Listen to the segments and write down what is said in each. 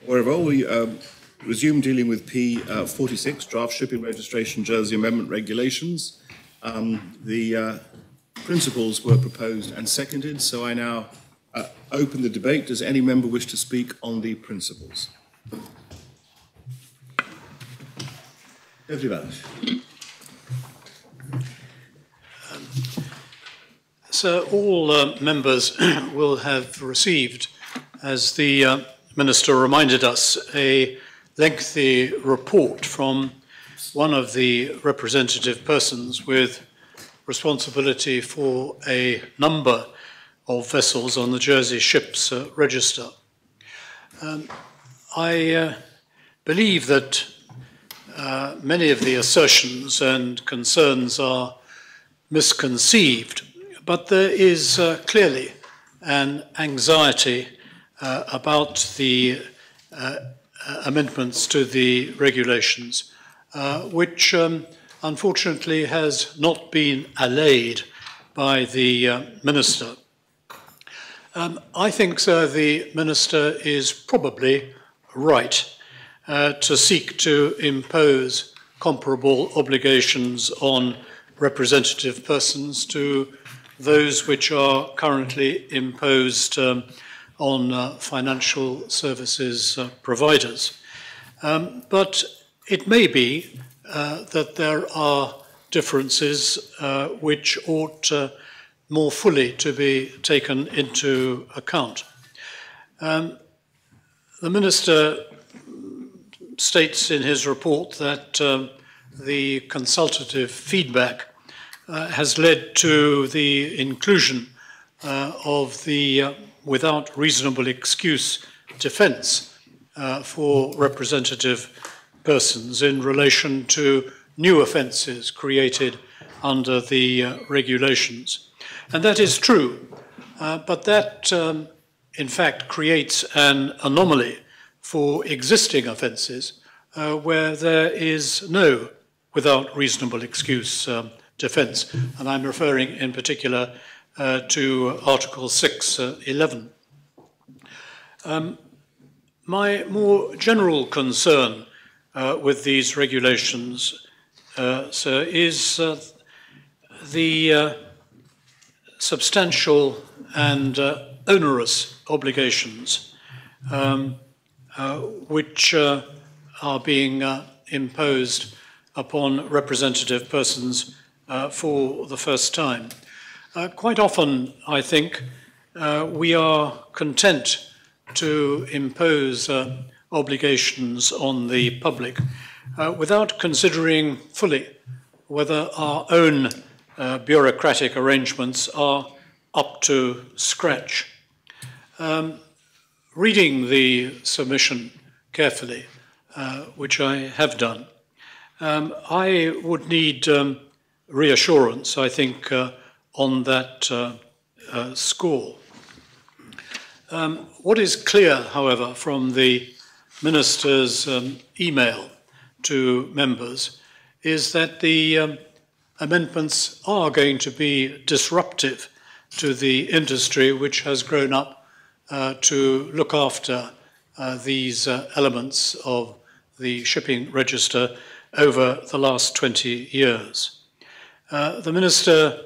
Wherever we resume dealing with P.46, Draft Shipping Registration Jersey Amendment Regulations. The principles were proposed and seconded, so I now open the debate. Does any member wish to speak on the principles? Deputy Vanish. So all members will have received, as the Minister reminded us, a lengthy report from one of the representative persons with responsibility for a number of vessels on the Jersey Ships Register. I believe that many of the assertions and concerns are misconceived, but there is clearly an anxiety about the amendments to the regulations, which unfortunately has not been allayed by the Minister. I think, sir, the Minister is probably right to seek to impose comparable obligations on representative persons to those which are currently imposed on financial services providers. But it may be that there are differences which ought more fully to be taken into account. The Minister states in his report that the consultative feedback has led to the inclusion of the without reasonable excuse defence for representative persons in relation to new offences created under the regulations. And that is true, but that in fact creates an anomaly for existing offences where there is no without reasonable excuse defence. And I'm referring in particular to Article 6(11). My more general concern with these regulations, sir, is the substantial and onerous obligations which are being imposed upon representative persons for the first time. Quite often, I think, we are content to impose obligations on the public without considering fully whether our own bureaucratic arrangements are up to scratch. Reading the submission carefully, which I have done, I would need reassurance, I think, on that score. What is clear, however, from the Minister's email to members is that the amendments are going to be disruptive to the industry which has grown up to look after these elements of the shipping register over the last 20 years. The Minister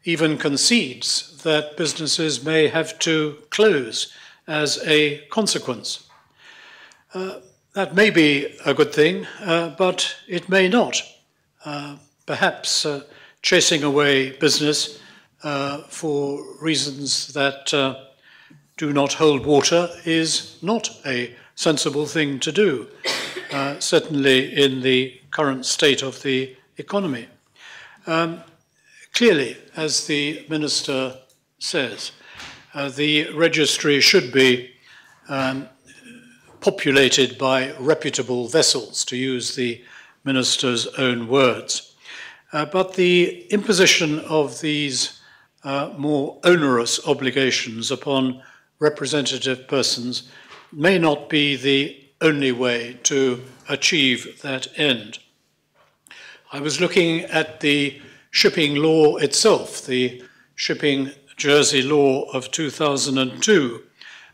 even concedes that businesses may have to close as a consequence. That may be a good thing, but it may not. Perhaps chasing away business for reasons that do not hold water is not a sensible thing to do, certainly in the current state of the economy. Clearly, as the Minister says, the registry should be populated by reputable vessels, to use the Minister's own words. But the imposition of these more onerous obligations upon representative persons may not be the only way to achieve that end. I was looking at the shipping law itself, the Shipping Jersey Law of 2002,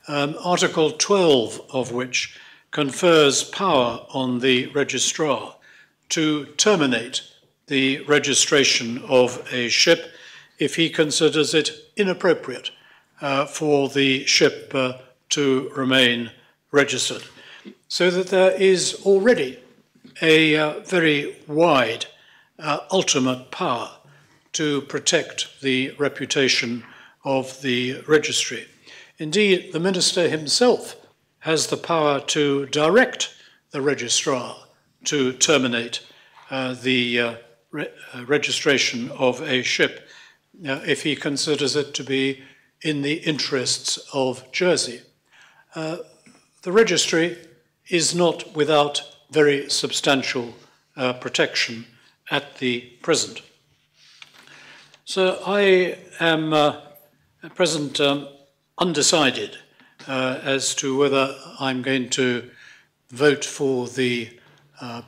Article 12 of which confers power on the registrar to terminate the registration of a ship if he considers it inappropriate for the ship to remain registered. So that there is already a very wide ultimate power to protect the reputation of the registry. Indeed, the Minister himself has the power to direct the registrar to terminate the registration of a ship if he considers it to be in the interests of Jersey. The registry is not without very substantial protection at the present. So I am at present undecided as to whether I'm going to vote for the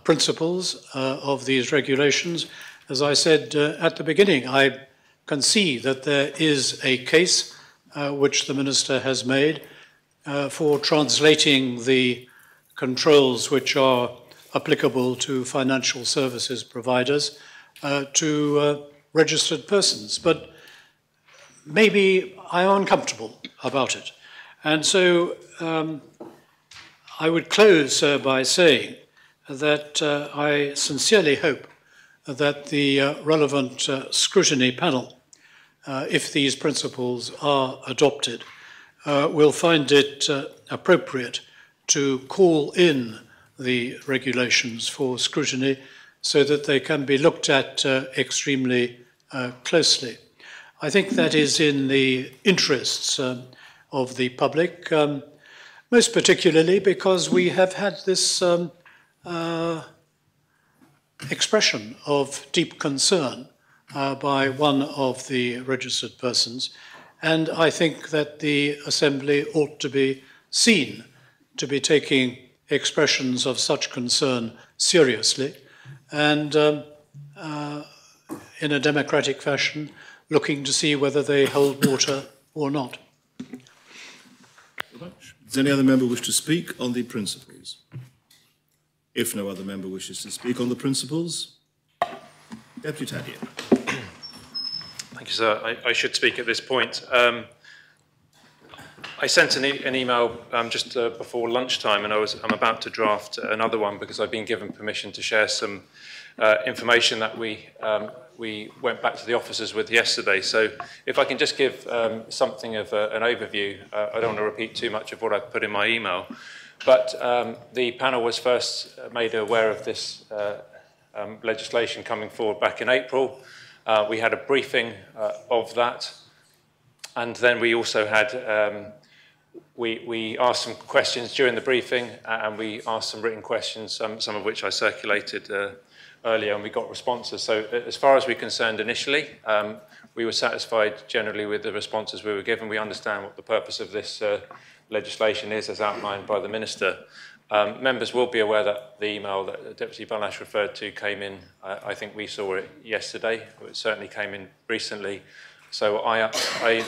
principles of these regulations. As I said at the beginning, I can see that there is a case which the Minister has made for translating the controls which are applicable to financial services providers to registered persons. But maybe I'm uncomfortable about it. And so I would close by saying that I sincerely hope that the relevant scrutiny panel, if these principles are adopted, will find it appropriate to call in the regulations for scrutiny so that they can be looked at extremely closely. I think that is in the interests of the public, most particularly because we have had this expression of deep concern by one of the registered persons, and I think that the Assembly ought to be seen to be taking expressions of such concern seriously and in a democratic fashion looking to see whether they hold water or not. Does any other member wish to speak on the principles? If no other member wishes to speak on the principles, Deputy Tadier. Thank you, sir. I should speak at this point. I sent an email just before lunchtime, and I'm about to draft another one because I've been given permission to share some information that we went back to the officers with yesterday. So if I can just give something of an overview, I don't want to repeat too much of what I put in my email, but the panel was first made aware of this legislation coming forward back in April. We had a briefing of that, and then we also had we asked some questions during the briefing, and we asked some written questions, some of which I circulated earlier, and we got responses. So as far as we're concerned initially, we were satisfied generally with the responses we were given. We understand what the purpose of this legislation is, as outlined by the Minister. Members will be aware that the email that Deputy Balash referred to came in, I think we saw it yesterday. It certainly came in recently. So I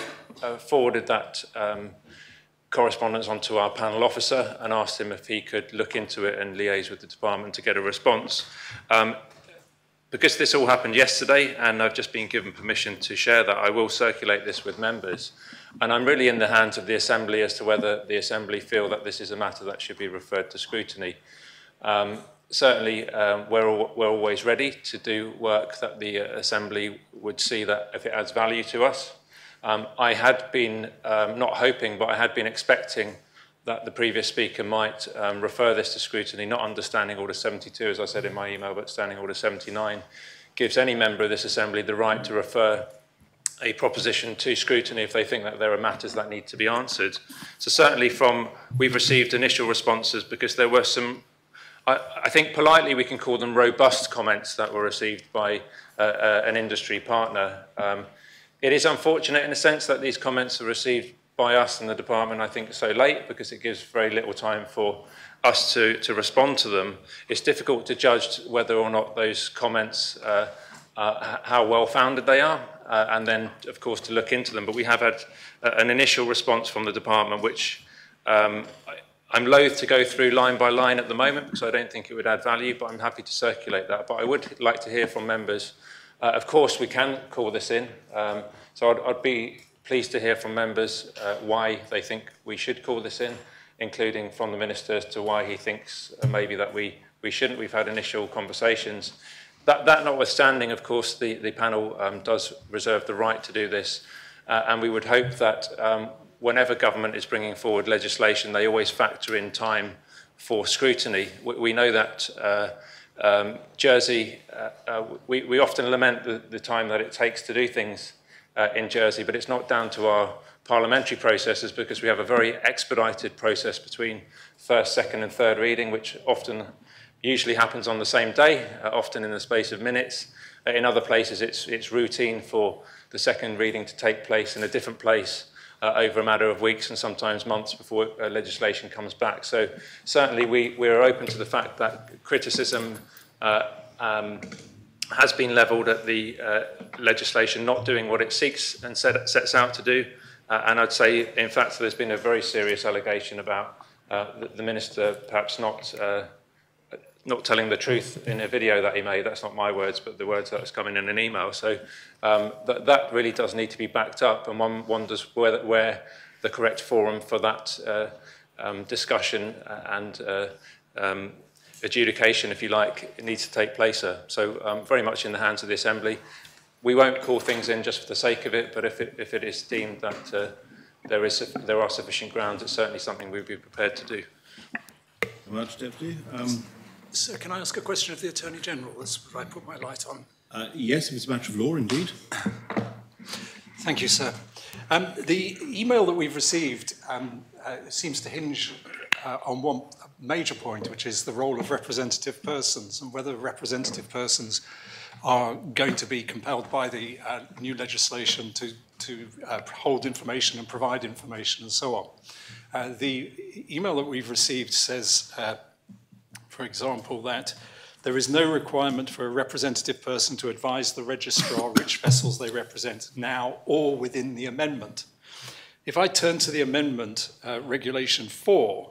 forwarded that correspondence onto our panel officer and asked him if he could look into it and liaise with the department to get a response. Because this all happened yesterday and I've just been given permission to share that, I will circulate this with members. And I'm really in the hands of the Assembly as to whether the Assembly feel that this is a matter that should be referred to scrutiny. Certainly, we're always ready to do work that the Assembly would see that if it adds value to us. I had been not hoping, but I had been expecting that the previous speaker might refer this to scrutiny, not understanding Order 72, as I said in my email, but Standing Order 79 gives any member of this Assembly the right to refer a proposition to scrutiny if they think that there are matters that need to be answered. So certainly we've received initial responses because there were some, I think politely we can call them robust comments that were received by an industry partner. It is unfortunate in a sense that these comments are received by us in the department, I think, so late, because it gives very little time for us to respond to them. It's difficult to judge whether or not those comments, how well-founded they are, and then, of course, to look into them. But we have had an initial response from the department, which I'm loath to go through line by line at the moment, because I don't think it would add value, but I'm happy to circulate that. But I would like to hear from members. Of course, we can call this in, so I'd be pleased to hear from members why they think we should call this in, including from the Minister as to why he thinks maybe that we shouldn't. We've had initial conversations. That notwithstanding, of course, the panel does reserve the right to do this, and we would hope that whenever government is bringing forward legislation, they always factor in time for scrutiny. We know that Jersey, we often lament the time that it takes to do things in Jersey, but it's not down to our parliamentary processes, because we have a very expedited process between first, second and third reading, which usually happens on the same day, often in the space of minutes. In other places, it's routine for the second reading to take place in a different place over a matter of weeks and sometimes months before legislation comes back. So certainly we're open to the fact that criticism has been levelled at the legislation not doing what it seeks and sets out to do. And I'd say, in fact, there's been a very serious allegation about the Minister perhaps not telling the truth in a video that he made. That's not my words, but the words that's coming in an email. So that really does need to be backed up, and one wonders where the correct forum for that discussion and adjudication, if you like, it needs to take place. So very much in the hands of the Assembly. We won't call things in just for the sake of it, but if it is deemed that there are sufficient grounds, it's certainly something we'd be prepared to do. Thank you very much, Deputy. Sir, can I ask a question of the Attorney General? That's what I put my light on. Yes, if it's a matter of law, indeed. Thank you, sir. The email that we've received seems to hinge on one major point, which is the role of representative persons and whether representative persons are going to be compelled by the new legislation to hold information and provide information and so on. The email that we've received says, for example, that there is no requirement for a representative person to advise the registrar which vessels they represent now or within the amendment. If I turn to the amendment, Regulation 4,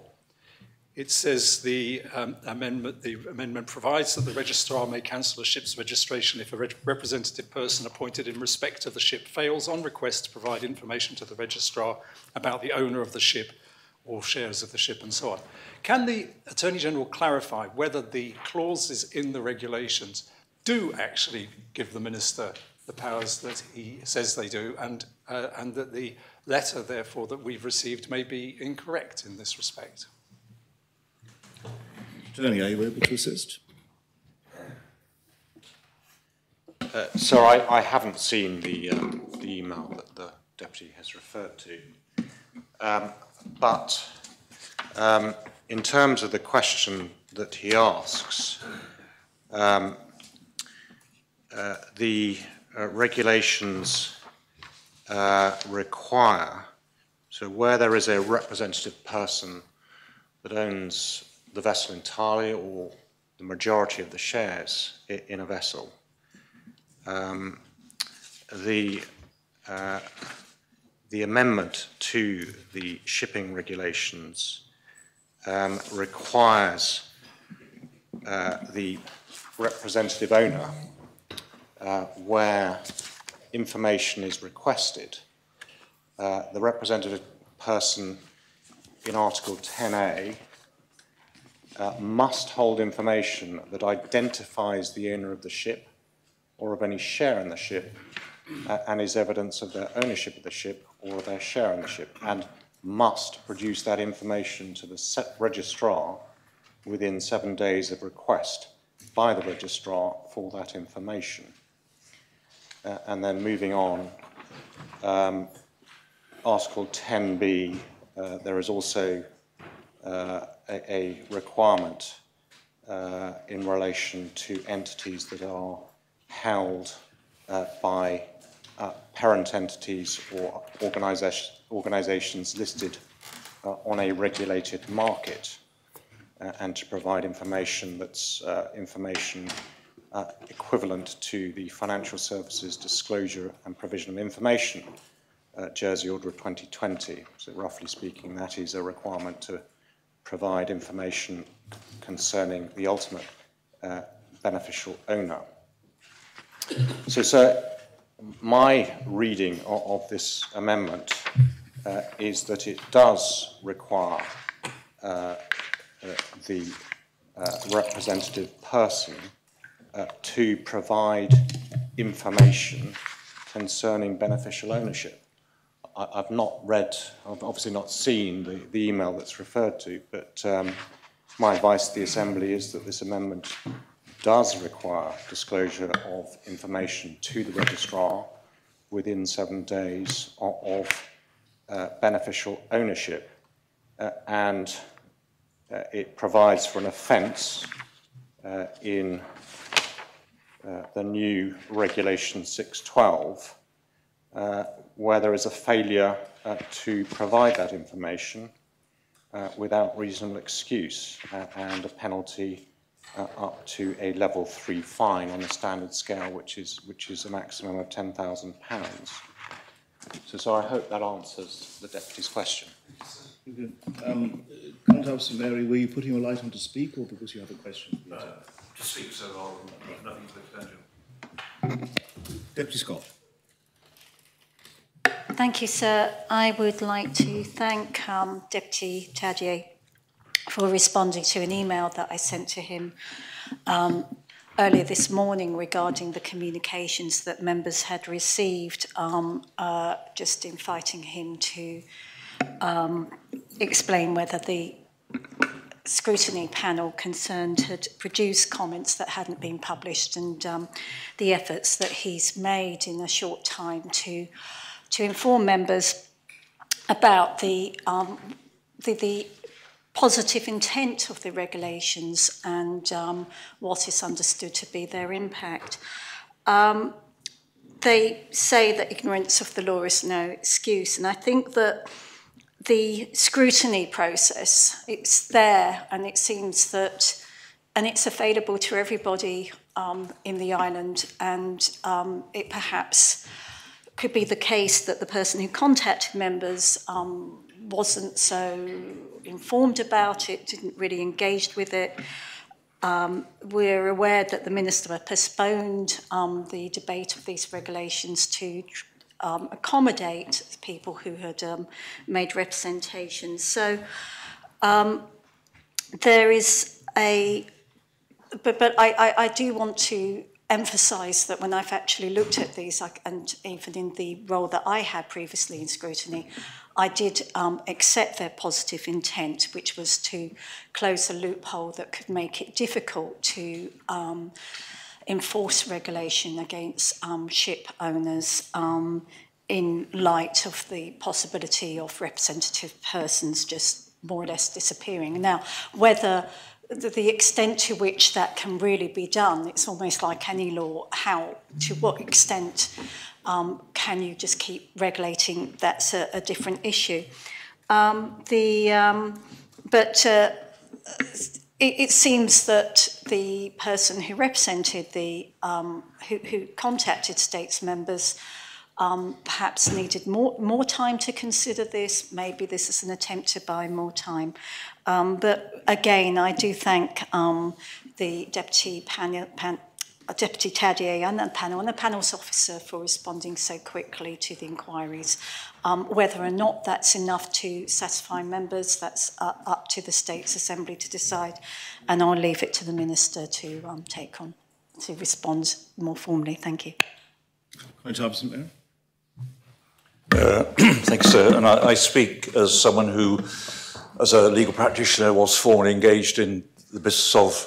it says the amendment provides that the registrar may cancel a ship's registration if a representative person appointed in respect of the ship fails on request to provide information to the registrar about the owner of the ship or shares of the ship and so on. Can the Attorney General clarify whether the clauses in the regulations do actually give the Minister the powers that he says they do, and that the letter, therefore, that we've received may be incorrect in this respect? Attorney, are you able to assist? Sir, I haven't seen the email that the Deputy has referred to. But in terms of the question that he asks, the regulations require, so where there is a representative person that owns the vessel entirely or the majority of the shares in a vessel, the amendment to the shipping regulations requires the representative owner, where information is requested, the representative person in Article 10A must hold information that identifies the owner of the ship or of any share in the ship and is evidence of their ownership of the ship or their share in the ship, and must produce that information to the registrar within 7 days of request by the registrar for that information. And then moving on, Article 10B, there is also a requirement in relation to entities that are held by parent entities or organisations listed on a regulated market, and to provide information that's information equivalent to the Financial Services Disclosure and Provision of Information Jersey Order of 2020. So roughly speaking, that is a requirement to provide information concerning the ultimate beneficial owner. So, sir, my reading of this amendment is that it does require the representative person to provide information concerning beneficial ownership. I've not read, I've obviously not seen the email that's referred to, but my advice to the Assembly is that this amendment does require disclosure of information to the registrar within 7 days of beneficial ownership, and it provides for an offence in the new Regulation 612 where there is a failure to provide that information without reasonable excuse, and a penalty up to a level 3 fine on the standard scale, which is a maximum of £10,000. So I hope that answers the Deputy's question. Constable Mary, were you putting your light on to speak, or because you have a question? To speak, so I'll nothing to extend. Deputy Scott. Thank you, sir. I would like to thank Deputy Tadier for responding to an email that I sent to him earlier this morning regarding the communications that members had received, just inviting him to explain whether the scrutiny panel concerned had produced comments that hadn't been published, and the efforts that he's made in a short time to inform members about the positive intent of the regulations and what is understood to be their impact. They say that ignorance of the law is no excuse, and I think that the scrutiny process, it's there, and it seems that, and it's available to everybody in the island, and it perhaps could be the case that the person who contacted members wasn't so informed about it, didn't really engage with it. We're aware that the Minister postponed the debate of these regulations to accommodate people who had made representations. So there is a, but I do want to emphasise that when I've actually looked at these, and even in the role that I had previously in scrutiny, I did accept their positive intent, which was to close a loophole that could make it difficult to enforce regulation against ship owners in light of the possibility of representative persons just more or less disappearing. Now, whether the extent to which that can really be done, it's almost like any law, to what extent can you just keep regulating? That's a different issue. It seems that the person who represented who contacted states members perhaps needed more time to consider this. Maybe this is an attempt to buy more time. But again, I do thank the Deputy Tadier and the panel and the panel's officer for responding so quickly to the inquiries. Whether or not that's enough to satisfy members, that's up to the States Assembly to decide, and I'll leave it to the Minister to take on, to respond more formally. Thank you. Thanks, sir. And I speak as someone who, as a legal practitioner, was formerly engaged in the business of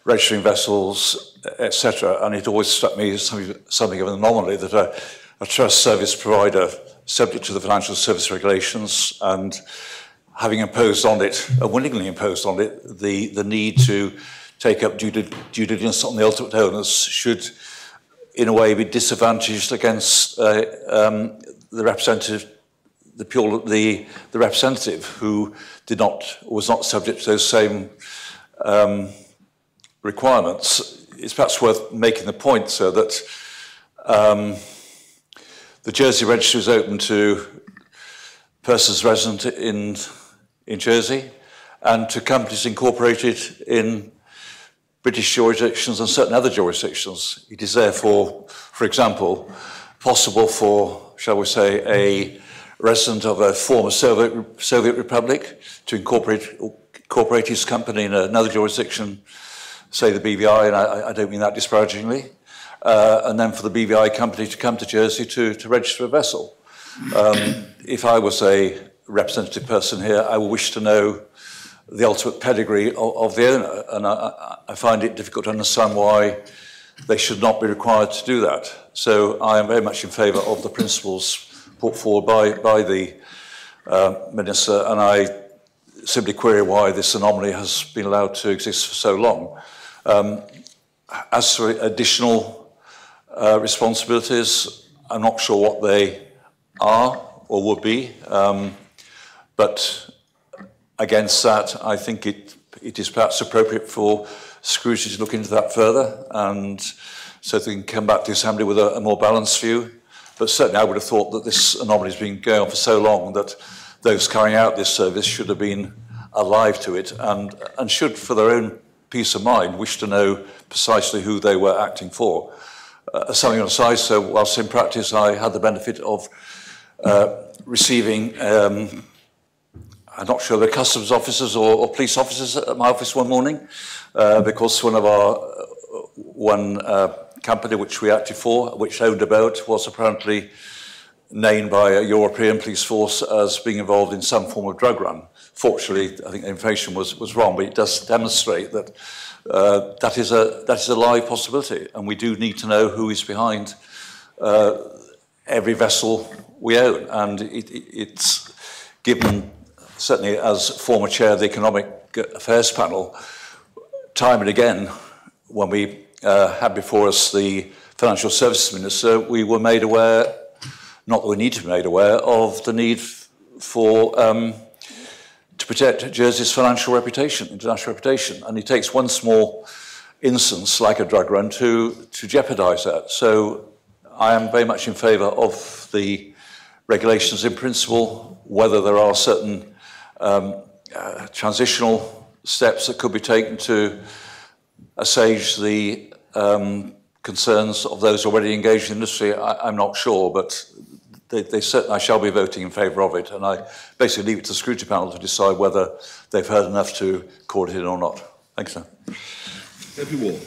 registering vessels, etc. And it always struck me as something of an anomaly that a trust service provider, subject to the financial service regulations, and having imposed on it, willingly imposed on it, the need to take up due diligence on the ultimate owners, should in a way, be disadvantaged against the representative, the representative who was not subject to those same requirements. It's perhaps worth making the point, sir, that the Jersey Register is open to persons resident in Jersey and to companies incorporated in British jurisdictions and certain other jurisdictions. It is therefore, for example, possible for, shall we say, a resident of a former Soviet republic to incorporate his company in another jurisdiction, say the BVI, and I don't mean that disparagingly, and then for the BVI company to come to Jersey to register a vessel. If I was a representative person here, I would wish to know the ultimate pedigree of the owner, and I find it difficult to understand why they should not be required to do that. So I am very much in favour of the principles put forward by the Minister, and I simply query why this anomaly has been allowed to exist for so long. As for additional responsibilities, I'm not sure what they are or would be, but against that, I think it is perhaps appropriate for Scrutiny to look into that further, and so they can come back to the Assembly with a more balanced view. But certainly I would have thought that this anomaly has been going on for so long that those carrying out this service should have been alive to it and should, for their own peace of mind, wish to know precisely who they were acting for. Something on the side, so whilst in practice I had the benefit of receiving I'm not sure, the customs officers or police officers at my office one morning, because one company which we acted for, which owned a boat, was apparently named by a European police force as being involved in some form of drug run. Fortunately, I think the information was wrong, but it does demonstrate that that is a live possibility, and we do need to know who is behind every vessel we own. And it's given, certainly as former chair of the Economic Affairs Panel, time and again, when we had before us the Financial Services Minister, we were made aware, not that we need to be made aware, of the need for to protect Jersey's financial reputation, international reputation. And it takes one small instance, like a drug run, to jeopardise that. So I am very much in favour of the regulations in principle, whether there are certain transitional steps that could be taken to assuage the concerns of those already engaged in the industry. I'm not sure, but they certainly, I shall be voting in favour of it, and I basically leave it to the scrutiny panel to decide whether they've heard enough to call it in or not. Thank you, sir. Deputy Ward.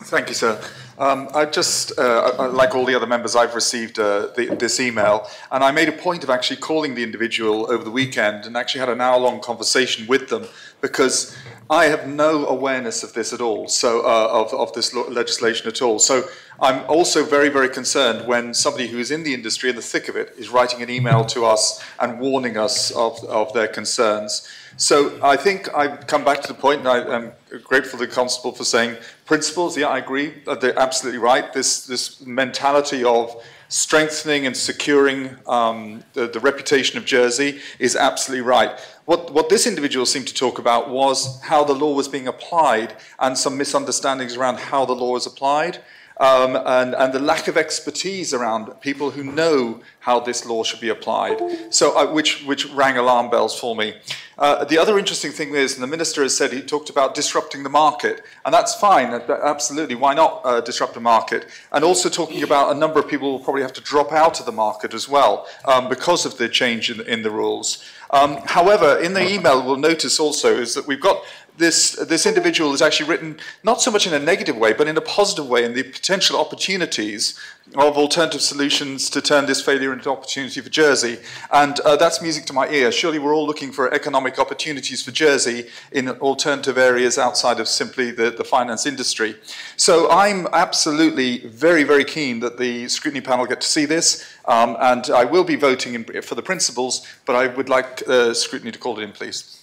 Thank you, sir. I just, like all the other members, I've received this email, and I made a point of actually calling the individual over the weekend and actually had an hour-long conversation with them, because I have no awareness of this at all, so of this legislation at all. So I'm also very, very concerned when somebody who is in the industry, in the thick of it, is writing an email to us and warning us of their concerns. So I think I've come back to the point, and I'm grateful to the Constable for saying principles. Yeah, I agree. They're absolutely right. This mentality of strengthening and securing the reputation of Jersey is absolutely right. What this individual seemed to talk about was how the law was being applied and some misunderstandings around how the law is applied. And the lack of expertise around people who know how this law should be applied, so which rang alarm bells for me. The other interesting thing is, and the Minister has said, he talked about disrupting the market, and that's fine, absolutely, why not disrupt the market? And also talking about a number of people will probably have to drop out of the market as well because of the change in the rules. However, in the email we'll notice also is that we've got this individual is actually written not so much in a negative way, but in a positive way, in the potential opportunities of alternative solutions to turn this failure into opportunity for Jersey. And that's music to my ear. Surely we're all looking for economic opportunities for Jersey in alternative areas outside of simply the finance industry. So I'm absolutely very, very keen that the scrutiny panel get to see this. And I will be voting for the principles, but I would like scrutiny to call it in, please.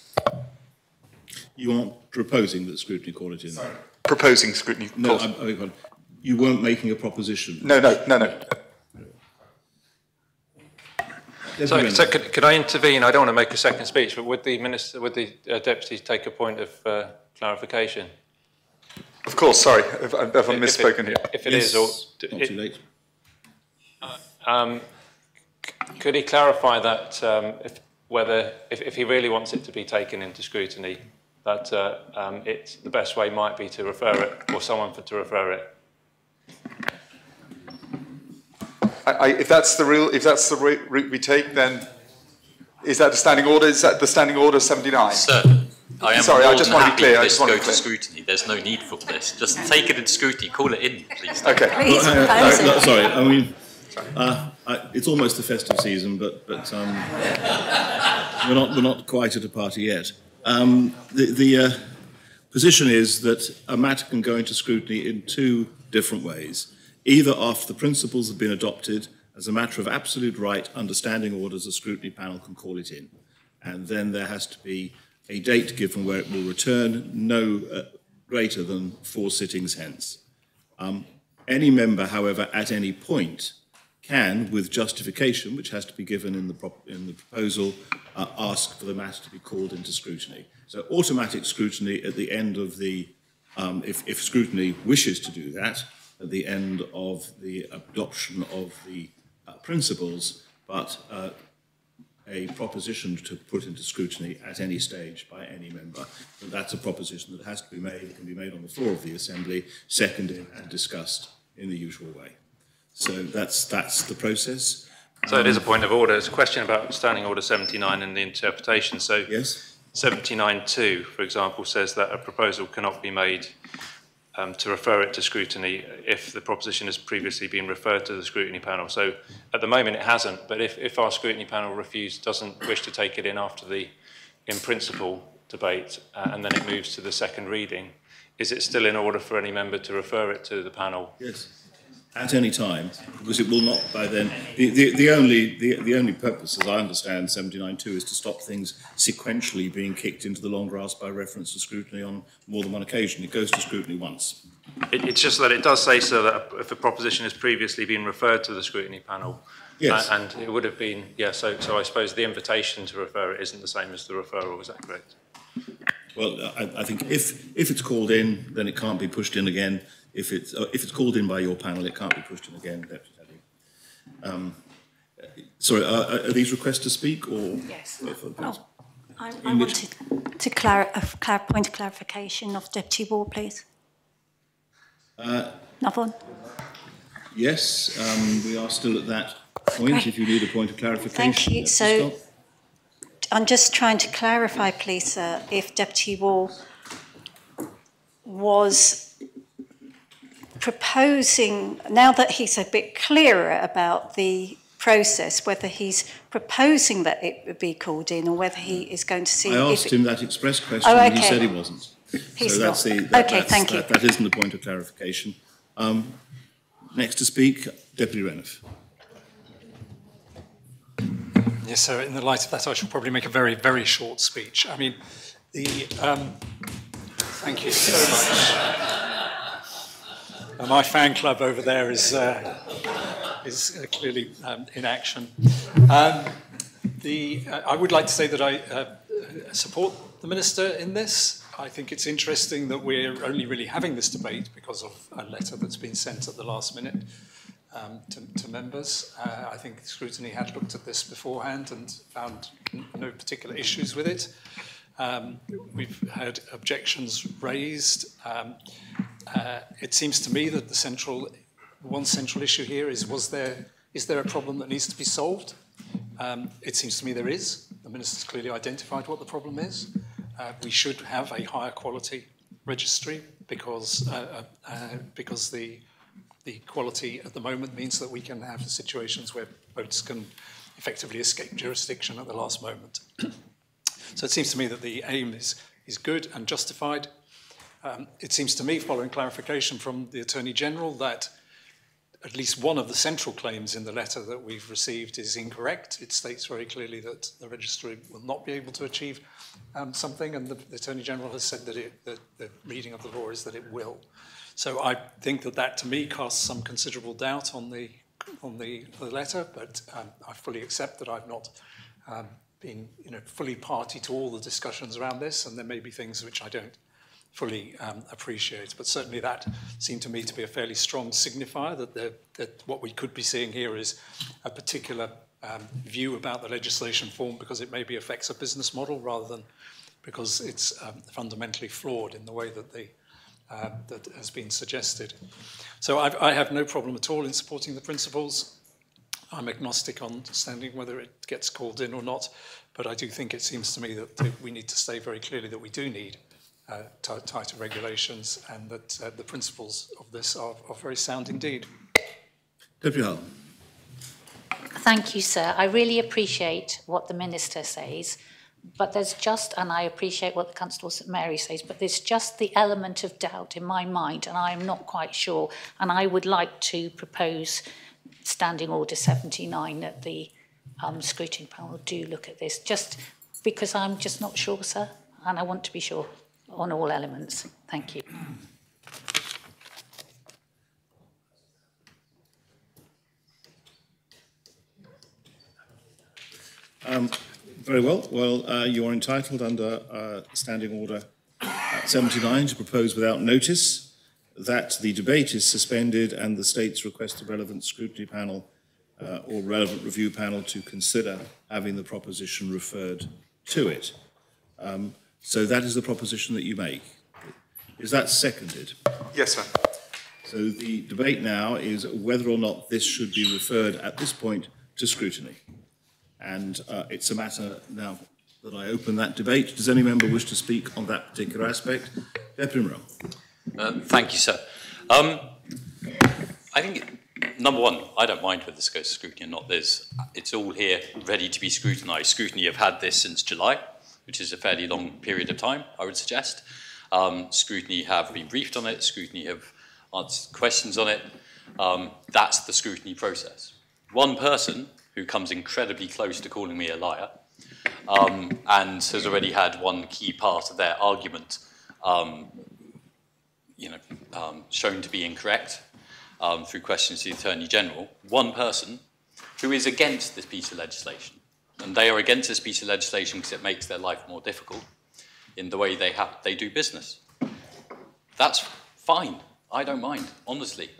You aren't proposing that scrutiny call it in? Sorry. Proposing scrutiny. No, You weren't making a proposition. No. So could I intervene? I don't want to make a second speech, but would the minister, would the deputy take a point of clarification? Of course, sorry, if I've misspoken here. If it Yes, is, or not too late. could he clarify that if he really wants it to be taken into scrutiny, that the best way might be to refer it, or someone to refer it? If that's the route we take, then is that the standing order? Is that the standing order 79? Sir, I am sorry, more I just than want to be happy clear. for this to go to scrutiny. There's no need for this. Just take it in scrutiny. Call it in, please. Okay. Please No, propose it. sorry, I mean, it's almost the festive season, but we're not quite at a party yet. The position is that a matter can go into scrutiny in two different ways. Either after the principles have been adopted, as a matter of absolute right, under standing orders, a scrutiny panel can call it in. And then there has to be a date given where it will return, no greater than 4 sittings hence. Any member, however, at any point can, with justification, which has to be given in the proposal, ask for the matter to be called into scrutiny. So automatic scrutiny at the end of the, if scrutiny wishes to do that, at the end of the adoption of the principles, but a proposition to put into scrutiny at any stage by any member. But that's a proposition that has to be made, it can be made on the floor of the Assembly, seconded and discussed in the usual way. So that's the process. So it is a point of order. It's a question about Standing Order 79 and the interpretation. So yes? 79.2, for example, says that a proposal cannot be made to refer it to scrutiny if the proposition has previously been referred to the scrutiny panel. So at the moment it hasn't, but if our scrutiny panel doesn't wish to take it in after the in principle debate and then it moves to the second reading, is it still in order for any member to refer it to the panel? Yes. At any time, because it will not by then. The only purpose, as I understand 79.2, is to stop things sequentially being kicked into the long grass by reference to scrutiny on more than one occasion. It goes to scrutiny once. It's just that it does say so that if a proposition has previously been referred to the scrutiny panel, yes, and it would have been, so I suppose the invitation to refer it isn't the same as the referral. Is that correct? Well, I think if it's called in, then it can't be pushed in again. If it's called in by your panel, it can't be pushed in again. Sorry, are these requests to speak or? Yes. I wanted to point of clarification of Deputy Ward, please. Another one? Yes, we are still at that point. Great. If you need a point of clarification. Thank you. So I'm just trying to clarify, please, if Deputy Ward was proposing, now that he's a bit clearer about the process, whether he's proposing that it would be called in or whether he is going to see... I asked him that express question and he said he wasn't. He's so that's not. Thank you. That isn't the point of clarification. Next to speak, Deputy Renouf. Yes, sir. In the light of that, I shall probably make a very, very short speech. I mean, thank you so much. My fan club over there is clearly in action. I would like to say that I support the Minister in this. I think it's interesting that we're only really having this debate because of a letter that's been sent at the last minute to members. I think scrutiny had looked at this beforehand and found no particular issues with it. We've had objections raised. It seems to me that one central issue here is is there a problem that needs to be solved? It seems to me there is. The Minister's clearly identified what the problem is. We should have a higher quality registry because the quality at the moment means that we can have situations where boats can effectively escape jurisdiction at the last moment. So it seems to me that the aim is good and justified. It seems to me, following clarification from the Attorney General, that at least one of the central claims in the letter that we've received is incorrect. It states very clearly that the registry will not be able to achieve something, and the Attorney General has said that the reading of the law is that it will. So I think that to me casts some considerable doubt on the letter, but I fully accept that I've not been fully party to all the discussions around this, and there may be things which I don't fully appreciate. But certainly that seemed to me to be a fairly strong signifier that what we could be seeing here is a particular view about the legislation form because it maybe affects a business model rather than because it's fundamentally flawed in the way that that has been suggested. So I have no problem at all in supporting the principles. I'm agnostic on standing whether it gets called in or not, but I do think it seems to me that we need to say very clearly that we do need tighter regulations and that the principles of this are very sound indeed. Deputy Hull. Thank you, sir. I really appreciate what the Minister says, but there's just, and I appreciate what the Constable St Mary says, but there's just the element of doubt in my mind, and I am not quite sure, and I would like to propose Standing Order 79 that the scrutiny panel do look at this, just because I'm just not sure, sir, and I want to be sure on all elements. Thank you. Very well. Well, you are entitled under Standing Order 79 to propose without notice that the debate is suspended and the States request the relevant scrutiny panel or relevant review panel to consider having the proposition referred to it. So that is the proposition that you make. Is that seconded? Yes, sir. So the debate now is whether or not this should be referred at this point to scrutiny. And it's a matter now that I open that debate. Does any member wish to speak on that particular aspect? Deputy Monroe. Thank you, sir. I think, number one, I don't mind whether this goes to scrutiny or not. It's all here ready to be scrutinised. Scrutiny have had this since July, which is a fairly long period of time, I would suggest. Scrutiny have been briefed on it. Scrutiny have answered questions on it. That's the scrutiny process. One person who comes incredibly close to calling me a liar and has already had one key part of their argument shown to be incorrect through questions to the Attorney General, one person who is against this piece of legislation. And they are against this piece of legislation because it makes their life more difficult in the way they do business. That's fine. I don't mind, honestly.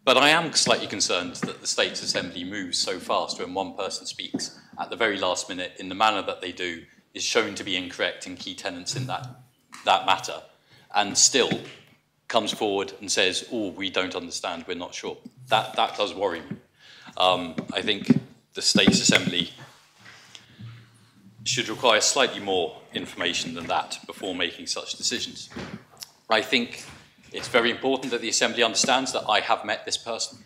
But I am slightly concerned that the States Assembly moves so fast when one person speaks at the very last minute in the manner that they do is shown to be incorrect in key tenets in that matter, and still comes forward and says, oh, we don't understand, we're not sure. That does worry me. I think the States Assembly should require slightly more information than that before making such decisions. I think it's very important that the Assembly understands that I have met this person.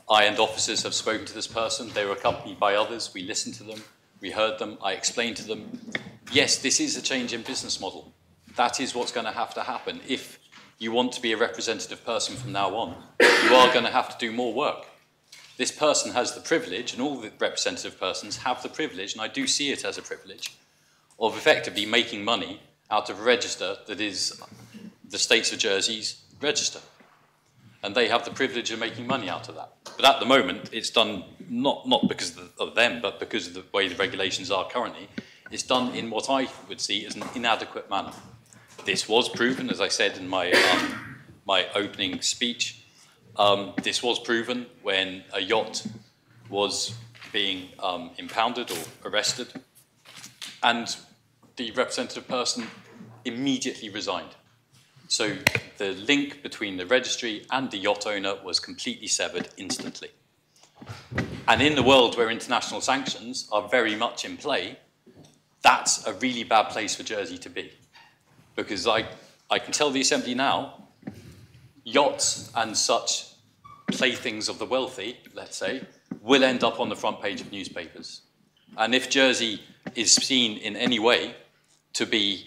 I and officers have spoken to this person. They were accompanied by others. We listened to them. We heard them. I explained to them, yes, this is a change in business model. That is what's going to have to happen. If you want to be a representative person from now on, you are going to have to do more work. This person has the privilege, and all the representative persons have the privilege, and I do see it as a privilege, of effectively making money out of a register that is the States of Jersey's register. And they have the privilege of making money out of that. But at the moment, it's done not because of them, but because of the way the regulations are currently. It's done in what I would see as an inadequate manner. This was proven, as I said in my opening speech, this was proven when a yacht was being impounded or arrested, and the representative person immediately resigned. So the link between the registry and the yacht owner was completely severed instantly. And in the world where international sanctions are very much in play, that's a really bad place for Jersey to be. Because I can tell the Assembly now, yachts and such playthings of the wealthy, let's say, will end up on the front page of newspapers. And if Jersey is seen in any way to be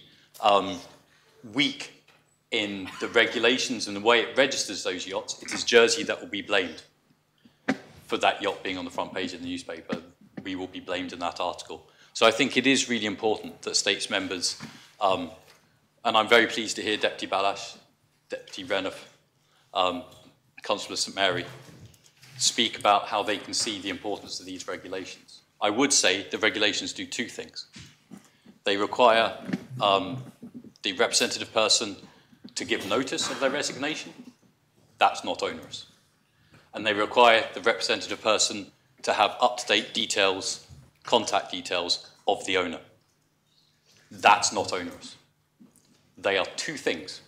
weak in the regulations and the way it registers those yachts, it is Jersey that will be blamed for that yacht being on the front page of the newspaper. We will be blamed in that article. So I think it is really important that States members, and I'm very pleased to hear Deputy Deputy Renouf, Constable of St Mary, speak about how they can see the importance of these regulations. I would say the regulations do two things. They require the representative person to give notice of their resignation. That's not onerous. And they require the representative person to have up-to-date details, contact details of the owner. That's not onerous. They are two things.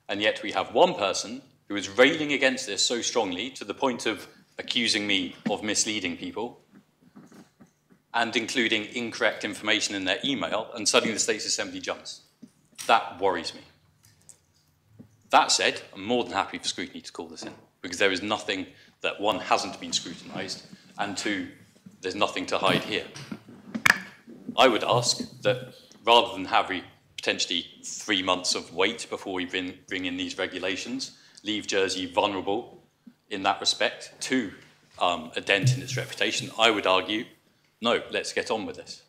And yet we have one person who is railing against this so strongly to the point of accusing me of misleading people and including incorrect information in their email, and suddenly the States Assembly jumps. That worries me. That said, I'm more than happy for scrutiny to call this in, because there is nothing that, one, hasn't been scrutinised, and two, there's nothing to hide here. I would ask that rather than have potentially 3 months of wait before we bring in these regulations, leave Jersey vulnerable in that respect to a dent in its reputation, I would argue, no, let's get on with this.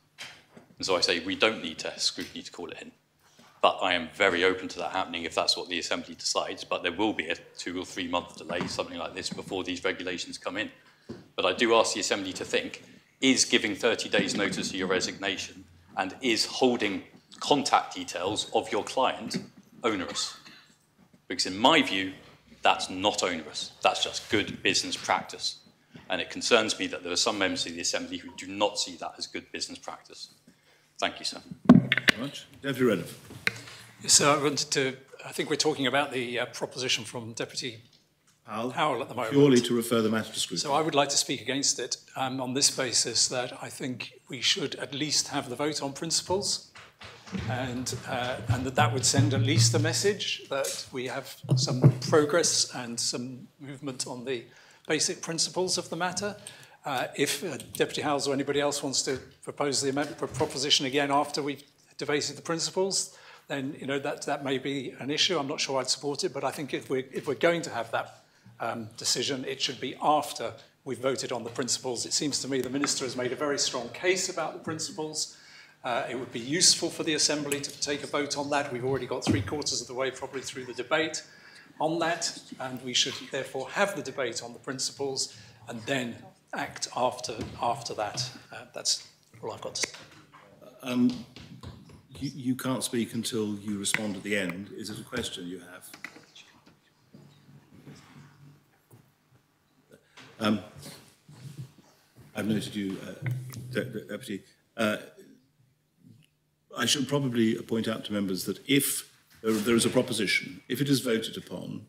And so I say we don't need scrutiny to call it in. But I am very open to that happening if that's what the Assembly decides. But there will be a 2 or 3 month delay, something like this, before these regulations come in. But I do ask the Assembly to think, is giving 30 days notice of your resignation and is holding contact details of your client onerous? Because in my view, that's not onerous. That's just good business practice. And it concerns me that there are some members of the Assembly who do not see that as good business practice. Thank you, sir. Thank you very much. Deputy Renouf. Yes, sir, I think we're talking about the proposition from Deputy Howell at the moment. Purely to refer the matter to scrutiny. So I would like to speak against it on this basis, that I think we should at least have the vote on principles, and that would send at least a message that we have some progress and some movement on the basic principles of the matter. If Deputy Howells or anybody else wants to propose the proposition again after we've debated the principles, then that may be an issue. I'm not sure I'd support it, but I think if we're going to have that decision, it should be after we've voted on the principles. It seems to me the Minister has made a very strong case about the principles. It would be useful for the Assembly to take a vote on that. We've already got 3/4 of the way probably through the debate on that, and we should therefore have the debate on the principles and then act after that. That's all I've got to say. You can't speak until you respond at the end. Is it a question you have? I've noted you, Deputy. I should probably point out to members that if there is a proposition, if it is voted upon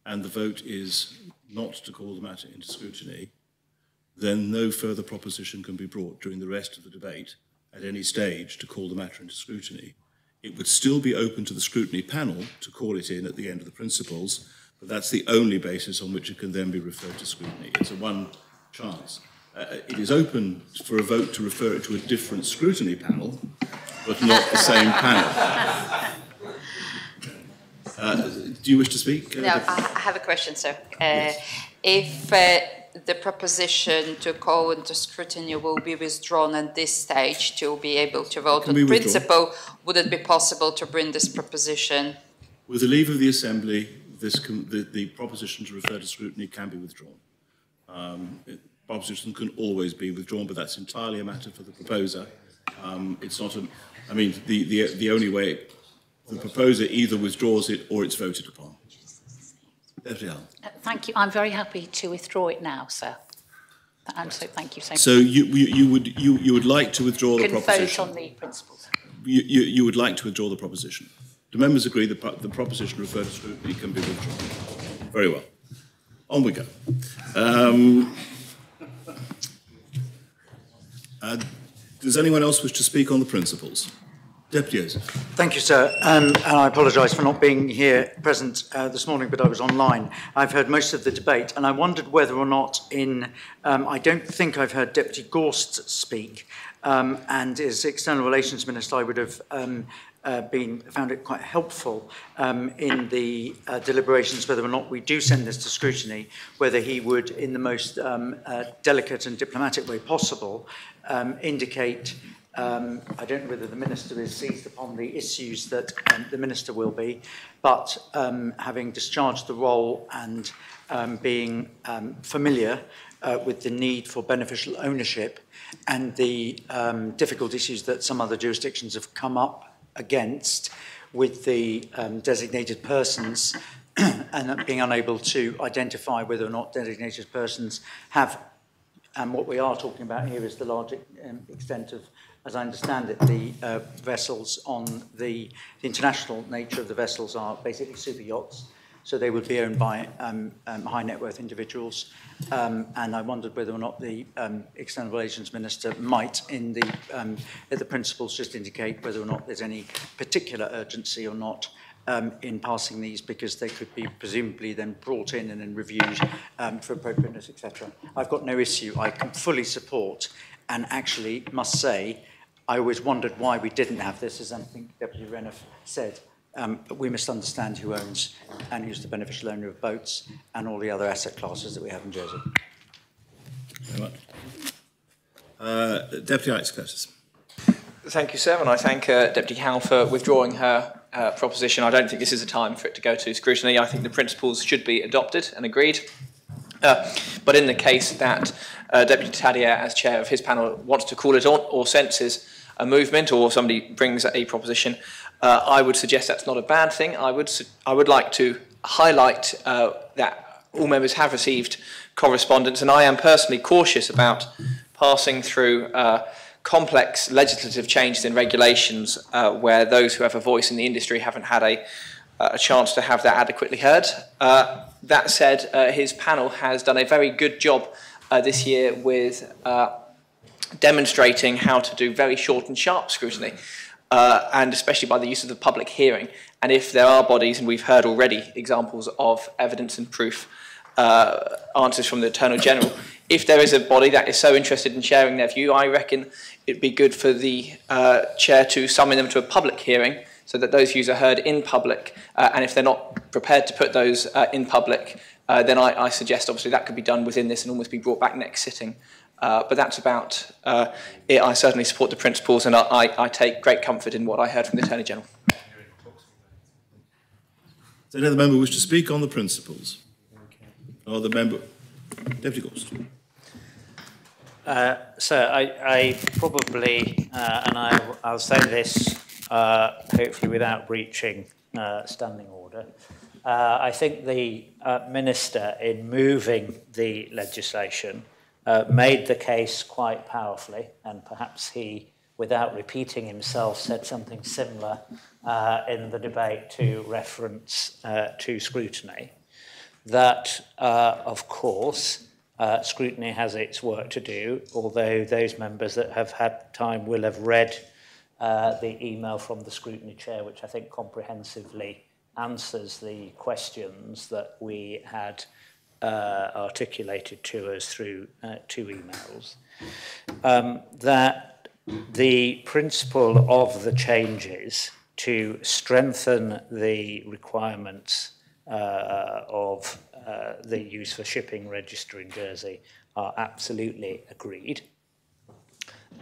and the vote is not to call the matter into scrutiny, then no further proposition can be brought during the rest of the debate at any stage to call the matter into scrutiny. It would still be open to the scrutiny panel to call it in at the end of the principles, but that's the only basis on which it can then be referred to scrutiny. It's a one chance. It is open for a vote to refer it to a different scrutiny panel, but not the same panel. Do you wish to speak? No, I have a question, sir. Yes. If the proposition to call into scrutiny will be withdrawn at this stage to be able to vote on principle, would it be possible to bring this proposition? With the leave of the Assembly, the proposition to refer to scrutiny can be withdrawn. Proposition can always be withdrawn, but that's entirely a matter for the proposer. It's not a. I mean, the only way the proposer either withdraws it or it's voted upon. Thank you. I'm very happy to withdraw it now, sir. And so thank you so much. So you would like to withdraw the proposition? Vote on the principles. You would like to withdraw the proposition. Do members agree that the proposition referred to scrutiny can be withdrawn? Very well. On we go. Does anyone else wish to speak on the principles? Deputy Joseph. Thank you, sir. And I apologise for not being here present this morning, but I was online. I've heard most of the debate, and I wondered whether or not I don't think I've heard Deputy Gorst speak, and as External Relations Minister, I would have found it quite helpful in the deliberations whether or not we do send this to scrutiny, whether he would, in the most delicate and diplomatic way possible, indicate I don't know whether the Minister is seized upon the issues that the Minister will be, but having discharged the role and being familiar with the need for beneficial ownership and the difficult issues that some other jurisdictions have come up against with the designated persons and being unable to identify whether or not designated persons have, and what we are talking about here is the large extent of, as I understand it, the vessels on the international nature of the vessels are basically super yachts. So they would be owned by high net worth individuals. And I wondered whether or not the External Relations Minister might, in the principles, just indicate whether or not there's any particular urgency or not in passing these, because they could be presumably then brought in and then reviewed for appropriateness, etc. I've got no issue. I can fully support, and actually must say, I always wondered why we didn't have this, as I think Deputy Renouf said. We must understand who owns and who's the beneficial owner of boats and all the other asset classes that we have in Jersey. Very much. Deputy Alex Curtis. Thank you, sir, and I thank Deputy Howell for withdrawing her proposition. I don't think this is a time for it to go to scrutiny. I think the principles should be adopted and agreed. But in the case that Deputy Tadier, as chair of his panel, wants to call it on or senses a movement or somebody brings a proposition, I would suggest that's not a bad thing. I would like to highlight that all members have received correspondence, and I am personally cautious about passing through complex legislative changes in regulations where those who have a voice in the industry haven't had a chance to have that adequately heard. That said, his panel has done a very good job this year with demonstrating how to do very short and sharp scrutiny. And especially by the use of the public hearing. And if there are bodies, and we've heard already examples of evidence and proof answers from the Attorney General, if there is a body that is so interested in sharing their view, I reckon it'd be good for the chair to summon them to a public hearing so that those views are heard in public. And if they're not prepared to put those in public, then I suggest obviously that could be done within this and almost be brought back next sitting. But that's about it. I certainly support the principles, and I take great comfort in what I heard from the Attorney General. Does any other member wish to speak on the principles? Or the member? Deputy Gorst. Sir, I probably, and I'll say this hopefully without breaching standing order, I think the Minister, in moving the legislation, made the case quite powerfully, and perhaps he, without repeating himself, said something similar in the debate to reference to scrutiny, that, of course, scrutiny has its work to do, although those members that have had time will have read the email from the scrutiny chair, which I think comprehensively answers the questions that we had articulated to us through 2 emails, that the principle of the changes to strengthen the requirements of the use for shipping register in Jersey are absolutely agreed.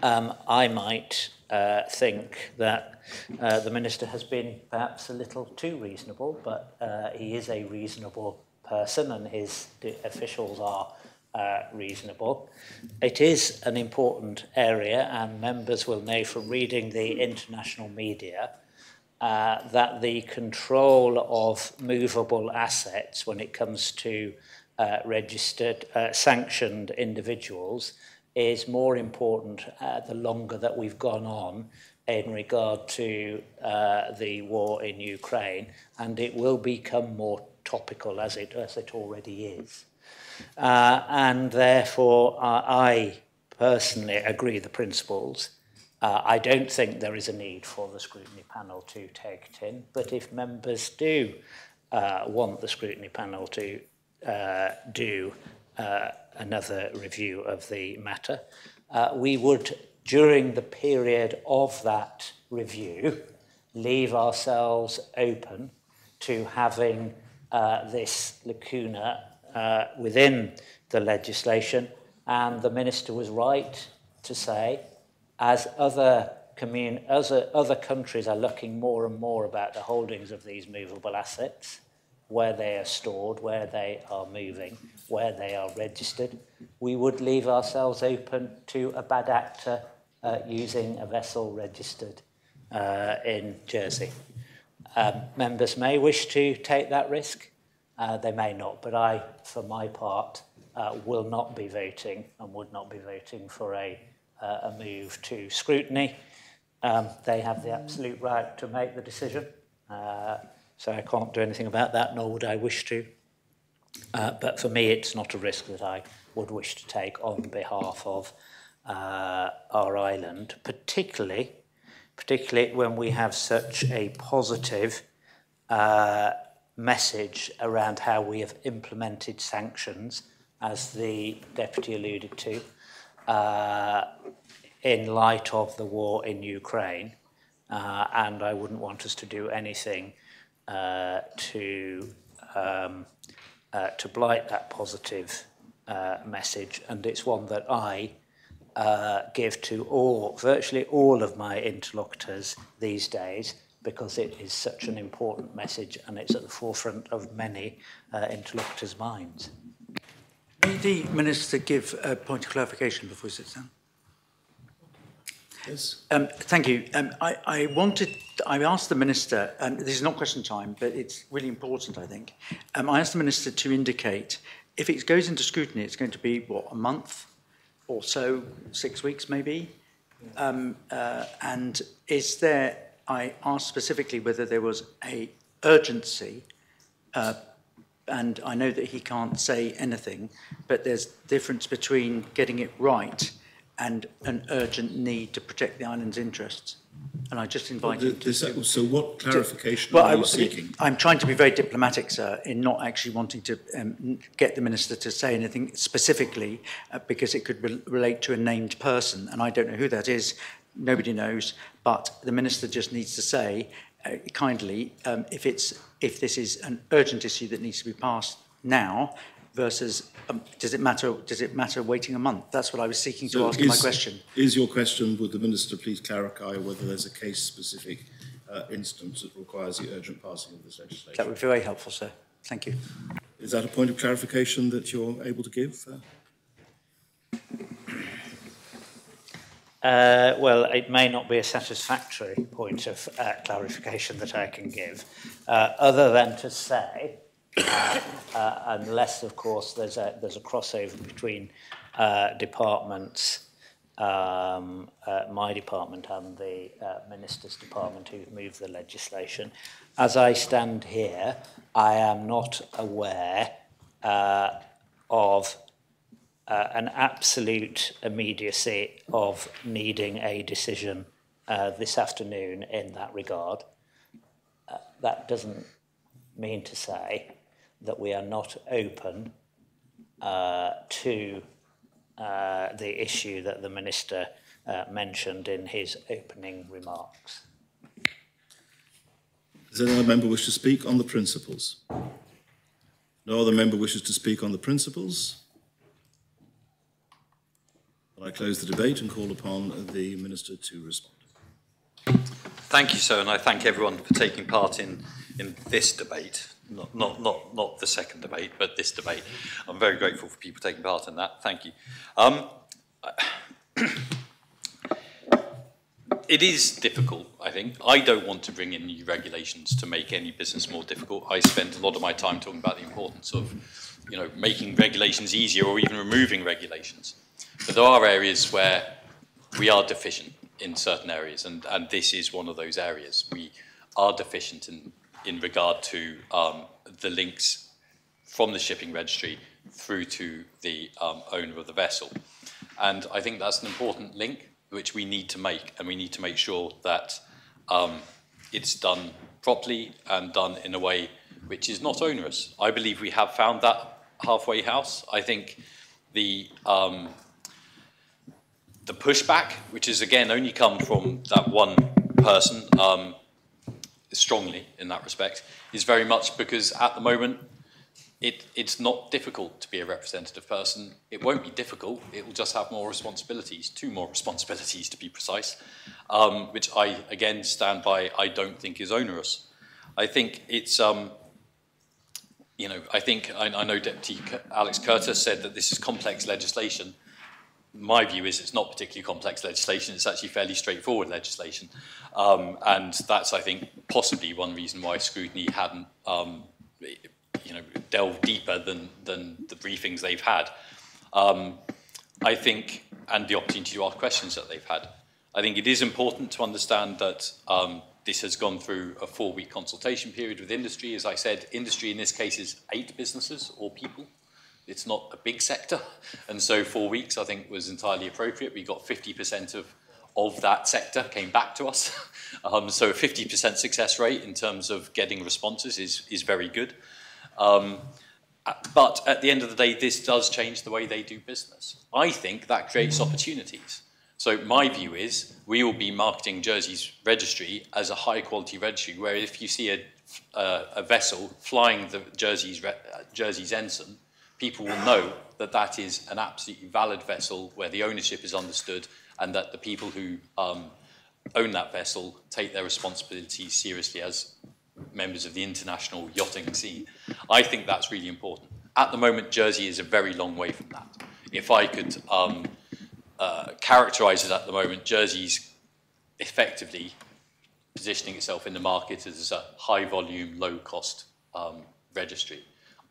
I might think that the Minister has been perhaps a little too reasonable, but he is a reasonable person and his officials are reasonable. It is an important area, and members will know from reading the international media that the control of movable assets when it comes to registered, sanctioned individuals is more important the longer that we've gone on in regard to the war in Ukraine, and it will become more topical as it already is. And therefore, I personally agree the principles. I don't think there is a need for the scrutiny panel to take it in, but if members do want the scrutiny panel to do another review of the matter, we would, during the period of that review, leave ourselves open to having this lacuna within the legislation. And the Minister was right to say as other countries are looking more and more about the holdings of these movable assets, where they are stored, where they are moving, where they are registered, we would leave ourselves open to a bad actor using a vessel registered in Jersey. Members may wish to take that risk, they may not, but I, for my part, will not be voting and would not be voting for a move to scrutiny. They have the absolute right to make the decision, so I can't do anything about that, nor would I wish to. But for me, it's not a risk that I would wish to take on behalf of our island, particularly when we have such a positive message around how we have implemented sanctions, as the Deputy alluded to, in light of the war in Ukraine, and I wouldn't want us to do anything to blight that positive message, and it's one that I give to virtually all of my interlocutors these days, because it is such an important message and it's at the forefront of many interlocutors' minds. May the Minister give a point of clarification before he sits down? Yes. Thank you. I asked the Minister, this is not question time, but it's really important, I think. I asked the Minister to indicate, if it goes into scrutiny, it's going to be, what, a month or so, 6 weeks maybe? And is there, I asked specifically whether there was a urgency, and I know that he can't say anything, but there's difference between getting it right and an urgent need to protect the island's interests. And I just invite him to... So what clarification are you seeking? I'm trying to be very diplomatic, sir, in not actually wanting to get the Minister to say anything specifically, because it could relate to a named person, and I don't know who that is, nobody knows, but the Minister just needs to say, kindly, if this is an urgent issue that needs to be passed now, versus does it matter waiting a month? That's what I was seeking to ask in my question. Is your question, would the Minister please clarify whether there's a case-specific instance that requires the urgent passing of this legislation? That would be very helpful, sir. Thank you. Is that a point of clarification that you're able to give? Well, it may not be a satisfactory point of clarification that I can give, other than to say, unless, of course, there's a crossover between departments, my department and the Minister's department who've moved the legislation. As I stand here, I am not aware of an absolute immediacy of needing a decision this afternoon in that regard. That doesn't mean to say that we are not open to the issue that the Minister mentioned in his opening remarks. Does any other member wish to speak on the principles? No other member wishes to speak on the principles? I close the debate and call upon the Minister to respond. Thank you, sir, and I thank everyone for taking part in this debate. Not the second debate, but this debate. I'm very grateful for people taking part in that. Thank you. It is difficult, I think. I don't want to bring in new regulations to make any business more difficult. I spend a lot of my time talking about the importance of, making regulations easier or even removing regulations. But there are areas where we are deficient in certain areas, and this is one of those areas. We are deficient in regard to the links from the shipping registry through to the owner of the vessel. And I think that's an important link which we need to make, and we need to make sure that it's done properly and done in a way which is not onerous. I believe we have found that halfway house. I think the pushback, which has again only come from that one person, strongly in that respect, is very much because at the moment it's not difficult to be a representative person. It won't be difficult. It will just have more responsibilities, 2 more responsibilities to be precise, which I, again, stand by, I don't think is onerous. I think it's, you know, I know Deputy Alex Curtis said that this is complex legislation. My view is it's not particularly complex legislation, it's actually fairly straightforward legislation. And that's, I think, possibly one reason why scrutiny hadn't you know, delved deeper than the briefings they've had. I think, and the opportunity to ask questions that they've had. I think it is important to understand that this has gone through a 4-week consultation period with industry. As I said, industry in this case is 8 businesses or people. It's not a big sector. And so 4 weeks, I think, was entirely appropriate. We got 50% of that sector came back to us. So a 50% success rate in terms of getting responses is very good. But at the end of the day, this does change the way they do business. I think that creates opportunities. So my view is we will be marketing Jersey's registry as a high-quality registry, where if you see a vessel flying the Jersey's ensign, people will know that that is an absolutely valid vessel where the ownership is understood and that the people who own that vessel take their responsibilities seriously as members of the international yachting scene. I think that's really important. At the moment, Jersey is a very long way from that. If I could characterise it at the moment, Jersey's effectively positioning itself in the market as a high-volume, low-cost registry.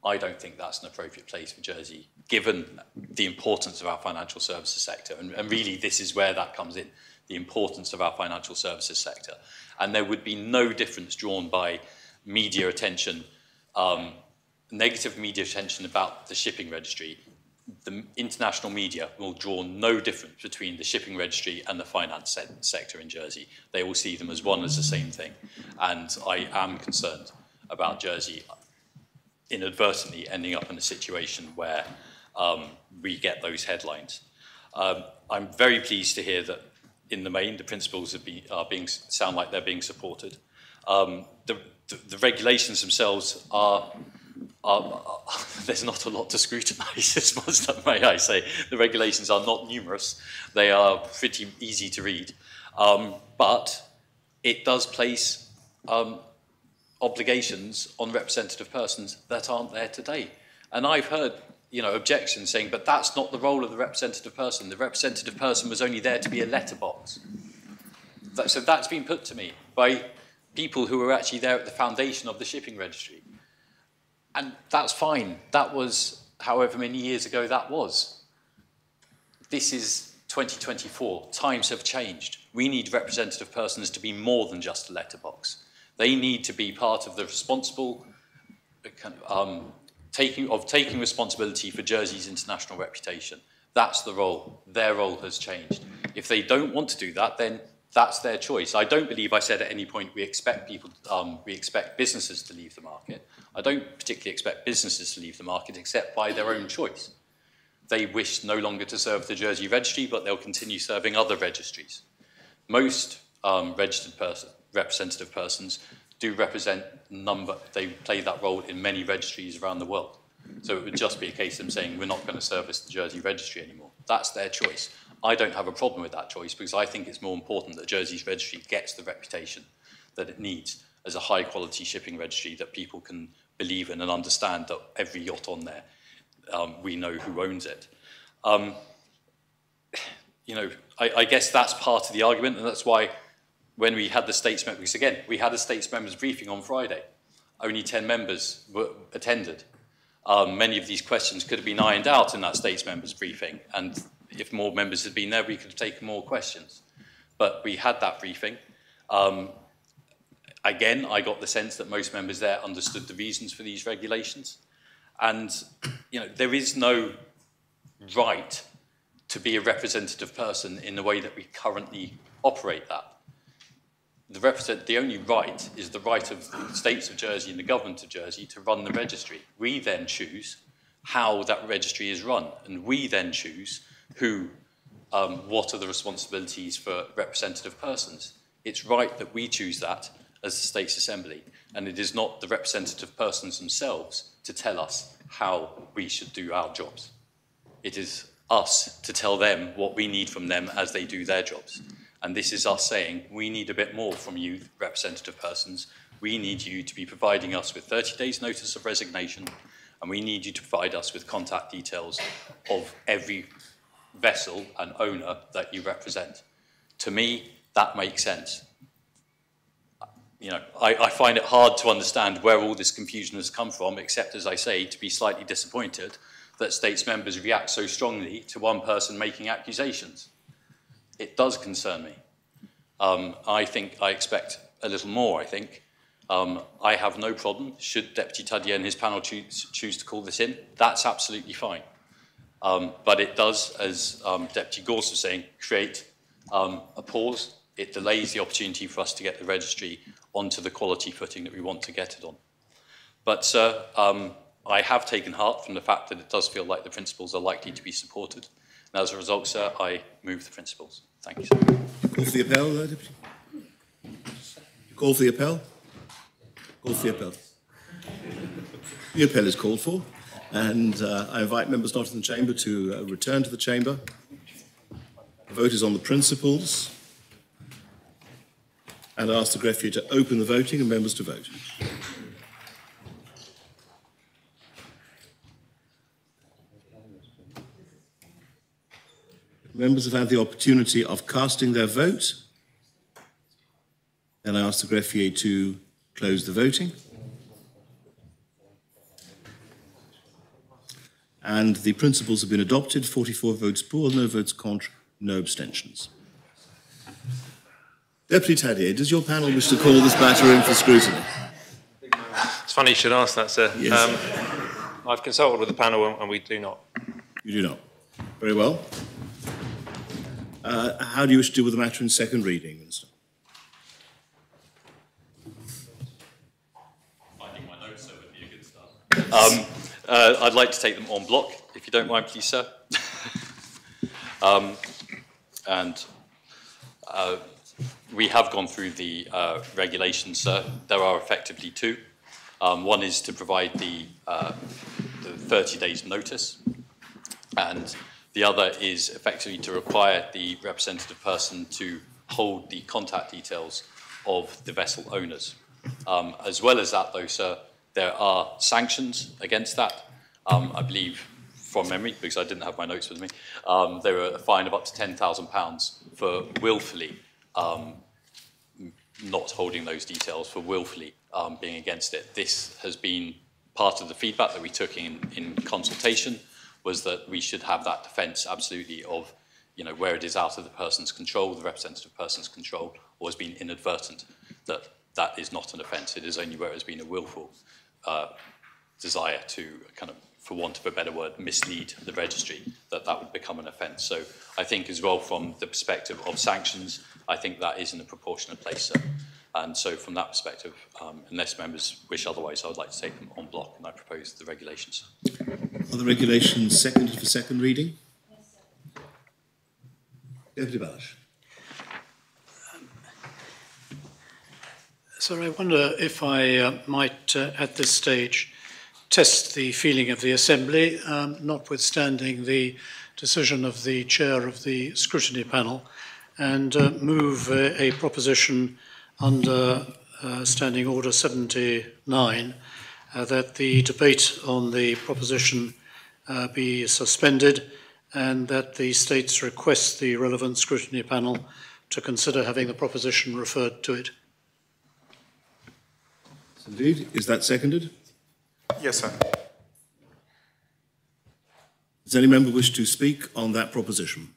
I don't think that's an appropriate place for Jersey, given the importance of our financial services sector. And really, this is where that comes in, the importance of our financial services sector. And there would be no difference drawn by media attention, negative media attention about the shipping registry. The international media will draw no difference between the shipping registry and the finance sector in Jersey. They will see them as one as the same thing. And I am concerned about Jersey inadvertently ending up in a situation where we get those headlines. I'm very pleased to hear that in the main, the principles sound like they're being supported. The regulations themselves are there's not a lot to scrutinise, as much may I say. The regulations are not numerous. They are pretty easy to read. But it does place obligations on representative persons that aren't there today. And I've heard, you know, objections saying, but that's not the role of the representative person. The representative person was only there to be a letterbox. So that's been put to me by people who were actually there at the foundation of the shipping registry. And that's fine. That was however many years ago that was. This is 2024. Times have changed. We need representative persons to be more than just a letterbox. They need to be part of the responsible taking responsibility for Jersey's international reputation. That's the role. Their role has changed. If they don't want to do that, then that's their choice. I don't believe I said at any point we expect businesses to leave the market. I don't particularly expect businesses to leave the market except by their own choice. They wish no longer to serve the Jersey registry, but they'll continue serving other registries. Most representative persons do represent they play that role in many registries around the world. So it would just be a case of them saying, we're not going to service the Jersey registry anymore. That's their choice. I don't have a problem with that choice because I think it's more important that Jersey's registry gets the reputation that it needs as a high-quality shipping registry that people can believe in and understand that every yacht on there, we know who owns it. You know, I guess that's part of the argument, and that's why when we had the States members, because again, we had a States members briefing on Friday. Only 10 members attended. Many of these questions could have been ironed out in that States members briefing, and if more members had been there, we could have taken more questions. But we had that briefing. Again, I got the sense that most members there understood the reasons for these regulations. And you know, there is no right to be a representative person in the way that we currently operate that. The only right is the right of the states of Jersey and the government of Jersey to run the registry. We then choose how that registry is run, and we then choose what are the responsibilities for representative persons. It's right that we choose that as the States Assembly, and it is not the representative persons themselves to tell us how we should do our jobs. It is us to tell them what we need from them as they do their jobs. And this is us saying, we need a bit more from you, representative persons. We need you to be providing us with 30 days notice of resignation, and we need you to provide us with contact details of every vessel and owner that you represent. To me, that makes sense. You know, I find it hard to understand where all this confusion has come from, except, as I say, to be slightly disappointed that states members react so strongly to one person making accusations. It does concern me. I expect a little more, I think. I have no problem, should Deputy Tadier and his panel choose to call this in, that's absolutely fine. But it does, as Deputy Gorse was saying, create a pause. It delays the opportunity for us to get the registry onto the quality footing that we want to get it on. But, sir, I have taken heart from the fact that it does feel like the principles are likely to be supported. And as a result, sir, I move the principles. Thank you, sir. Call for the appel, Deputy. Call for the appel. Call for the appel. The appel is called for, and I invite members not in the chamber to return to the chamber. The vote is on the principles, and I ask the greffier to open the voting and members to vote. Members have had the opportunity of casting their vote. Then I ask the greffier to close the voting. And the principles have been adopted, 44 votes for, no votes contra, no abstentions. Deputy Tadier, does your panel wish to call this matter in for scrutiny? It's funny you should ask that, sir. Yes. I've consulted with the panel and we do not. You do not. Very well. How do you wish to deal with the matter in second reading, Minister? Finding my notes, so would be a good start. I'd like to take them en bloc, if you don't mind, please, sir. We have gone through the regulations, sir. There are effectively two. One is to provide the 30 days notice, and the other is effectively to require the representative person to hold the contact details of the vessel owners. As well as that, though, sir, there are sanctions against that. I believe, from memory, because I didn't have my notes with me, there are a fine of up to £10,000 for willfully not holding those details, for willfully being against it. This has been part of the feedback that we took in consultation, was that we should have that defence absolutely of, you know, where it is out of the person's control, the representative person's control, or has been inadvertent, that is not an offence. It is only where it has been a willful desire to kind of, for want of a better word, mislead the registry, that would become an offence. So I think as well from the perspective of sanctions, I think that is in a proportionate place, sir. And so from that perspective, unless members wish otherwise, I would like to take them en bloc, and I propose the regulations. Are the regulations seconded for second reading? Yes, sir. Deputy Balash. Sir, I wonder if I might, at this stage, test the feeling of the Assembly, notwithstanding the decision of the chair of the scrutiny panel, and move a proposition under Standing Order 79 that the debate on the proposition be suspended, and that the states request the relevant scrutiny panel to consider having the proposition referred to it. Indeed. Is that seconded? Yes, sir. Does any member wish to speak on that proposition?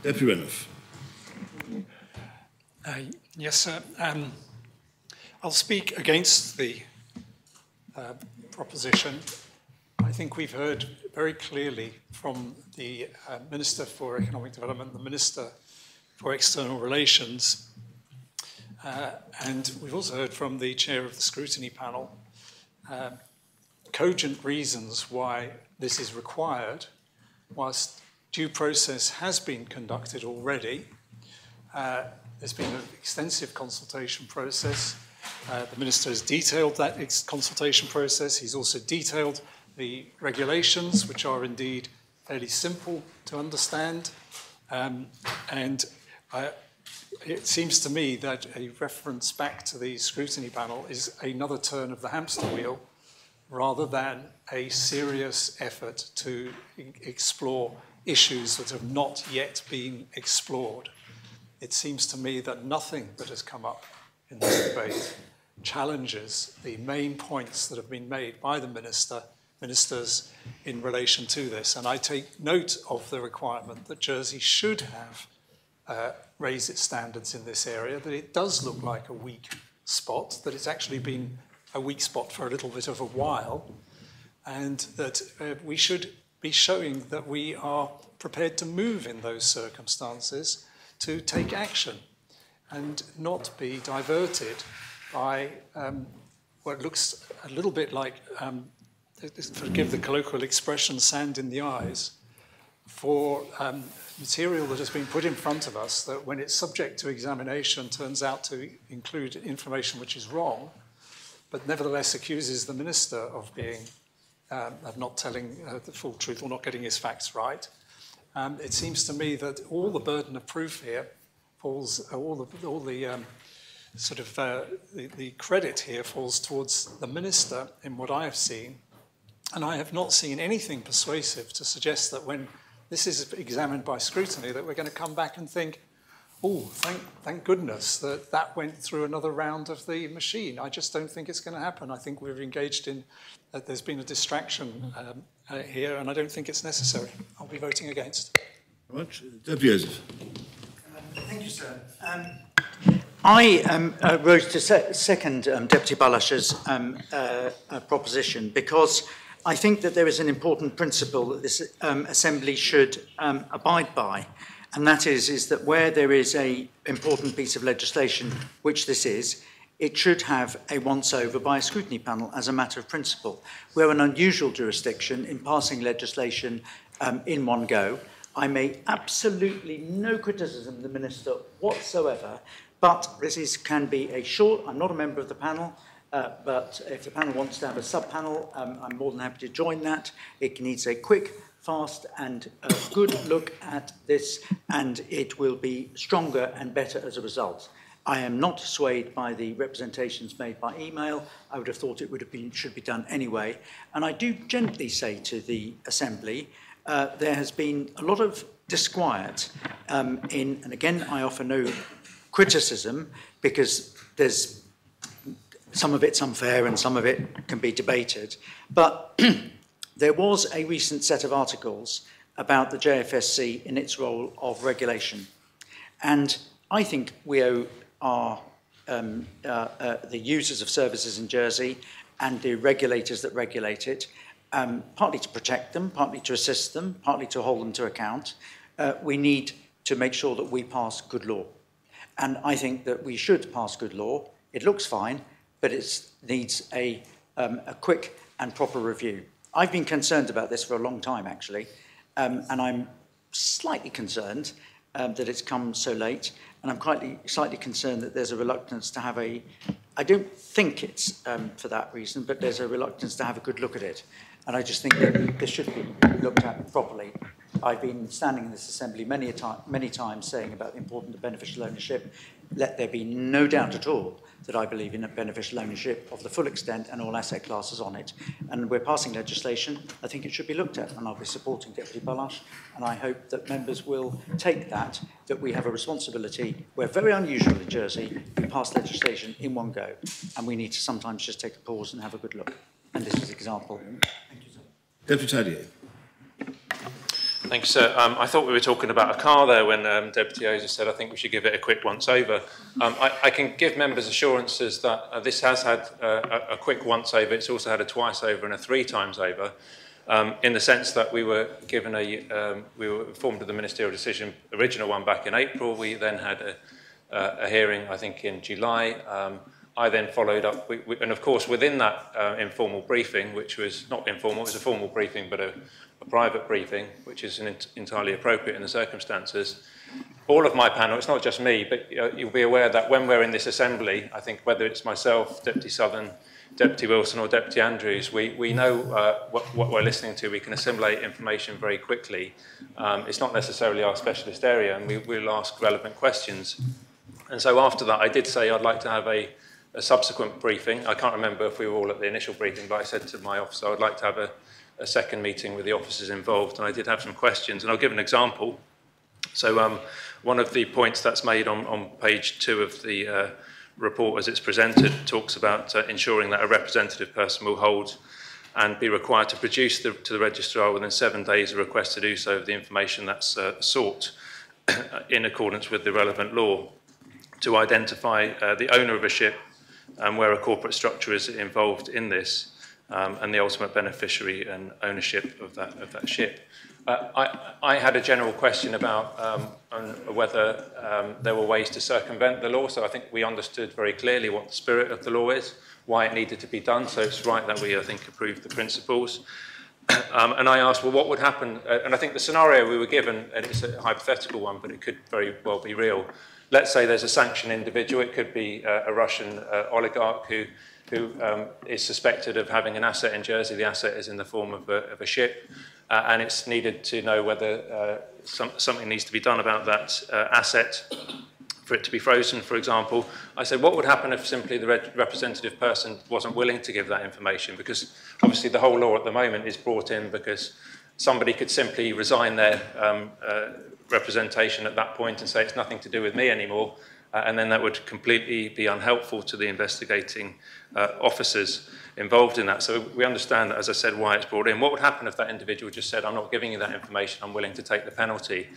Deputy Renouf. Yes, sir. I'll speak against the proposition. I think we've heard very clearly from the Minister for Economic Development, the Minister for External Relations, and we've also heard from the chair of the scrutiny panel cogent reasons why this is required, whilst due process has been conducted already. There's been an extensive consultation process. The Minister has detailed that consultation process. He's also detailed the regulations, which are indeed fairly simple to understand. It seems to me that a reference back to the scrutiny panel is another turn of the hamster wheel rather than a serious effort to explore issues that have not yet been explored. It seems to me that nothing that has come up in this debate challenges the main points that have been made by the ministers in relation to this. And I take note of the requirement that Jersey should have raised its standards in this area, that it does look like a weak spot, that it's actually been a weak spot for a little bit of a while, and that we should be showing that we are prepared to move in those circumstances to take action and not be diverted by what looks a little bit like, forgive the colloquial expression, sand in the eyes, for material that has been put in front of us that when it's subject to examination turns out to include information which is wrong, but nevertheless accuses the minister of being, of not telling the full truth or not getting his facts right. It seems to me that all the burden of proof here falls, the credit here falls towards the minister in what I have seen, and I have not seen anything persuasive to suggest that when this is examined by scrutiny that we're going to come back and think, oh, thank goodness that went through another round of the machine. I just don't think it's going to happen. I think we're engaged in, there's been a distraction here, and I don't think it's necessary. I'll be voting against. Very much. Deputy Joseph. Thank you, sir. I rose to second Deputy Balash's proposition because I think that there is an important principle that this Assembly should abide by, and that is that where there is an important piece of legislation, which this is, it should have a once-over by a scrutiny panel as a matter of principle. We're an unusual jurisdiction in passing legislation in one go. I make absolutely no criticism of the Minister whatsoever, but this can be a short, I'm not a member of the panel, but if the panel wants to have a sub-panel, I'm more than happy to join that. It needs a quick, fast and good look at this, and it will be stronger and better as a result. I am not swayed by the representations made by email. I would have thought it should be done anyway. And I do gently say to the Assembly, there has been a lot of disquiet and again, I offer no criticism because there's some of it's unfair and some of it can be debated. But there was a recent set of articles about the JFSC in its role of regulation. And I think we owe our, the users of services in Jersey and the regulators that regulate it, partly to protect them, partly to assist them, partly to hold them to account. We need to make sure that we pass good law. And I think that we should pass good law. It looks fine, but it needs a quick and proper review. I've been concerned about this for a long time, actually, and I'm slightly concerned that it's come so late, and I'm slightly concerned that there's a reluctance to have I don't think it's for that reason, but there's a reluctance to have a good look at it. And I just think that this should be looked at properly. I've been standing in this Assembly many times saying about the importance of beneficial ownership. Let there be no doubt at all that I believe in a beneficial ownership of the full extent and all asset classes on it. And we're passing legislation. I think it should be looked at, and I'll be supporting Deputy Balash. And I hope that members will take that we have a responsibility. We're very unusual in Jersey. We pass legislation in one go, and we need to sometimes just take a pause and have a good look. And this is an example. Thank you, sir. Deputy Tadier. Thank you, sir. I thought we were talking about a car there when Deputy Ozer said I think we should give it a quick once-over. I can give members assurances that this has had a quick once-over. It's also had a twice-over and a 3 times over, in the sense that we were given we were informed of the ministerial decision, original one back in April. We then had a hearing, I think, in July. I then followed up, and of course within that informal briefing, which was not informal, it was a formal briefing, but a private briefing, which is entirely appropriate in the circumstances, all of my panel, it's not just me, but you'll be aware that when we're in this assembly, I think whether it's myself, Deputy Southern, Deputy Wilson or Deputy Andrews, we know what we're listening to. We can assimilate information very quickly. It's not necessarily our specialist area, and we'll ask relevant questions. And so after that, I did say I'd like to have a subsequent briefing. I can't remember if we were all at the initial briefing, but I said to my officer I'd like to have a second meeting with the officers involved, and I did have some questions, and I'll give an example. So one of the points that's made on page 2 of the report as it's presented talks about ensuring that a representative person will hold and be required to produce to the registrar within 7 days a request to do so of the information that's sought in accordance with the relevant law, to identify the owner of a ship and where a corporate structure is involved in this, and the ultimate beneficiary and ownership of that ship. I had a general question about whether there were ways to circumvent the law, so I think we understood very clearly what the spirit of the law is, why it needed to be done, so it's right that we, I think, approved the principles. And I asked, well, what would happen? And I think the scenario we were given, and it's a hypothetical one, but it could very well be real. Let's say there's a sanctioned individual, it could be a Russian oligarch who is suspected of having an asset in Jersey. The asset is in the form of a ship, and it's needed to know whether something needs to be done about that asset for it to be frozen, for example. I said, what would happen if simply the representative person wasn't willing to give that information? Because obviously the whole law at the moment is brought in because somebody could simply resign their representation at that point and say it's nothing to do with me anymore, and then that would completely be unhelpful to the investigating officers involved in that. So we understand that, as I said, why it's brought in. What would happen if that individual just said, I'm not giving you that information, I'm willing to take the penalty?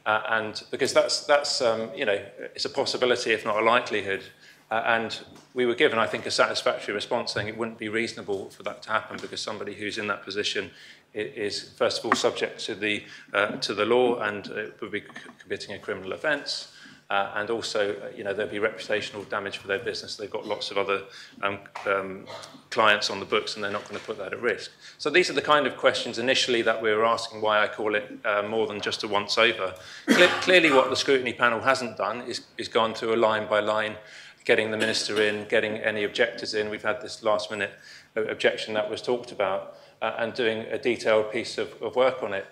And because that's you know, it's a possibility, if not a likelihood. And we were given, I think, a satisfactory response saying it wouldn't be reasonable for that to happen because somebody who's in that position is, first of all, subject to the law and would be committing a criminal offence. And also, you know, there'd be reputational damage for their business. They've got lots of other clients on the books, and they're not going to put that at risk. So these are the kind of questions initially that we were asking, why I call it more than just a once-over. Clearly, what the scrutiny panel hasn't done is gone through a line-by-line, getting the minister in, getting any objectors in. We've had this last-minute objection that was talked about. And doing a detailed piece of work on it.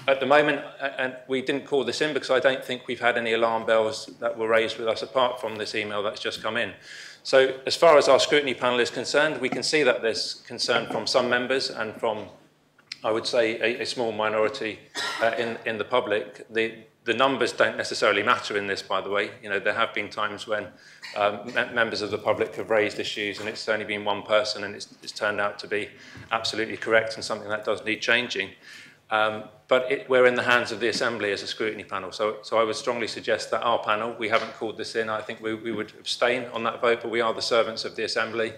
At the moment, and we didn't call this in because I don't think we've had any alarm bells that were raised with us apart from this email that's just come in. So as far as our scrutiny panel is concerned, we can see that there's concern from some members and from, I would say, a small minority in the public. The numbers don't necessarily matter in this, by the way. You know, there have been times when members of the public have raised issues and it's only been one person and it's turned out to be absolutely correct and something that does need changing. But we're in the hands of the Assembly as a scrutiny panel. So I would strongly suggest that our panel, we haven't called this in, I think we would abstain on that vote, but we are the servants of the Assembly.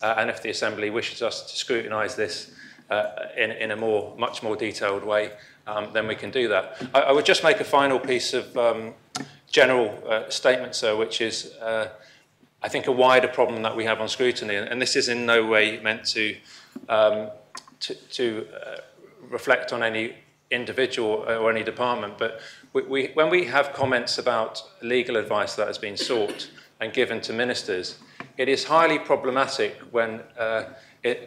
And if the Assembly wishes us to scrutinise this in a much more detailed way, then we can do that. I would just make a final piece of general statement, sir, which is, I think, a wider problem that we have on scrutiny, and this is in no way meant to reflect on any individual or any department, but when we have comments about legal advice that has been sought and given to ministers, it is highly problematic when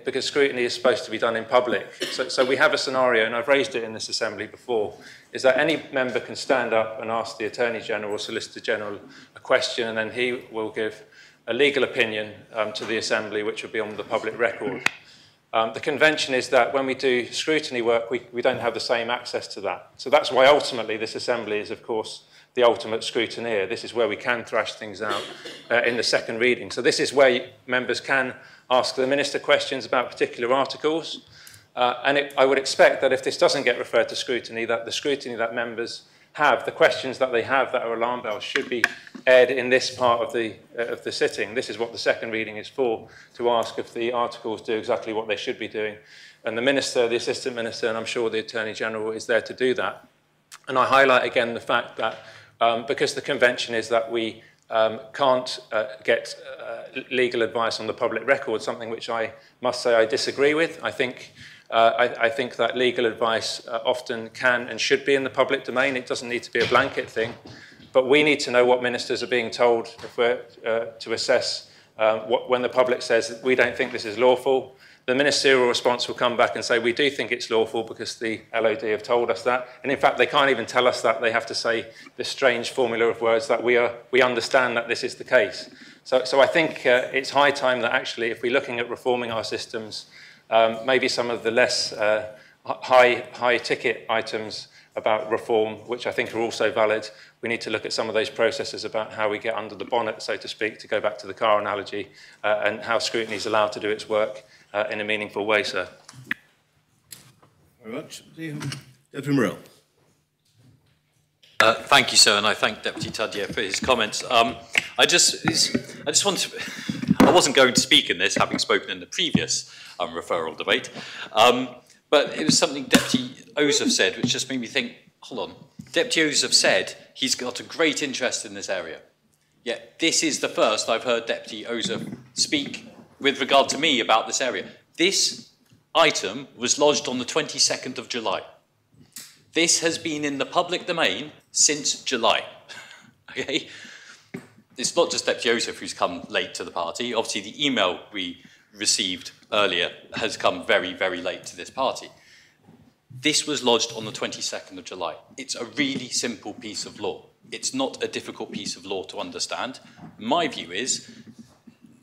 because scrutiny is supposed to be done in public. So we have a scenario, and I've raised it in this Assembly before, is that any member can stand up and ask the Attorney General or Solicitor General a question, and then he will give a legal opinion to the Assembly, which will be on the public record. The convention is that when we do scrutiny work, we don't have the same access to that. So that's why ultimately this Assembly is, of course, the ultimate scrutineer. This is where we can thrash things out in the second reading. So this is where members can ask the Minister questions about particular articles. And I would expect that if this doesn't get referred to scrutiny, that the scrutiny that members have, the questions that they have that are alarm bells, should be aired in this part of the sitting. This is what the second reading is for, to ask if the articles do exactly what they should be doing. And the Minister, the Assistant Minister, and I'm sure the Attorney General is there to do that. And I highlight again the fact that because the convention is that we can't get legal advice on the public record, something which I must say I disagree with. I think that legal advice often can and should be in the public domain. It doesn't need to be a blanket thing. But we need to know what ministers are being told if we're to assess when the public says we don't think this is lawful. The ministerial response will come back and say, we do think it's lawful because the LOD have told us that. And in fact, they can't even tell us that. They have to say this strange formula of words that we understand that this is the case. So I think it's high time that actually, if we're looking at reforming our systems, maybe some of the less high ticket items about reform, which I think are also valid, we need to look at some of those processes about how we get under the bonnet, so to speak, to go back to the car analogy, and how scrutiny is allowed to do its work in a meaningful way, sir. Very much. Deputy Morell. Thank you, sir, and I thank Deputy Tadyer for his comments. I wasn't going to speak in this, having spoken in the previous referral debate, but it was something Deputy Ozef said, which just made me think, hold on. Deputy Ozef said he's got a great interest in this area. Yet this is the first I've heard Deputy Ozef speak with regard to me about this area. This item was lodged on the 22nd of July. This has been in the public domain since July. Okay? It's not just Deputy Ozef who's come late to the party. Obviously, the email we received earlier has come very, very late to this party. This was lodged on the 22nd of July. It's a really simple piece of law. It's not a difficult piece of law to understand. My view is,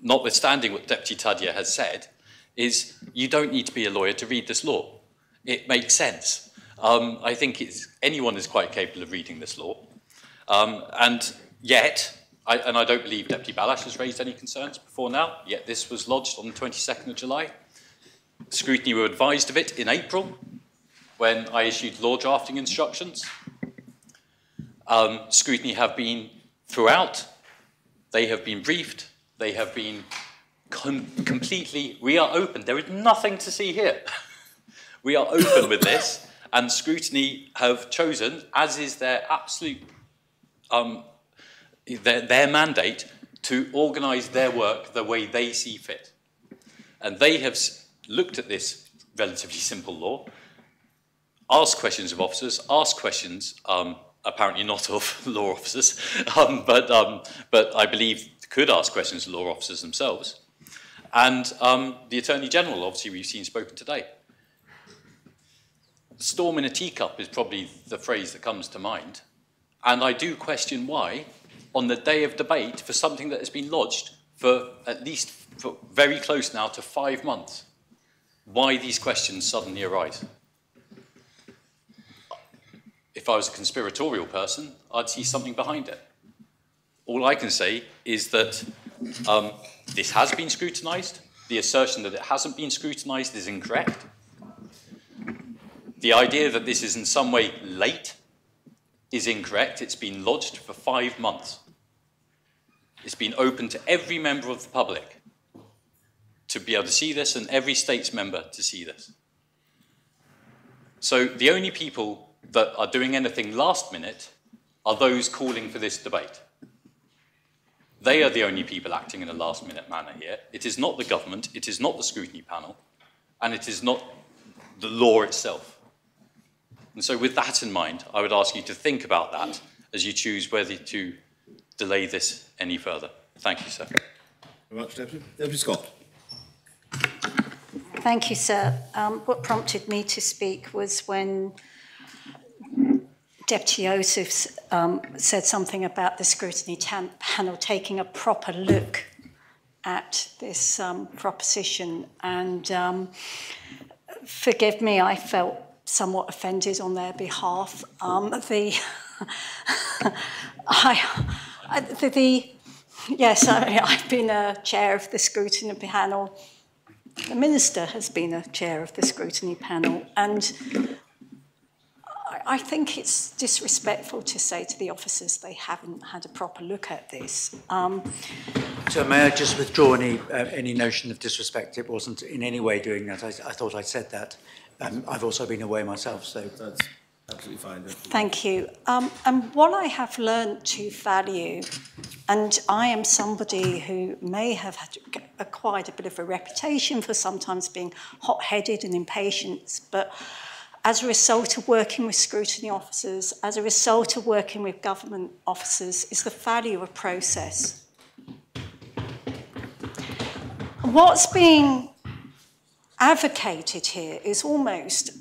notwithstanding what Deputy Tadyer has said, is you don't need to be a lawyer to read this law. It makes sense. I think anyone is quite capable of reading this law. And yet, I don't believe Deputy Balash has raised any concerns before now, yet this was lodged on the 22nd of July. Scrutiny were advised of it in April, when I issued law drafting instructions. Scrutiny have been throughout. They have been briefed. They have been completely, we are open. There is nothing to see here. We are open with this, and scrutiny have chosen, as is their absolute, their mandate, to organise their work the way they see fit. And they have looked at this relatively simple law, asked questions of officers, asked questions, apparently not of law officers, but I believe could ask questions of law officers themselves. And the Attorney General, obviously, we've seen spoken today. Storm in a teacup is probably the phrase that comes to mind. And I do question why, on the day of debate, for something that has been lodged for at least for very close now to 5 months, why these questions suddenly arise. If I was a conspiratorial person, I'd see something behind it. All I can say is that this has been scrutinised. The assertion that it hasn't been scrutinised is incorrect. The idea that this is in some way late is incorrect. It's been lodged for 5 months. It's been open to every member of the public to be able to see this, and every state's member to see this. So the only people that are doing anything last minute are those calling for this debate. They are the only people acting in a last minute manner here. It is not the government, it is not the scrutiny panel, and it is not the law itself. And so with that in mind, I would ask you to think about that as you choose whether to delay this any further. Thank you, sir. Thank you very much, Deputy. Deputy Scott. Thank you, sir. What prompted me to speak was when Deputy Ozef said something about the scrutiny panel taking a proper look at this proposition. And forgive me, I felt somewhat offended on their behalf. Yes, I've been a chair of the scrutiny panel. The Minister has been a chair of the scrutiny panel, and I think it's disrespectful to say to the officers they haven't had a proper look at this. So may I just withdraw any notion of disrespect? It wasn't in any way doing that. I thought I'd said that. I've also been away myself, so that's absolutely fine. Thank you. And what I have learned to value, and I am somebody who may have acquired a bit of a reputation for sometimes being hot-headed and impatient, but as a result of working with scrutiny officers, as a result of working with government officers, is the value of process. What's being advocated here is almost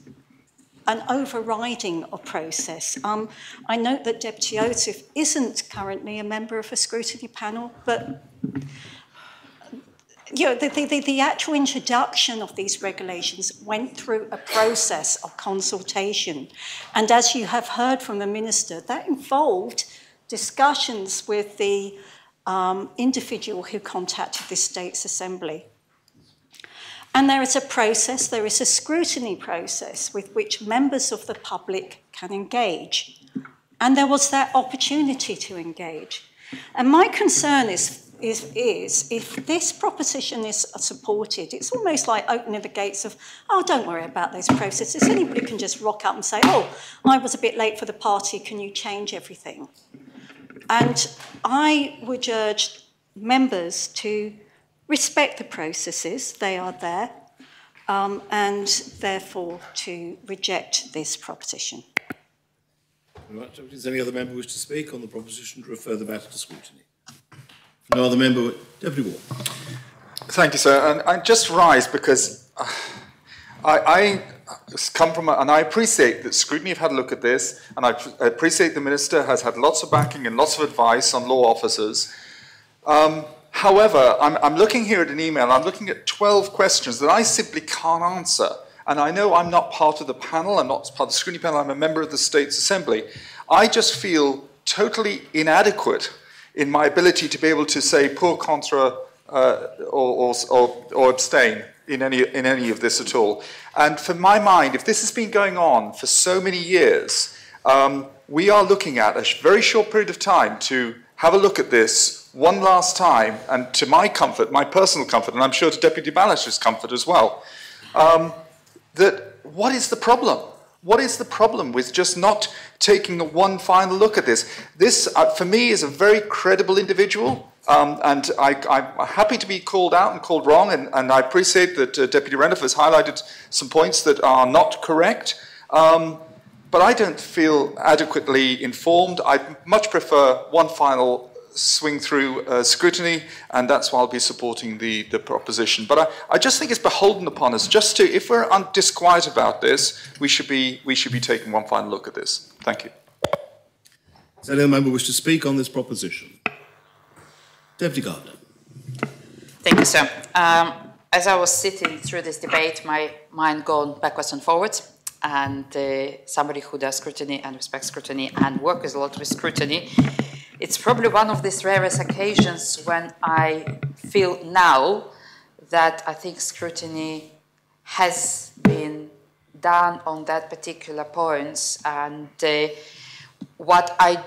an overriding of process. I note that Deputy Otif isn't currently a member of a scrutiny panel, but you know, the actual introduction of these regulations went through a process of consultation. And as you have heard from the Minister, that involved discussions with the individual who contacted the States Assembly. And there is a process, there is a scrutiny process with which members of the public can engage. And there was that opportunity to engage. And my concern is if this proposition is supported, it's almost like opening the gates of, oh, don't worry about those processes. Anybody can just rock up and say, oh, I was a bit late for the party, can you change everything? And I would urge members to respect the processes, they are there, and therefore to reject this proposition. Right. Does any other member wish to speak on the proposition to refer the matter to scrutiny? No other member. Deputy Ward. Thank you, sir. And I just rise because I come from, and I appreciate that scrutiny have had a look at this, and I appreciate the Minister has had lots of backing and lots of advice on law officers. However, I'm looking here at an email, I'm looking at 12 questions that I simply can't answer. And I know I'm not part of the panel, I'm not part of the scrutiny panel, I'm a member of the States Assembly. I just feel totally inadequate in my ability to be able to say pour contre or abstain in any of this at all. And for my mind, if this has been going on for so many years, we are looking at a very short period of time to have a look at this one last time, and to my comfort, my personal comfort, and I'm sure to Deputy Ballasher's comfort as well, that what is the problem? What is the problem with just not taking the one final look at this? This, for me, is a very credible individual, and I'm happy to be called out and called wrong, and I appreciate that Deputy Renouf has highlighted some points that are not correct, but I don't feel adequately informed. I much prefer one final swing through scrutiny, and that's why I'll be supporting the proposition. But I just think it's beholden upon us just to, if we're disquiet about this, we should be taking one final look at this. Thank you. Does any other member wish to speak on this proposition? Deputy Gardner. Thank you, sir. As I was sitting through this debate, my mind gone backwards and forwards. And somebody who does scrutiny and respects scrutiny and works a lot with scrutiny, it's probably one of these rarest occasions when I feel now that I think scrutiny has been done on that particular points. And what I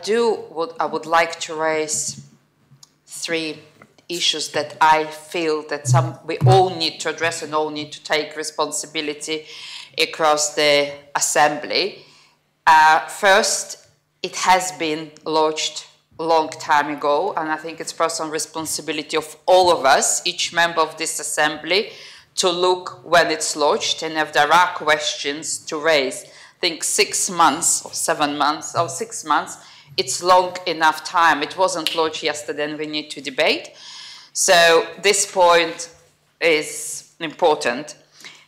would like to raise three issues that I feel that we all need to address and all need to take responsibility across the Assembly. First, it has been launched a long time ago, and I think it's personal responsibility of all of us, each member of this Assembly, to look when it's launched, and if there are questions to raise. I think 6 months or 7 months or 6 months, it's long enough time. It wasn't launched yesterday and we need to debate. So this point is important.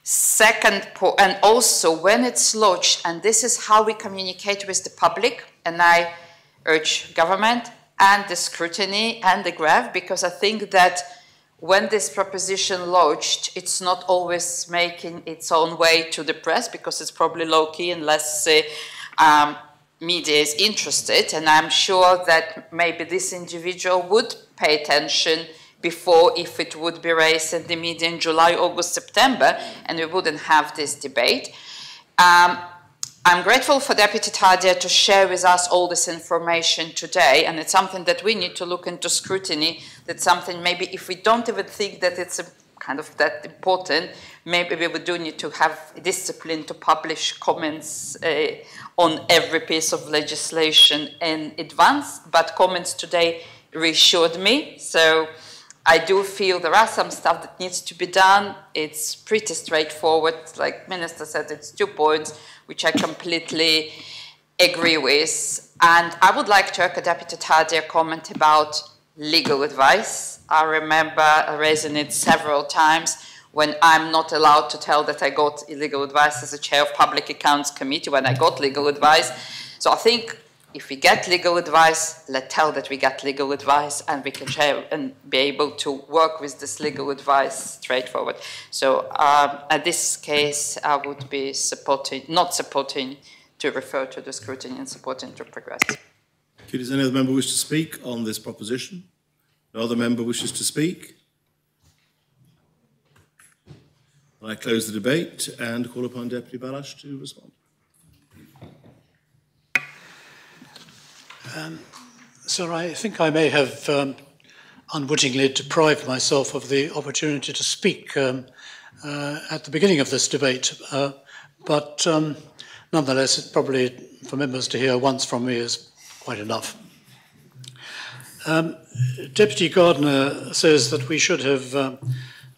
Second point, and also when it's launched, and this is how we communicate with the public, and I urge government and the scrutiny and the GRAV, because I think that when this proposition launched, it's not always making its own way to the press, because it's probably low-key unless media is interested, and I'm sure that maybe this individual would pay attention before, if it would be raised in the media in July, August, September, and we wouldn't have this debate. I'm grateful for Deputy Tadia to share with us all this information today, and it's something that we need to look into scrutiny. That's something maybe if we don't even think that it's kind of that important, maybe we do need to have discipline to publish comments on every piece of legislation in advance, but comments today reassured me. So I do feel there are some stuff that needs to be done. It's pretty straightforward. Like Minister said, it's 2 points, which I completely agree with. And I would like to echo Deputy Tadia's comment about legal advice. I remember raising it several times when I'm not allowed to tell that I got illegal advice as a chair of Public Accounts Committee when I got legal advice. So I think if we get legal advice, let's tell that we get legal advice, and we can share and be able to work with this legal advice straightforward. So at this case, I would be not supporting to refer to the scrutiny and supporting to progress. Does any other member wish to speak on this proposition? No other member wishes to speak? I close the debate and call upon Deputy Balash to respond. Sir, I think I may have unwittingly deprived myself of the opportunity to speak at the beginning of this debate, but nonetheless, it's probably for members to hear once from me is quite enough. Deputy Gardner says that we should have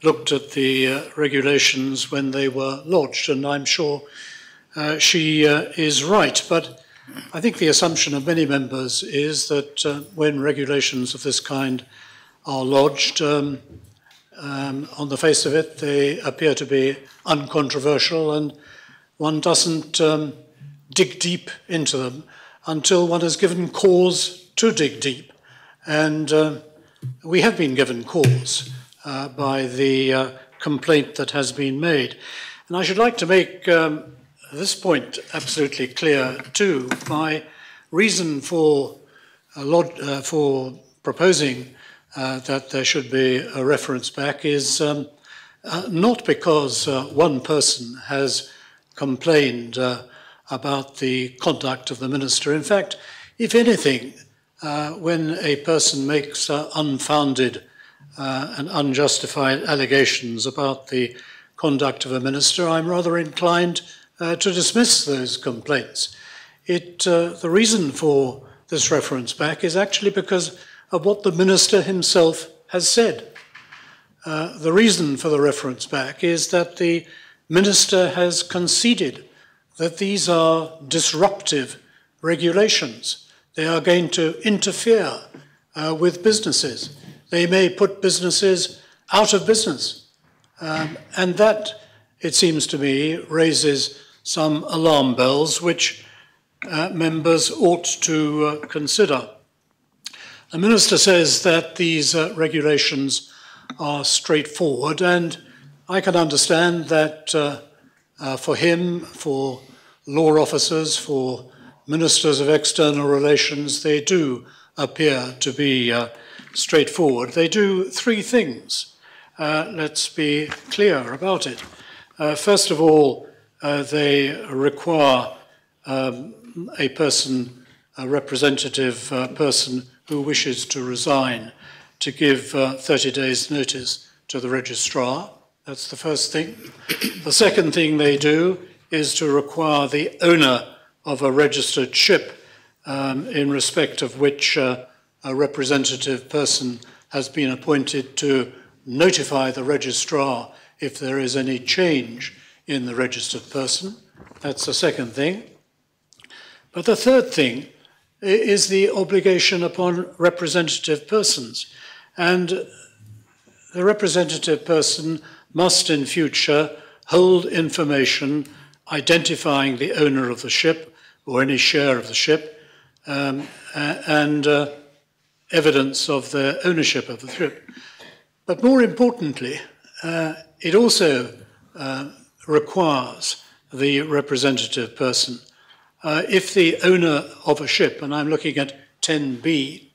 looked at the regulations when they were lodged, and I'm sure she is right, but I think the assumption of many members is that when regulations of this kind are lodged, on the face of it, they appear to be uncontroversial, and one doesn't dig deep into them until one is given cause to dig deep. And we have been given cause by the complaint that has been made. And I should like to make this point absolutely clear too. My reason for proposing that there should be a reference back is not because one person has complained about the conduct of the minister. In fact, if anything, when a person makes unfounded and unjustified allegations about the conduct of a minister, I'm rather inclined to dismiss those complaints. The reason for this reference back is actually because of what the minister himself has said. The reason for the reference back is that the minister has conceded that these are disruptive regulations. They are going to interfere with businesses. They may put businesses out of business. And that, it seems to me, raises some alarm bells which members ought to consider. The minister says that these regulations are straightforward, and I can understand that for him, for law officers, for ministers of external relations, they do appear to be straightforward. They do three things. Let's be clear about it. First of all, they require a person, a representative person who wishes to resign, to give 30 days' notice to the registrar. That's the first thing. The second thing they do is to require the owner of a registered ship in respect of which a representative person has been appointed to notify the registrar if there is any change in the registered person. That's the second thing. But the third thing is the obligation upon representative persons. And the representative person must in future hold information identifying the owner of the ship or any share of the ship and evidence of their ownership of the ship. But more importantly, it also requires the representative person, if the owner of a ship, and I'm looking at 10b,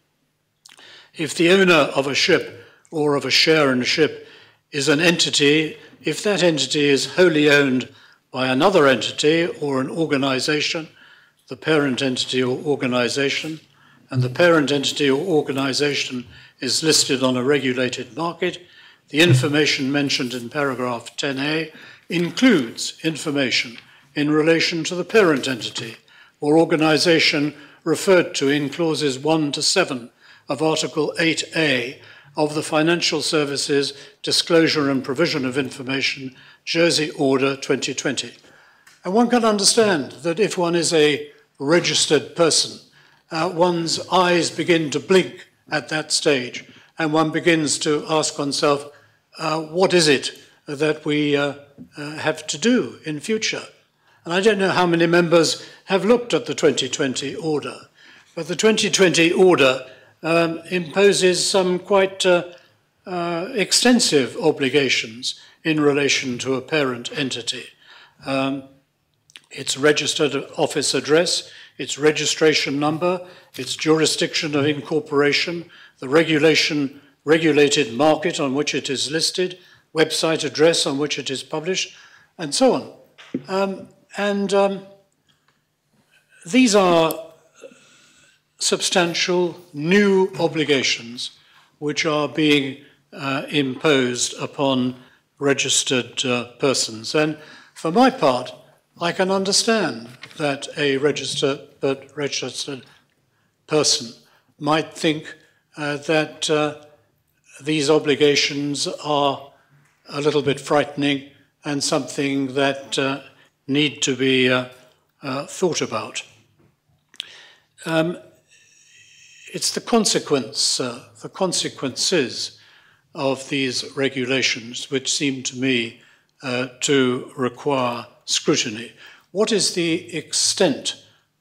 if the owner of a ship or of a share in a ship is an entity, if that entity is wholly owned by another entity or an organization, the parent entity or organization, and the parent entity or organization is listed on a regulated market, the information mentioned in paragraph 10a includes information in relation to the parent entity or organization referred to in clauses 1 to 7 of Article 8a of the Financial Services Disclosure and Provision of Information, Jersey Order 2020. And one can understand that if one is a registered person, one's eyes begin to blink at that stage, and one begins to ask oneself, what is it that we have to do in future? And I don't know how many members have looked at the 2020 order, but the 2020 order imposes some quite extensive obligations in relation to a parent entity. Its registered office address, its registration number, its jurisdiction of incorporation, the regulated market on which it is listed, website address on which it is published, and so on. These are substantial new obligations which are being imposed upon registered persons. And for my part, I can understand that a registered person might think that these obligations are a little bit frightening and something that need to be thought about. It's the consequences of these regulations which seem to me to require scrutiny. What is the extent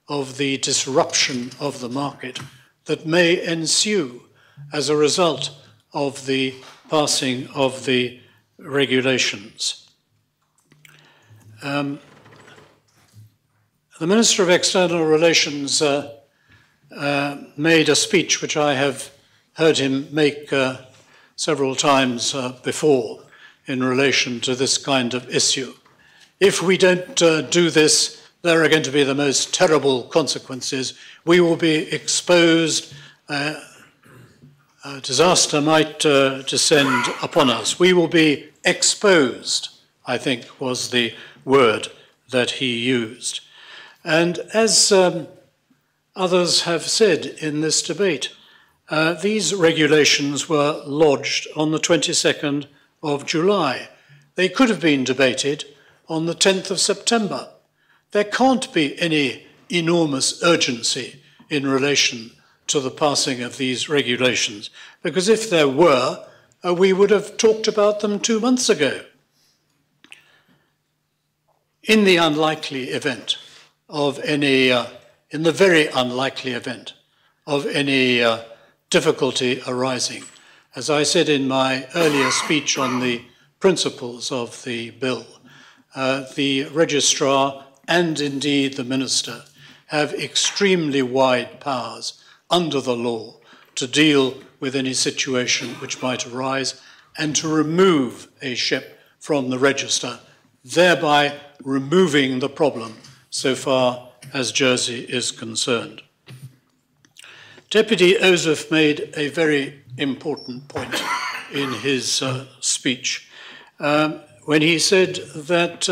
of the disruption of the market that may ensue as a result of the passing of the regulations? The Minister of External Relations made a speech which I have heard him make several times before in relation to this kind of issue. If we don't do this, there are going to be the most terrible consequences. We will be exposed. Disaster might descend upon us. We will be exposed, I think was the word that he used. And as others have said in this debate, these regulations were lodged on the 22nd of July. They could have been debated on the 10th of September. There can't be any enormous urgency in relation to the passing of these regulations, because if there were, we would have talked about them 2 months ago. In the unlikely event of any, in the very unlikely event of any difficulty arising, as I said in my earlier speech on the principles of the bill, the registrar and indeed the minister have extremely wide powers under the law to deal with any situation which might arise and to remove a ship from the register, thereby removing the problem so far as Jersey is concerned. Deputy Ozef made a very important point in his speech when he said that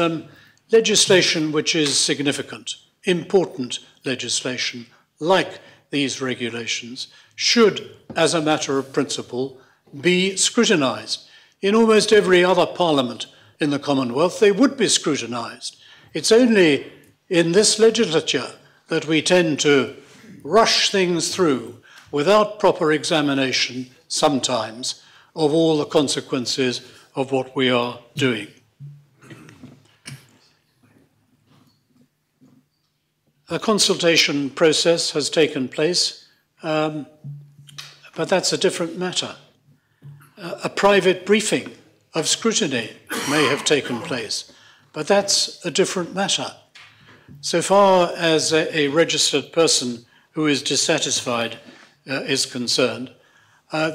legislation which is significant, important legislation like these regulations should, as a matter of principle, be scrutinised. In almost every other parliament in the Commonwealth, they would be scrutinised. It's only in this legislature that we tend to rush things through without proper examination, sometimes, of all the consequences of what we are doing. A consultation process has taken place, but that's a different matter. A private briefing of scrutiny may have taken place, but that's a different matter. So far as a registered person who is dissatisfied is concerned,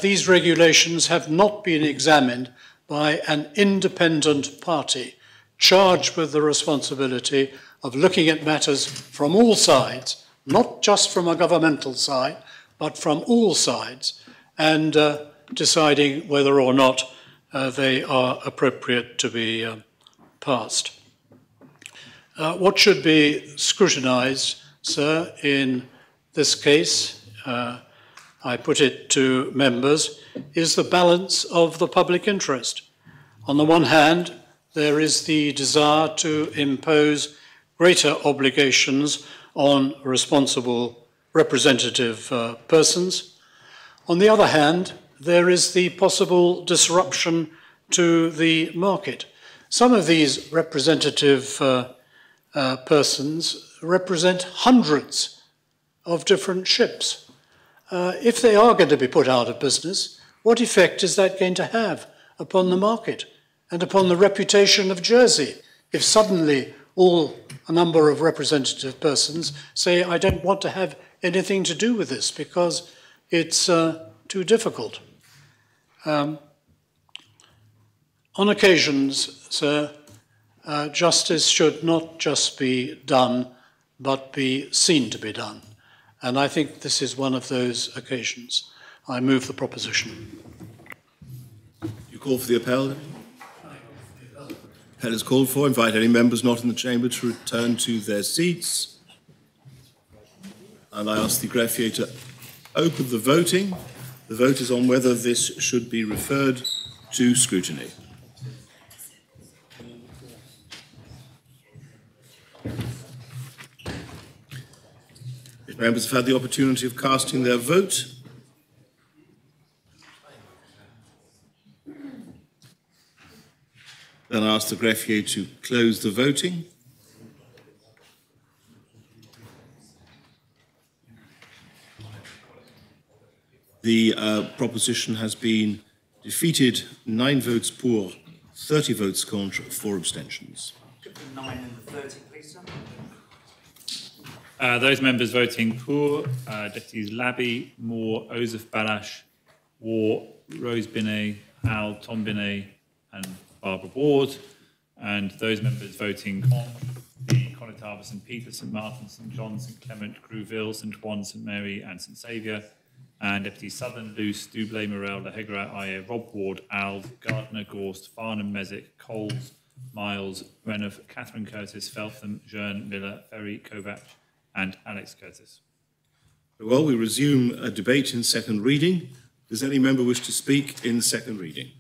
these regulations have not been examined by an independent party charged with the responsibility of looking at matters from all sides, not just from a governmental side, but from all sides, and deciding whether or not they are appropriate to be passed. What should be scrutinised, sir, in this case, I put it to members, is the balance of the public interest. On the one hand, there is the desire to impose greater obligations on responsible representative persons. On the other hand, there is the possible disruption to the market. Some of these representative persons represent hundreds of different ships. If they are going to be put out of business, what effect is that going to have upon the market and upon the reputation of Jersey if suddenly a number of representative persons say, I don't want to have anything to do with this because it's too difficult? On occasions, sir, justice should not just be done, but be seen to be done. And I think this is one of those occasions. I move the proposition. You call for the appel? Appel is called for. Invite any members not in the chamber to return to their seats. And I ask the greffier to open the voting. The vote is on whether this should be referred to scrutiny. If members have had the opportunity of casting their vote, then I ask the greffier to close the voting. The proposition has been defeated, 9 votes pour, 30 votes contre, 4 abstentions. 9 and 30, please, sir. Those members voting pour, Deputies Labby, Moore, Osif Balash, War, Rose Binet, Howell, Tom Binet, and Barbara Ward. And those members voting contre, the Conitava, St Peter, St Martin, St John, St Clement, Crewville, St Juan, St Mary, and St Saviour. And Deputies Southern, Luce, Dublé, Morel, Lahegra, Ayer, Rob Ward, Alv, Gardner, Gorst, Farnham, Mesick, Coles, Miles, Renouf, Catherine Curtis, Feltham, Jearn, Miller, Ferry, Kovac, and Alex Curtis. Well, we resume a debate in second reading. Does any member wish to speak in second reading?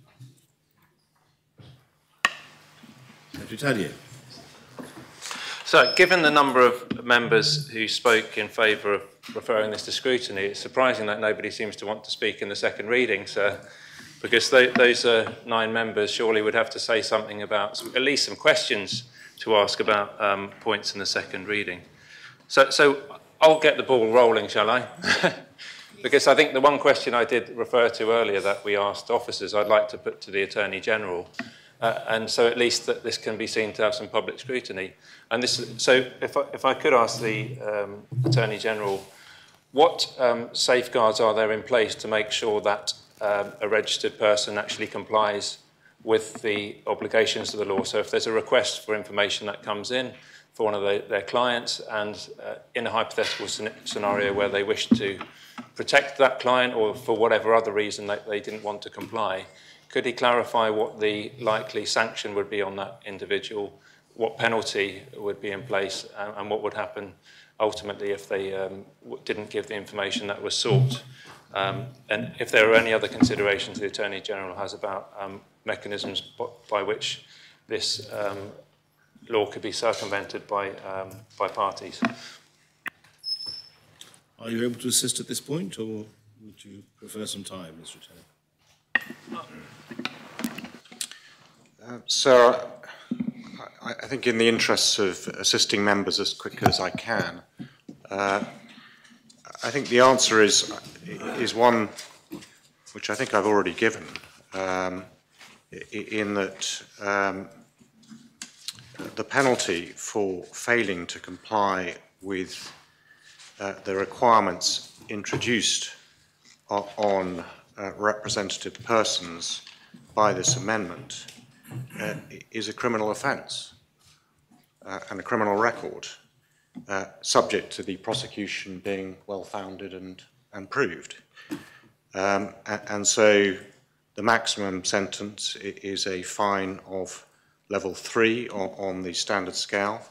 Deputy Tadier. So, given the number of members who spoke in favour of referring this to scrutiny, it's surprising that nobody seems to want to speak in the second reading, sir, because those 9 members surely would have to say something about, at least some questions to ask about points in the second reading. So I'll get the ball rolling, shall I? Because I think the one question I did refer to earlier that we asked officers, I'd like to put to the Attorney General. And so at least that this can be seen to have some public scrutiny. And this, so if I could ask the Attorney General, what safeguards are there in place to make sure that a registered person actually complies with the obligations of the law? So if there's a request for information that comes in for one of their clients, and in a hypothetical scenario where they wish to protect that client or for whatever other reason that they didn't want to comply, could he clarify what the likely sanction would be on that individual, what penalty would be in place, and what would happen ultimately if they didn't give the information that was sought? And if there are any other considerations the Attorney General has about mechanisms by which this law could be circumvented by parties. Are you able to assist at this point, or would you prefer some time, Mr. Lieutenant? Sir, I think in the interests of assisting members as quickly as I can, I think the answer is one which I think I've already given, in that the penalty for failing to comply with the requirements introduced on representative persons by this amendment is a criminal offence and a criminal record, subject to the prosecution being well-founded and proved. And so the maximum sentence is a fine of level 3 on the standard scale,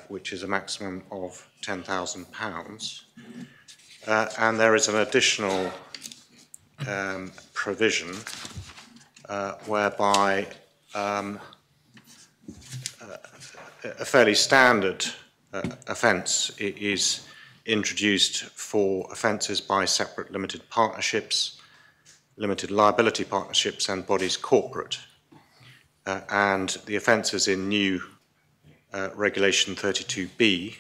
which is a maximum of £10,000. and there is an additional provision whereby a fairly standard offence is introduced for offences by separate limited partnerships, limited liability partnerships and bodies corporate. And the offences in new Regulation 32B,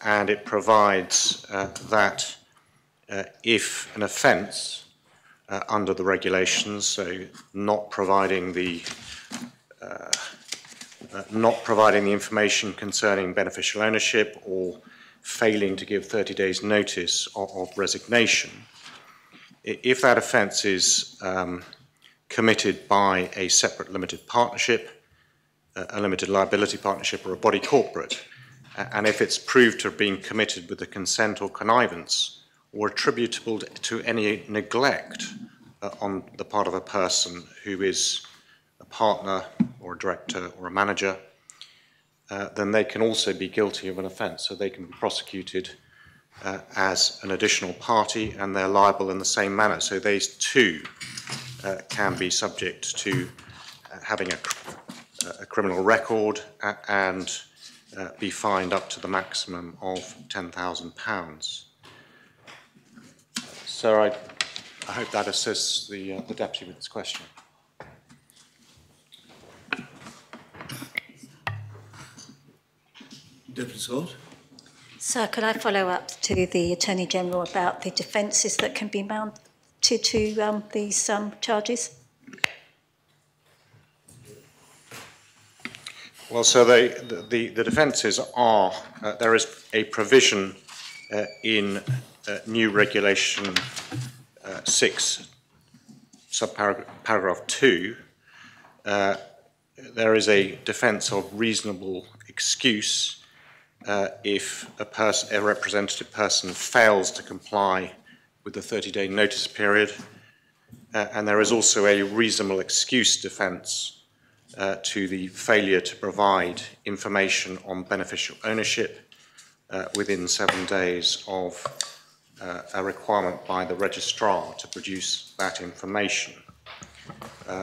and it provides that if an offence under the regulations, so not providing the information concerning beneficial ownership or failing to give 30 days notice of resignation, if that offence is committed by a separate limited partnership, a limited liability partnership or a body corporate, and if it's proved to have been committed with the consent or connivance or attributable to any neglect on the part of a person who is a partner or a director or a manager, then they can also be guilty of an offence. So they can be prosecuted as an additional party and they're liable in the same manner. So they too can be subject to having a criminal record and be fined up to the maximum of £10,000. So I hope that assists the Deputy with this question. Deputy Scott? Sir, could I follow up to the Attorney General about the defences that can be mounted to these charges? Well, so the defences are, there is a provision in new Regulation 6, subparagraph 2, there is a defence of reasonable excuse if a representative person fails to comply with the 30-day notice period, and there is also a reasonable excuse defence to the failure to provide information on beneficial ownership within 7 days of a requirement by the registrar to produce that information.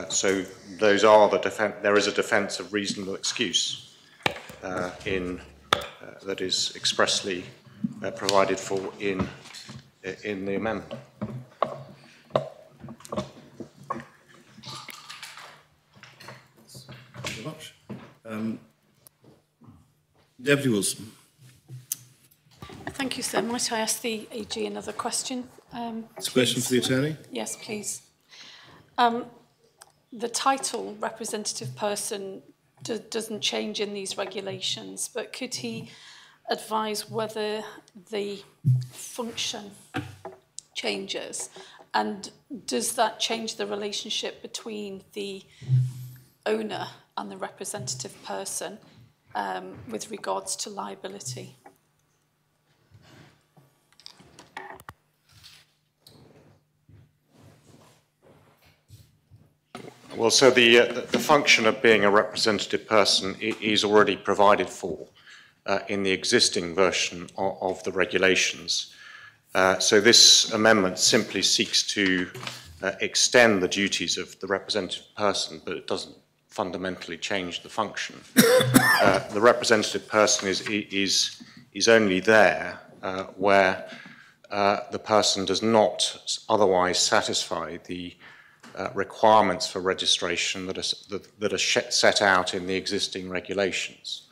So those are the defense. There is a defence of reasonable excuse that is expressly provided for in the amendment. Thank you very much. Deputy Wilson. Thank you, sir. Might I ask the AG another question? It's a question for the Attorney? Yes, please. The title, representative person, doesn't change in these regulations, but could he advise whether the function changes? And does that change the relationship between the owner and the representative person with regards to liability? Well, so the function of being a representative person is already provided for in the existing version of the regulations. So this amendment simply seeks to extend the duties of the representative person, but it doesn't fundamentally change the function. The representative person is only there where the person does not otherwise satisfy the requirements for registration that are set out in the existing regulations.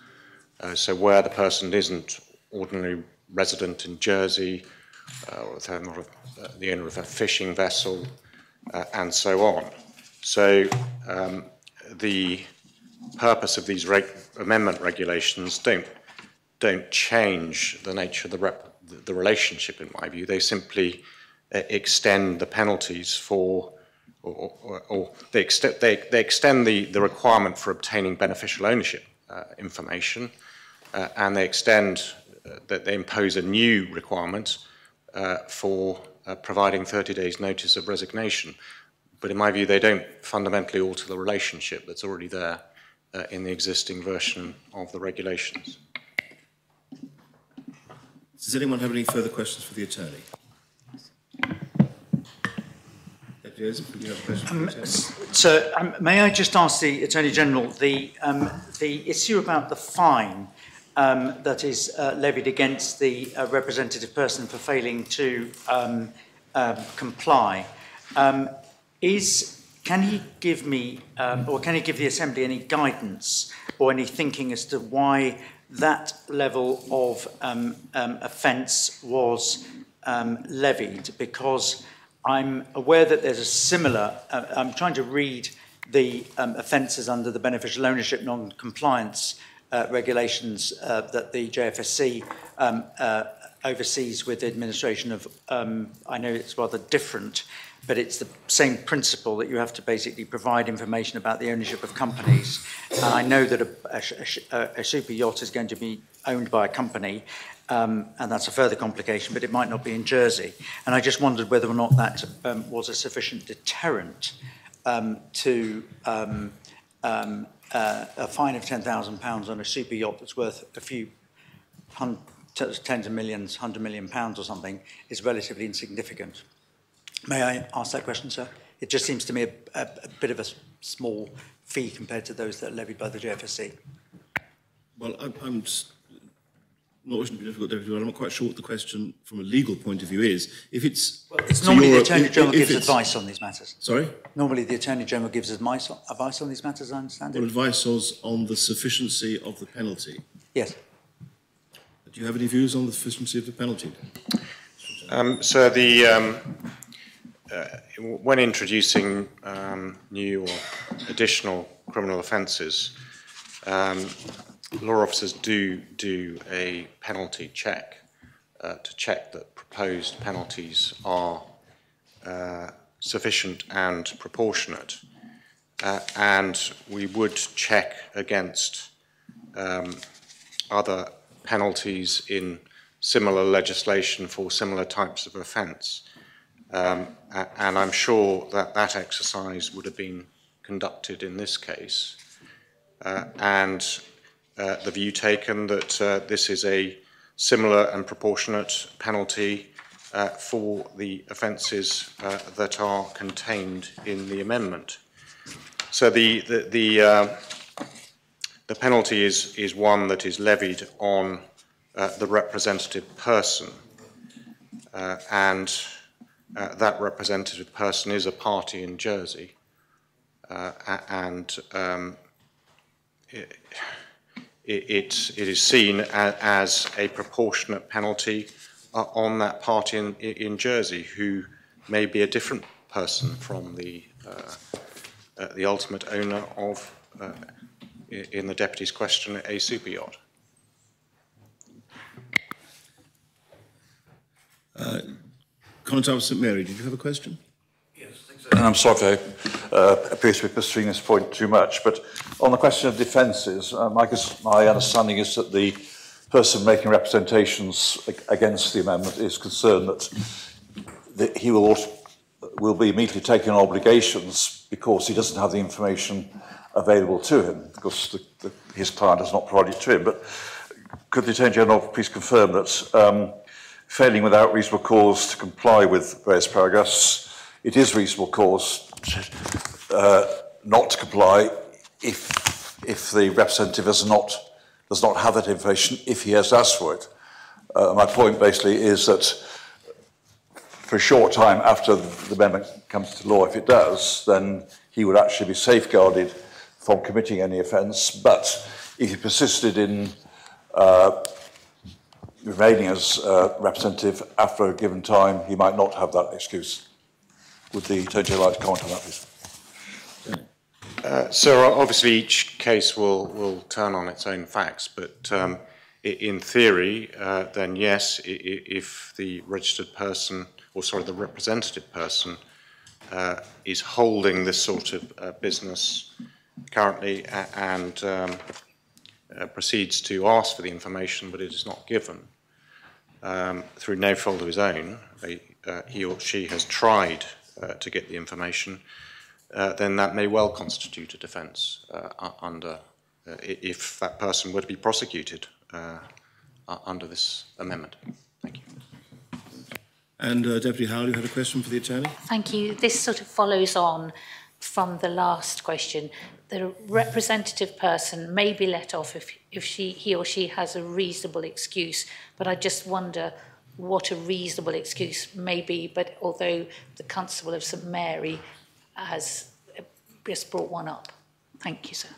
So where the person isn't ordinarily resident in Jersey, or the owner of a fishing vessel, and so on. So the purpose of these amendment regulations don't change the nature of the relationship, in my view. They simply extend the penalties for or they extend the requirement for obtaining beneficial ownership information, and they extend that they impose a new requirement for providing 30 days notice of resignation. But in my view, they don't fundamentally alter the relationship that's already there in the existing version of the regulations. Does anyone have any further questions for the attorney? Deputy Joseph, do you have a question for the attorney? So, may I just ask the Attorney General, the issue about the fine that is levied against the representative person for failing to comply, can he give me, or can he give the Assembly any guidance or any thinking as to why that level of offence was levied? Because I'm aware that there's a similar, I'm trying to read the offences under the beneficial ownership non-compliance regulations that the JFSC oversees with the administration of, I know it's rather different, but it's the same principle that you have to basically provide information about the ownership of companies. And I know that a super yacht is going to be owned by a company, and that's a further complication, but it might not be in Jersey. And I just wondered whether or not that was a sufficient deterrent to a fine of £10,000 on a super yacht that's worth a few tens of millions, £100 million or something, is relatively insignificant. May I ask that question, sir? It just seems to me a bit of a small fee compared to those that are levied by the JFSC. Well, I'm not wishing to be difficult, Deputy, but I'm not quite sure what the question from a legal point of view is. If it's... Well, it's normally the Attorney General gives advice on these matters. Sorry? Normally the Attorney General gives advice on these matters, I understand it. Well, advice was on the sufficiency of the penalty. Yes. Do you have any views on the sufficiency of the penalty? When introducing new or additional criminal offences, law officers do a penalty check to check that proposed penalties are sufficient and proportionate. And we would check against other penalties in similar legislation for similar types of offence. And I'm sure that that exercise would have been conducted in this case. And the view taken that this is a similar and proportionate penalty for the offences that are contained in the amendment. So the penalty is one that is levied on the representative person, and that representative person is a party in Jersey, and it is seen as a proportionate penalty on that party in Jersey, who may be a different person from the ultimate owner of, in the Deputy's question, a super yacht. Constable St Mary, did you have a question? Yes, thanks. And I'm sorry if I appear to be pursuing this point too much, but on the question of defences, my understanding is that the person making representations against the amendment is concerned that he will be immediately taking on obligations because he doesn't have the information available to him, because his client has not provided it to him. But could the Attorney General please confirm that failing without reasonable cause to comply with various paragraphs, it is reasonable cause not to comply if the representative does not have that information, if he has asked for it? My point basically is that for a short time after the amendment comes to law, if it does, then he would actually be safeguarded from committing any offence. But if he persisted in remaining as representative after a given time, he might not have that excuse. Would the Attorney General like to comment on that, please? So obviously each case will turn on its own facts, but in theory, then yes, if the registered person, or sorry, the representative person is holding this sort of business currently and proceeds to ask for the information, but it is not given through no fault of his own, he or she has tried to get the information, then that may well constitute a defence under, if that person were to be prosecuted under this amendment. And Deputy Howell, you had a question for the Attorney? Thank you. This sort of follows on from the last question. The representative person may be let off if he or she has a reasonable excuse, but I just wonder what a reasonable excuse may be, but although the Constable of St Mary has just brought one up. Thank you, sir.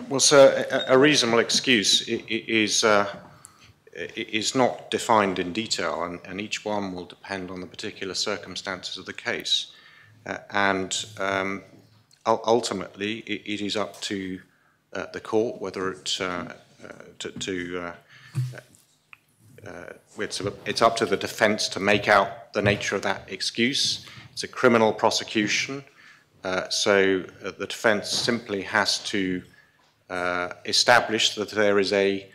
Well, sir, a reasonable excuse is not defined in detail, and each one will depend on the particular circumstances of the case. Ultimately, it is up to the court whether it's up to the defence to make out the nature of that excuse. It's a criminal prosecution, so the defence simply has to establish that there is a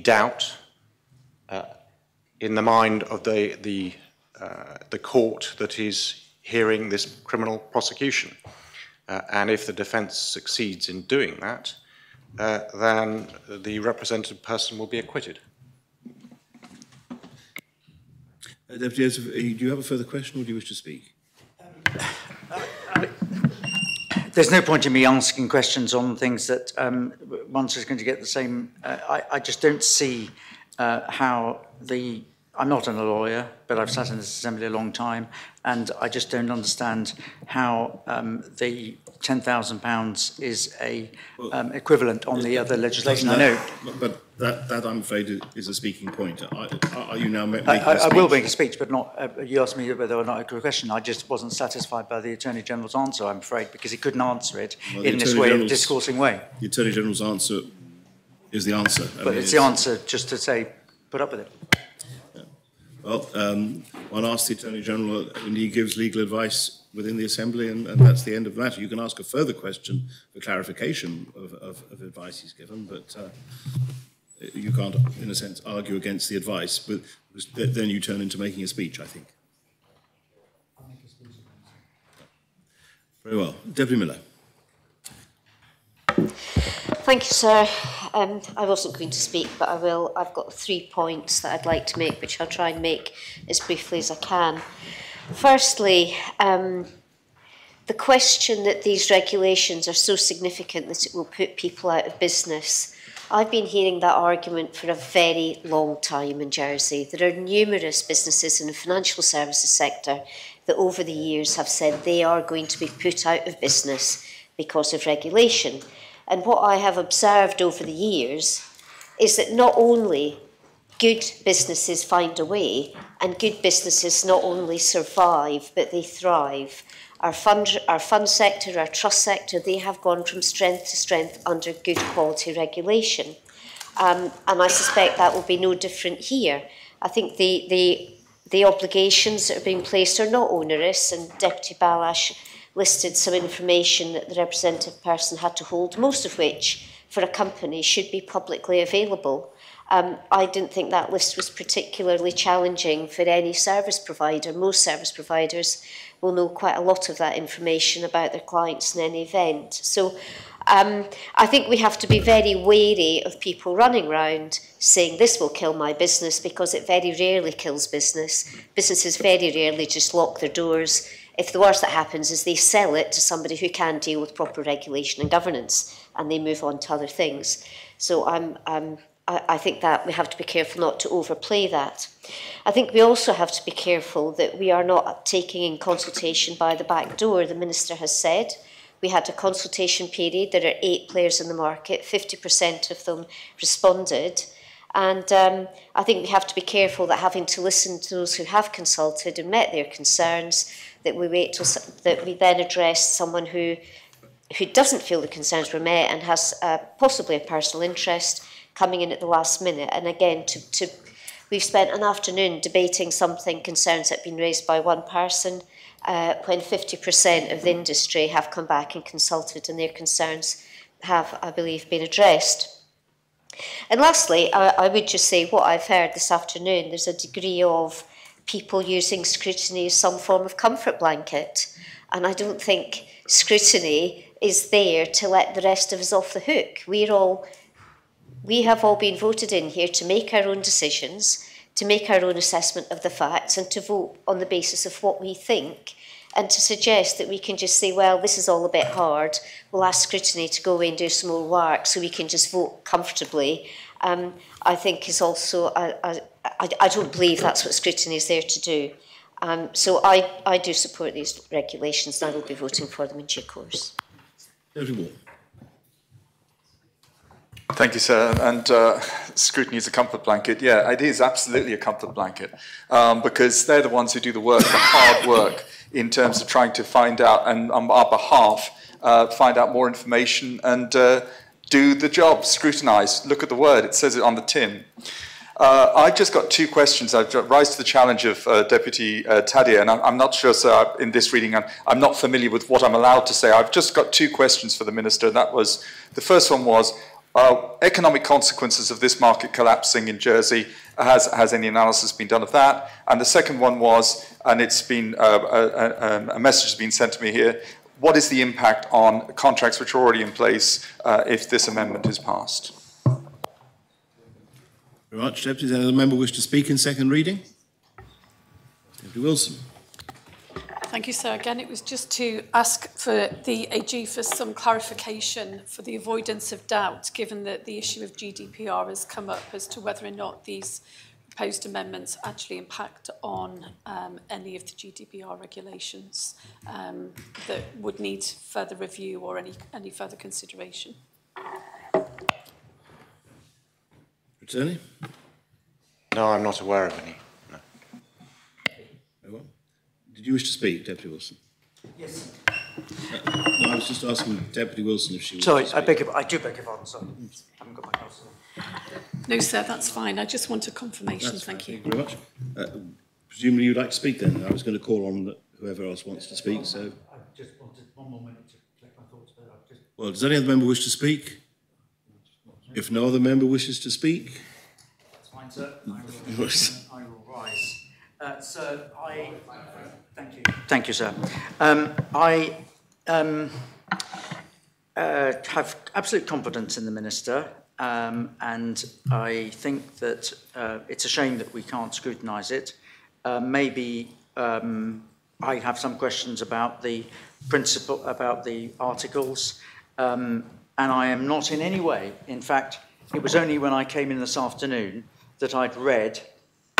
doubt in the mind of the court that is hearing this criminal prosecution. And if the defence succeeds in doing that, then the represented person will be acquitted. Deputy Joseph, do you have a further question or do you wish to speak? There's no point in me asking questions on things that once is going to get the same. I just don't see how I'm not a lawyer, but I've sat in this assembly a long time, and I just don't understand how the £10,000 is a equivalent on the other legislation. I know. But that I'm afraid, is a speaking point. Are you now making a speech? I will make a speech, but not. You asked me whether or not a question. I just wasn't satisfied by the Attorney General's answer, I'm afraid, because he couldn't answer it in this way, of discoursing way. The Attorney General's answer is the answer. But it's the answer just to say, put up with it. Well, one asks the Attorney General and he gives legal advice within the Assembly, and that's the end of the matter. You can ask a further question for clarification of advice he's given, but you can't, in a sense, argue against the advice, but then you turn into making a speech, I think. Very well. Deputy Miller. Thank you, sir. I wasn't going to speak, but I will. I've got 3 points that I'd like to make, which I'll try and make as briefly as I can. Firstly, the question that these regulations are so significant that it will put people out of business. I've been hearing that argument for a very long time in Jersey. There are numerous businesses in the financial services sector that over the years have said they are going to be put out of business because of regulation. And what I have observed over the years is that not only good businesses find a way, and good businesses not only survive, but they thrive. Our fund sector, our trust sector, they have gone from strength to strength under good quality regulation. And I suspect that will be no different here. I think the obligations that are being placed are not onerous, and Deputy Balash listed some information that the representative person had to hold, most of which, for a company, should be publicly available. I didn't think that list was particularly challenging for any service provider. Most service providers will know quite a lot of that information about their clients in any event. So I think we have to be very wary of people running around saying this will kill my business, because it very rarely kills business. Businesses very rarely just lock their doors. If the worst that happens is they sell it to somebody who can deal with proper regulation and governance, and they move on to other things. So I think that we have to be careful not to overplay that. I think we also have to be careful that we are not taking in consultation by the back door. The Minister has said we had a consultation period. There are 8 players in the market. 50% of them responded. And I think we have to be careful that, having to listen to those who have consulted and met their concerns, that we wait till that we then address someone who doesn't feel the concerns were met and has possibly a personal interest coming in at the last minute. And again, we've spent an afternoon debating concerns that have been raised by one person, when 50% of the industry have come back and consulted, and their concerns have, I believe, been addressed. And lastly, I would just say what I've heard this afternoon, there's a degree of people using scrutiny as some form of comfort blanket. And I don't think scrutiny is there to let the rest of us off the hook. We have all been voted in here to make our own decisions, to make our own assessment of the facts and to vote on the basis of what we think, and to suggest that we can just say, well, this is all a bit hard, we'll ask scrutiny to go away and do some more work so we can just vote comfortably, I think is also, I don't believe that's what scrutiny is there to do. So I do support these regulations and I will be voting for them in due course. Thank you, sir. And scrutiny is a comfort blanket. Yeah, it is absolutely a comfort blanket because they're the ones who do the work, the hard work, in terms of trying to find out, and on our behalf, find out more information and do the job, scrutinise. Look at the word, it says it on the tin. I've just got two questions. I rise to the challenge of Deputy Tadia, and I'm not sure, sir, in this reading, I'm not familiar with what I'm allowed to say. I've just got two questions for the Minister. That was, the first one was, economic consequences of this market collapsing in Jersey. Has any analysis been done of that? And the second one was, and it's been a message has been sent to me here, what is the impact on contracts which are already in place if this amendment is passed? Very much, Deputy. Does any other member wish to speak in second reading? Deputy Wilson. Thank you, sir. Again, it was just to ask for the AG for some clarification for the avoidance of doubt, given that the issue of GDPR has come up as to whether or not these proposed amendments actually impact on any of the GDPR regulations that would need further review or any further consideration. Attorney? No, I'm not aware of any. No. Very well. Did you wish to speak, Deputy Wilson? Yes. No, I was just asking Deputy Wilson if she was. Sorry, I do beg your pardon, sorry. I haven't got my glasses on. No, sir, that's fine. I just want a confirmation. That's Thank fine. you. Thank you very much. Presumably you'd like to speak then. I was going to call on whoever else wants to speak. So. I just wanted one more minute to collect my thoughts. But I've just... Well, does any other member wish to speak? If no other member wishes to speak. That's fine, sir. I will rise. So thank you. Thank you, sir. I have absolute confidence in the Minister, and I think that it's a shame that we can't scrutinise it. Maybe I have some questions about the principle, about the articles, and I am not in any way, in fact, it was only when I came in this afternoon that I'd read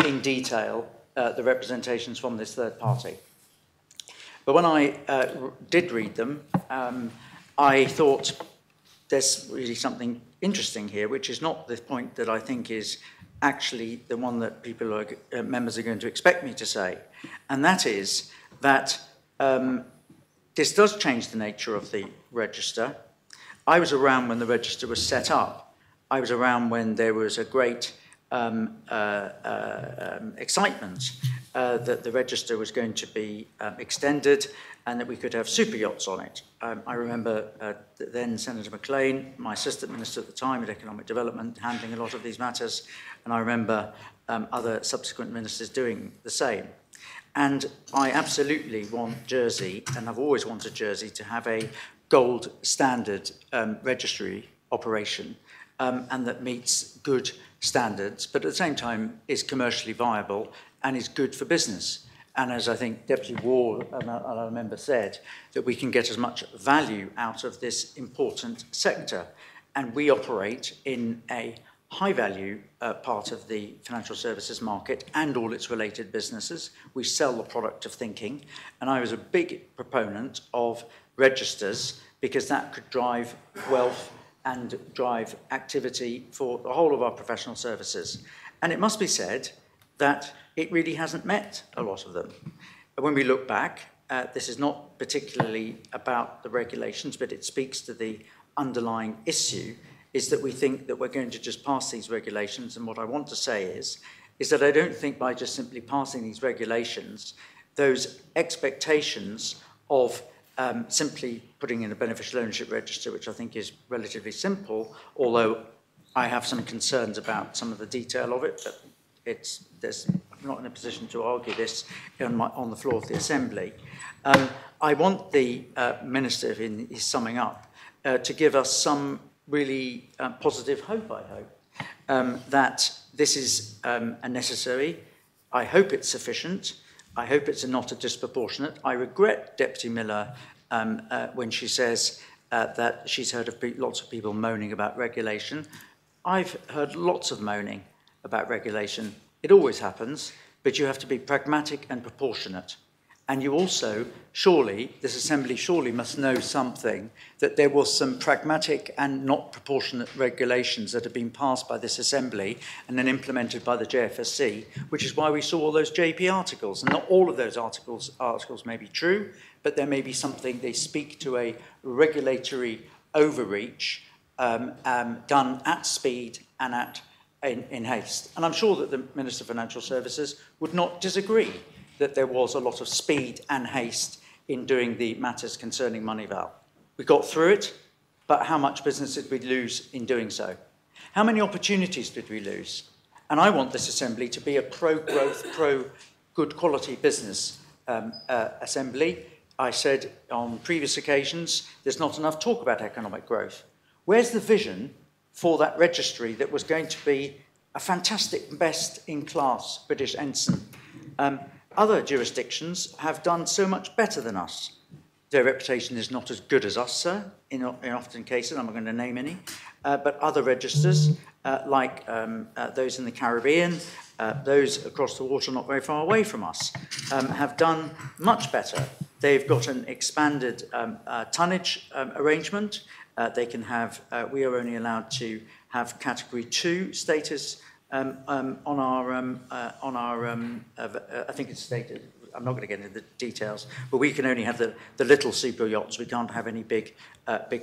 in detail the representations from this third party. But when I did read them, I thought there's really something interesting here, which is not the point that I think is actually the one that people are, members are going to expect me to say. And that is that this does change the nature of the register. I was around when the register was set up. I was around when there was a great excitement that the register was going to be extended and that we could have super yachts on it. I remember then Senator McLean, my assistant minister at the time at Economic Development, handling a lot of these matters, and I remember other subsequent ministers doing the same. And I absolutely want Jersey, and I've always wanted Jersey, to have a gold standard registry operation and that meets good standards, but at the same time is commercially viable and is good for business. And as I think Deputy Ward, another member, said, that we can get as much value out of this important sector. And we operate in a high-value part of the financial services market and all its related businesses. We sell the product of thinking. And I was a big proponent of registers because that could drive wealth and drive activity for the whole of our professional services. And it must be said that it really hasn't met a lot of them. When we look back, this is not particularly about the regulations, but it speaks to the underlying issue, is that we think that we're going to just pass these regulations. And what I want to say is that I don't think by just simply passing these regulations, those expectations of simply putting in a beneficial ownership register, which I think is relatively simple, although I have some concerns about some of the detail of it, but I'm not in a position to argue this on the floor of the Assembly. I want the Minister, in his summing up, to give us some really positive hope, I hope, that this is unnecessary. I hope it's sufficient. I hope it's not a disproportionate. I regret Deputy Miller when she says that she's heard of lots of people moaning about regulation. I've heard lots of moaning about regulation. It always happens, but you have to be pragmatic and proportionate. And you also, surely, this Assembly surely must know something, that there was some pragmatic and not proportionate regulations that have been passed by this Assembly and then implemented by the JFSC, which is why we saw all those JP articles. And not all of those articles may be true, but there may be something, they speak to a regulatory overreach done at speed and in haste. And I'm sure that the Minister for Financial Services would not disagree that there was a lot of speed and haste in doing the matters concerning Moneyval. We got through it, but how much business did we lose in doing so? How many opportunities did we lose? And I want this Assembly to be a pro-growth, pro-good quality business Assembly. I said on previous occasions, there's not enough talk about economic growth. Where's the vision for that registry that was going to be a fantastic, best-in-class British ensign? Other jurisdictions have done so much better than us. Their reputation is not as good as us, sir, in often cases, I'm not going to name any, but other registers, like those in the Caribbean, those across the water not very far away from us, have done much better. They've got an expanded tonnage arrangement. They can have, we are only allowed to have Category 2 status on our, I think it's stated, I'm not going to get into the details, but we can only have the little super yachts. We can't have any big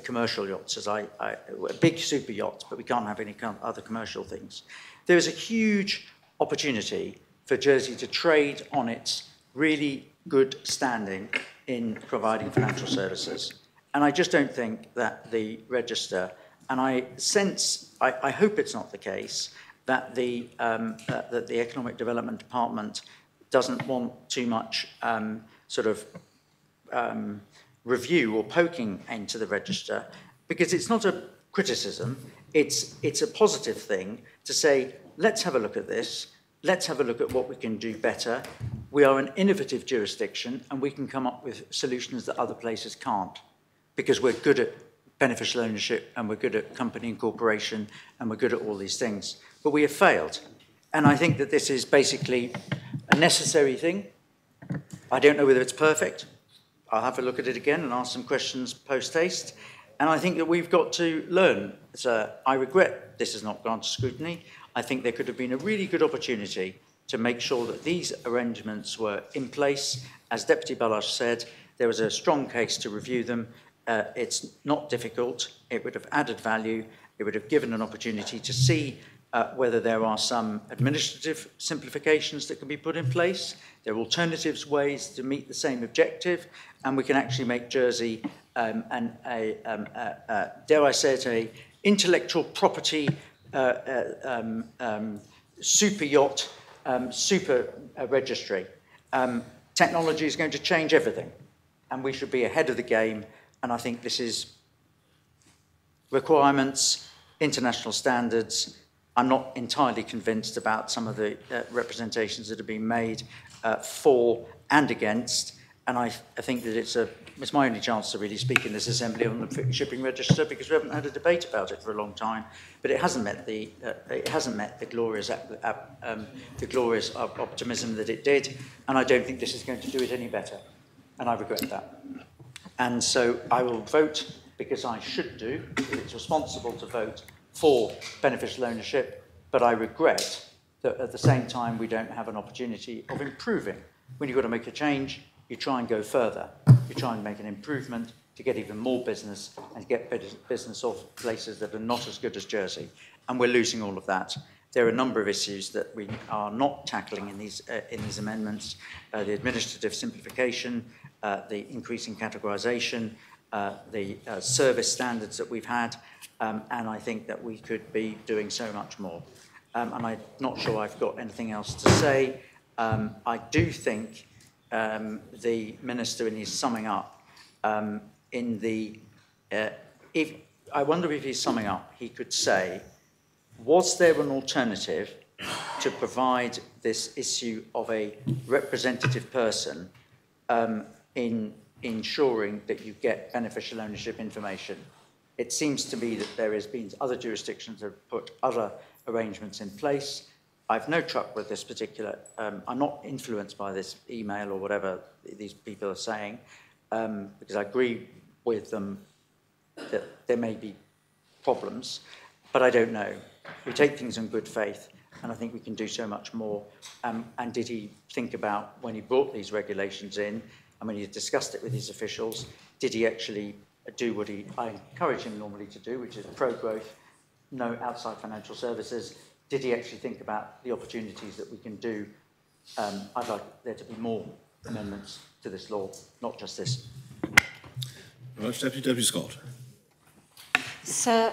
commercial yachts, big super yachts, but we can't have any other commercial things. There is a huge opportunity for Jersey to trade on its really good standing in providing financial services. And I just don't think that the register, and I sense, I hope it's not the case, that the Economic Development Department doesn't want too much review or poking into the register, because it's not a criticism, it's a positive thing to say, let's have a look at this, let's have a look at what we can do better. We are an innovative jurisdiction and we can come up with solutions that other places can't, because we're good at beneficial ownership and we're good at company incorporation and we're good at all these things. But we have failed. And I think that this is basically a necessary thing. I don't know whether it's perfect. I'll have a look at it again and ask some questions post-haste. And I think that we've got to learn. So I regret this is not granted scrutiny. I think there could have been a really good opportunity to make sure that these arrangements were in place. As Deputy Balash said, there was a strong case to review them. It's not difficult. It would have added value. It would have given an opportunity to see whether there are some administrative simplifications that can be put in place. There are alternatives, ways to meet the same objective, and we can actually make Jersey dare I say it, a intellectual property super yacht, super registry. Technology is going to change everything, and we should be ahead of the game. And I think this is requirements, international standards. I'm not entirely convinced about some of the representations that have been made for and against. And I think that it's my only chance to really speak in this Assembly on the shipping register, because we haven't had a debate about it for a long time. But it hasn't met the glorious optimism that it did, and I don't think this is going to do it any better, and I regret that. And so I will vote, because I should do. It's responsible to vote for beneficial ownership, but I regret that at the same time we don't have an opportunity of improving. When you've got to make a change, you try and go further. You try and make an improvement to get even more business and get business off places that are not as good as Jersey. And we're losing all of that. There are a number of issues that we are not tackling in these amendments. The administrative simplification, the increasing categorisation, the service standards that we've had, and I think that we could be doing so much more. And I'm not sure I've got anything else to say. I do think the Minister, in his summing up, I wonder if he's summing up, he could say, was there an alternative to provide this issue of a representative person in ensuring that you get beneficial ownership information. It seems to me that there has been other jurisdictions that have put other arrangements in place. I've no truck with this particular, I'm not influenced by this email or whatever these people are saying, because I agree with them that there may be problems, but I don't know. We take things in good faith, and I think we can do so much more. And did he think about, when he brought these regulations in, and when he discussed it with his officials, did he actually do what I encourage him normally to do, which is pro-growth, no outside financial services? Did he actually think about the opportunities that we can do? I'd like there to be more amendments to this law, not just this. Right, Deputy Scott. So,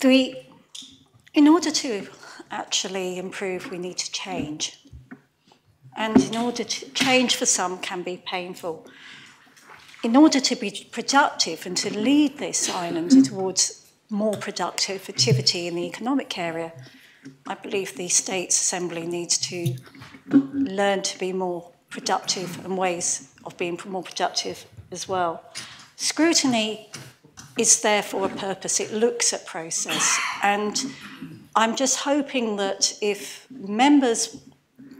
in order to actually improve, we need to change. And in order to change for some can be painful. In order to be productive and to lead this island towards more productive activity in the economic area, I believe the States Assembly needs to learn to be more productive and ways of being more productive as well. Scrutiny is there for a purpose. It looks at process. And I'm just hoping that if members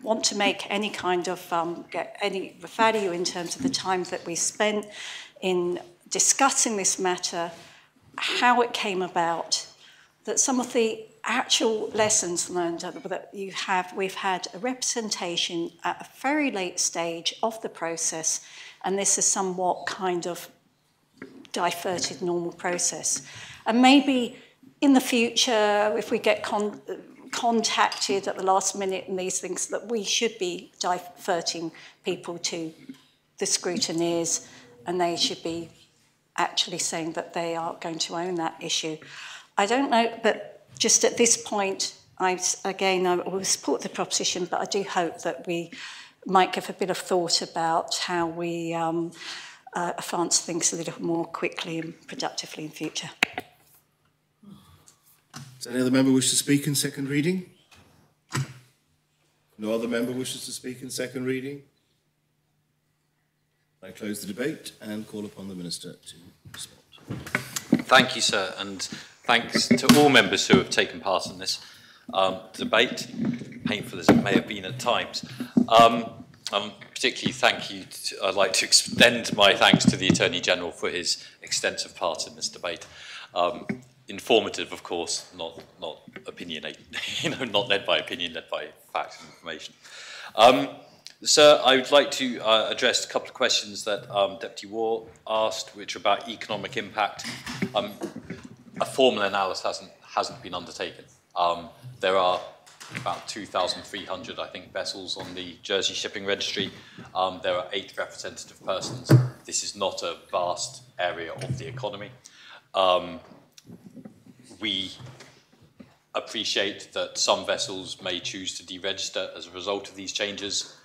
want to make any kind of, get any value in terms of the time that we spent in discussing this matter, how it came about, that some of the actual lessons learned that we've had a representation at a very late stage of the process, and this is somewhat kind of diverted normal process. And maybe in the future, if we get contacted at the last minute and these things, that we should be diverting people to the scrutineers, and they should be actually saying that they are going to own that issue. I don't know, but just at this point, I will support the proposition, but I do hope that we might give a bit of thought about how we advance things a little more quickly and productively in future. Does any other member wish to speak in second reading? No other member wishes to speak in second reading? I close the debate and call upon the Minister to respond. Thank you, sir, and thanks to all members who have taken part in this debate, painful as it may have been at times. Particularly I'd like to extend my thanks to the Attorney General for his extensive part in this debate. Informative, of course, not opinionated, not led by opinion, led by facts and information. Sir, I would like to address a couple of questions that Deputy Waugh asked, which are about economic impact. A formal analysis hasn't been undertaken. There are about 2,300, I think, vessels on the Jersey Shipping Registry. There are 8 representative persons. This is not a vast area of the economy. We appreciate that some vessels may choose to deregister as a result of these changes,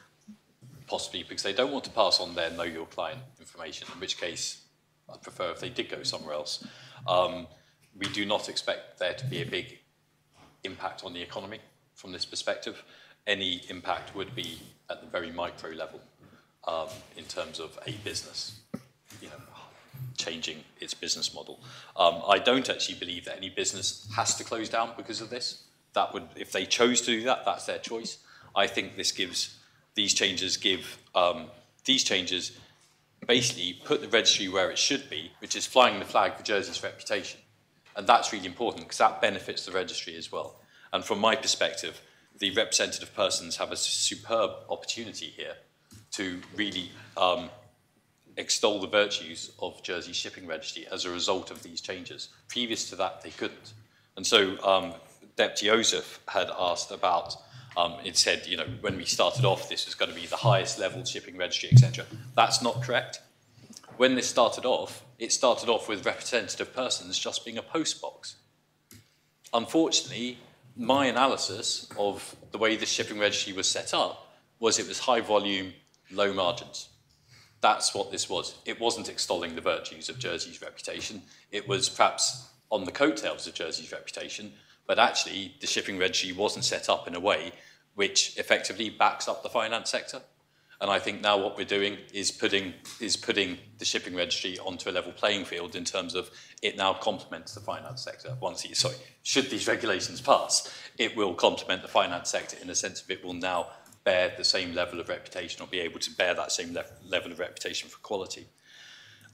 possibly because they don't want to pass on their know your client information, in which case I'd prefer if they did go somewhere else. We do not expect there to be a big impact on the economy from this perspective. Any impact would be at the very micro level in terms of a business, changing its business model. I don't actually believe that any business has to close down because of this. That would, if they chose to do that, that's their choice. I think these changes basically put the registry where it should be, which is flying the flag for Jersey's reputation. And that's really important because that benefits the registry as well. And from my perspective, the representative persons have a superb opportunity here to really extol the virtues of Jersey Shipping Registry as a result of these changes. Previous to that, they couldn't. And so Deputy Joseph had asked about, it said, when we started off, this was going to be the highest level shipping registry, etc. That's not correct. When this started off, it started off with representative persons just being a post box. Unfortunately, my analysis of the way the shipping registry was set up was it was high volume, low margins. That's what this was. It wasn't extolling the virtues of Jersey's reputation. It was perhaps on the coattails of Jersey's reputation, but actually the shipping registry wasn't set up in a way which effectively backs up the finance sector. And I think now what we're doing is putting the shipping registry onto a level playing field in terms of it now complements the finance sector. Should these regulations pass, it will complement the finance sector in the sense of it will now bear the same level of reputation, or be able to bear that same level of reputation for quality.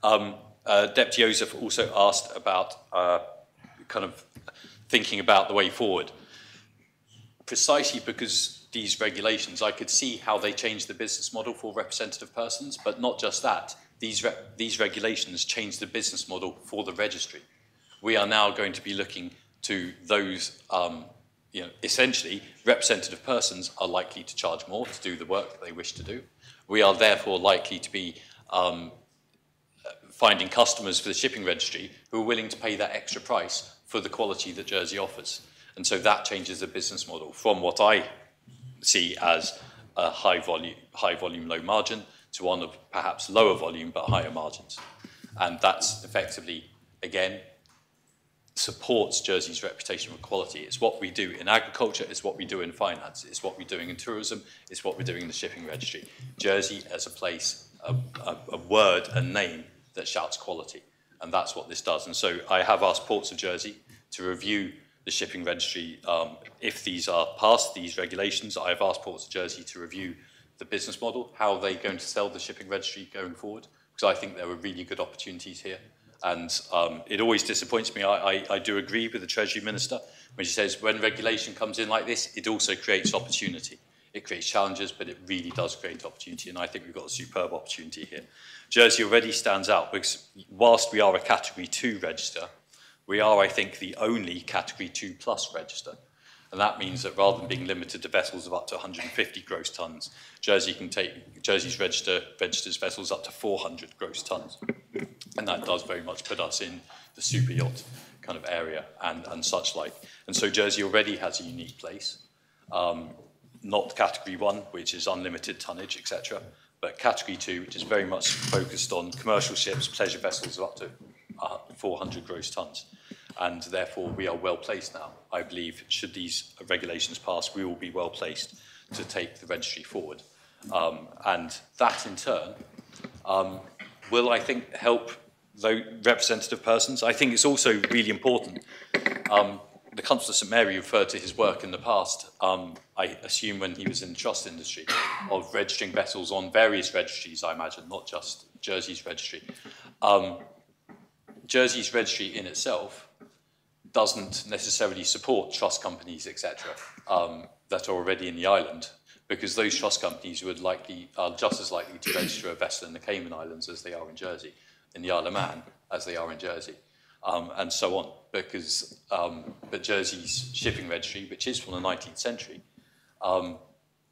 Deputy Joseph also asked about kind of thinking about the way forward. Precisely because these regulations, I could see how they change the business model for representative persons, but not just that. These regulations change the business model for the registry. We are now going to be looking to those, essentially, representative persons are likely to charge more to do the work that they wish to do. We are therefore likely to be finding customers for the shipping registry who are willing to pay that extra price for the quality that Jersey offers. And so that changes the business model from what I see as a high volume, low margin to one of perhaps lower volume but higher margins. And that's effectively, again, supports Jersey's reputation for quality. It's what we do in agriculture, it's what we do in finance, it's what we're doing in tourism, it's what we're doing in the shipping registry. Jersey as a place, a word, a name that shouts quality. And that's what this does. And so I have asked Ports of Jersey to review the shipping registry. If these are passed, these regulations, I have asked Ports of Jersey to review the business model, how they're going to sell the shipping registry going forward, because I think there are really good opportunities here. And it always disappoints me. I do agree with the Treasury Minister when she says when regulation comes in like this, it also creates opportunity. It creates challenges, but it really does create opportunity, and I think we've got a superb opportunity here. Jersey already stands out because whilst we are a Category 2 register, we are, I think, the only Category 2 plus register. And that means that rather than being limited to vessels of up to 150 gross tonnes, Jersey's registers vessels up to 400 gross tonnes. And that does very much put us in the super yacht kind of area and such like. And so Jersey already has a unique place. Not Category 1, which is unlimited tonnage, etc., but Category 2, which is very much focused on commercial ships, pleasure vessels of up to 400 gross tonnes. And therefore, we are well placed now. I believe, should these regulations pass, we will be well placed to take the registry forward. And that, in turn, will, I think, help the representative persons. I think it's also really important. The Constable of St Mary referred to his work in the past, I assume when he was in the trust industry, of registering vessels on various registries, I imagine, not just Jersey's registry. Jersey's registry in itself doesn't necessarily support trust companies, etc., that are already in the island, because those trust companies are just as likely to register a vessel in the Cayman Islands as they are in Jersey, in the Isle of Man as they are in Jersey, and so on. Because but Jersey's shipping registry, which is from the 19th century,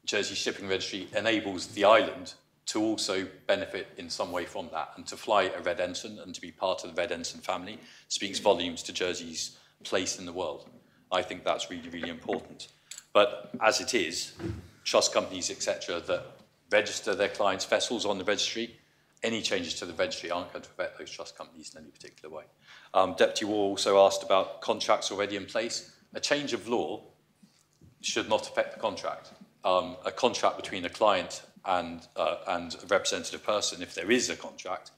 Jersey's shipping registry enables the island to also benefit in some way from that, and to fly a red ensign and to be part of the red ensign family speaks volumes to Jersey's place in the world. I think that's really, really important. But as it is, trust companies, etc., that register their clients' vessels on the registry, any changes to the registry aren't going to affect those trust companies in any particular way. Deputy War also asked about contracts already in place. A change of law should not affect the contract. A contract between a client and a representative person, if there is a contract,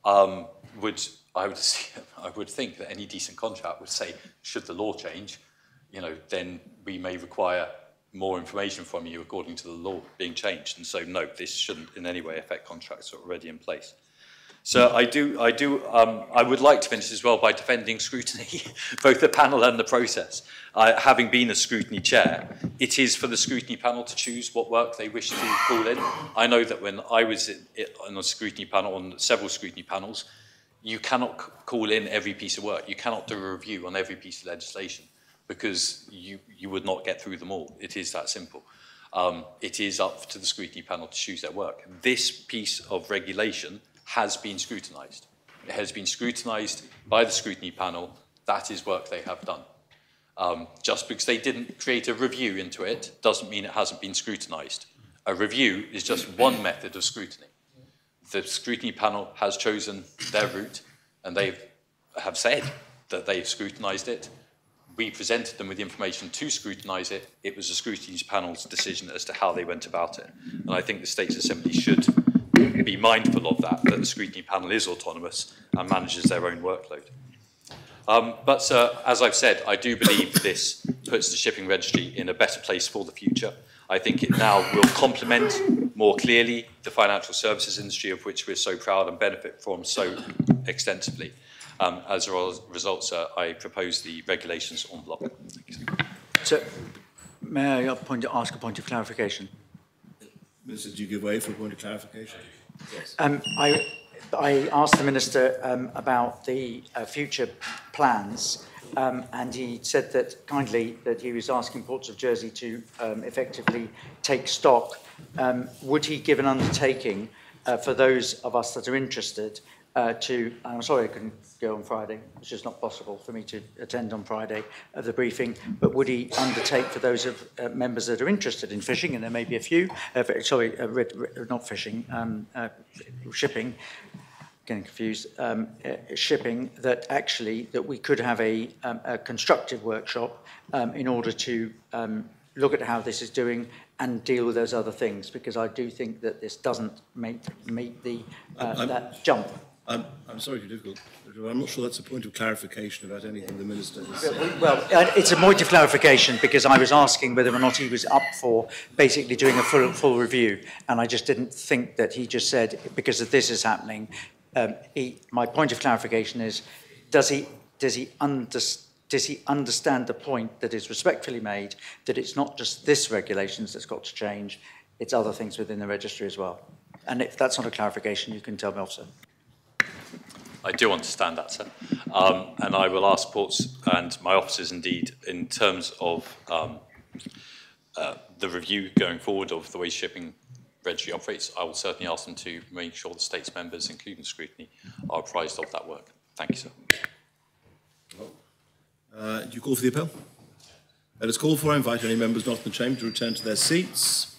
I would think that any decent contract would say, should the law change, then we may require more information from you according to the law being changed. And so, no, this shouldn't in any way affect contracts that are already in place. So I would like to finish as well by defending scrutiny, both the panel and the process. Having been a scrutiny chair, it is for the scrutiny panel to choose what work they wish to call in. I know that when I was on a scrutiny panel, on several scrutiny panels, you cannot call in every piece of work. You cannot do a review on every piece of legislation because you would not get through them all. It is that simple. It is up to the scrutiny panel to choose their work. This piece of regulation has been scrutinised. It has been scrutinised by the scrutiny panel. That is work they have done. Just because they didn't create a review into it doesn't mean it hasn't been scrutinised. A review is just one method of scrutiny. The scrutiny panel has chosen their route, and they have said that they've scrutinised it. we presented them with the information to scrutinise it. It was the scrutiny panel's decision as to how they went about it. And I think the States Assembly should be mindful of that the scrutiny panel is autonomous and manages their own workload. But as I've said, I do believe this puts the shipping registry in a better place for the future. I think it now will complement more clearly the financial services industry, of which we're so proud and benefit from so extensively. As a result, sir, I propose the regulations en bloc. Thank you, sir. So, may I ask a point of clarification? Minister, do you give way for a point of clarification? Yes. I asked the Minister about the future plans, and he said that kindly that he was asking Ports of Jersey to effectively take stock. Would he give an undertaking for those of us that are interested I'm sorry I couldn't go on Friday. It's just not possible for me to attend on Friday of the briefing. But would he undertake for those of members that are interested in fishing, and there may be a few, not fishing, shipping, getting confused, shipping, that we could have a constructive workshop in order to look at how this is doing and deal with those other things, because I do think that this doesn't meet the that jump. I'm sorry to be difficult. I'm not sure that's a point of clarification about anything the Minister has said. Well, it's a point of clarification because I was asking whether or not he was up for basically doing a full review, and I just didn't think that he just said, because of this is happening, my point of clarification is, does he understand the point that is respectfully made, that it's not just this regulations that's got to change, it's other things within the registry as well? And if that's not a clarification, you can tell me off, sir. I do understand that, sir. And I will ask Ports and my officers, indeed, in terms of the review going forward of the way shipping registry operates, I will certainly ask them to make sure the States members, including scrutiny, are apprised of that work. Thank you, sir. Do you call for the appeal? Let us call for. I invite any members not in the chamber to return to their seats.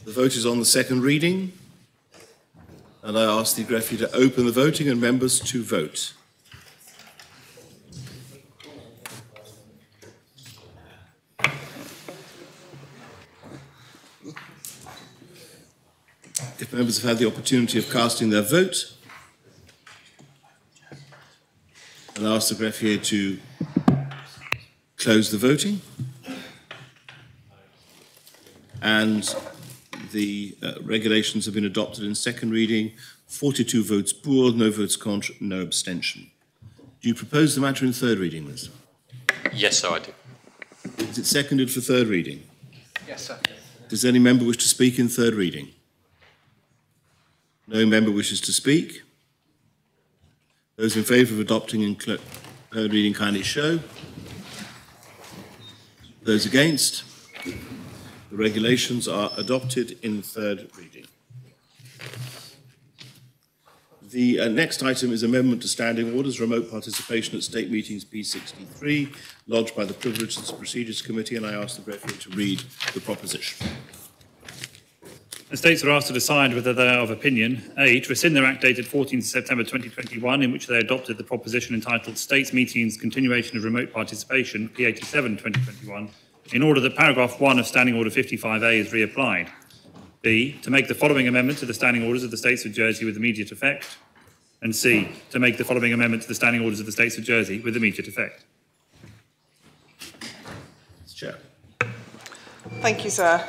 The vote is on the second reading. And I ask the greffier to open the voting and members to vote. If members have had the opportunity of casting their vote, and I ask the greffier to close the voting. And the regulations have been adopted in second reading. 42 votes pour, no votes contre, no abstention. Do you propose the matter in third reading, Minister? Yes, sir, I do. Is it seconded for third reading? Yes, sir. Does any member wish to speak in third reading? No member wishes to speak. Those in favour of adopting in third reading kindly show. Those against? The regulations are adopted in third reading. The next item is amendment to standing orders, remote participation at state meetings P.63, lodged by the Privileges and Procedures Committee, and I ask the greffier to read the proposition. The States are asked to decide whether they are of opinion, A, to rescind their Act dated 14th September 2021, in which they adopted the proposition entitled States Meetings Continuation of Remote Participation, P.87 2021, in order that paragraph 1 of Standing Order 55A is reapplied. B, to make the following amendment to the Standing Orders of the States of Jersey with immediate effect. And C, to make the following amendment to the Standing Orders of the States of Jersey with immediate effect. Chair. Thank you, sir.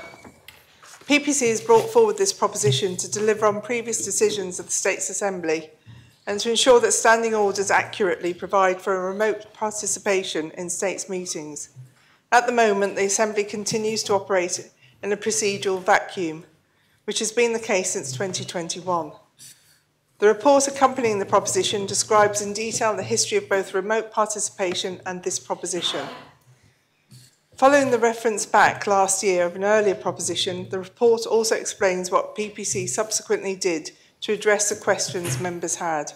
PPC has brought forward this proposition to deliver on previous decisions of the States Assembly and to ensure that standing orders accurately provide for a remote participation in States meetings. At the moment, the Assembly continues to operate in a procedural vacuum, which has been the case since 2021. The report accompanying the proposition describes in detail the history of both remote participation and this proposition. Following the reference back last year of an earlier proposition, the report also explains what PPC subsequently did to address the questions members had.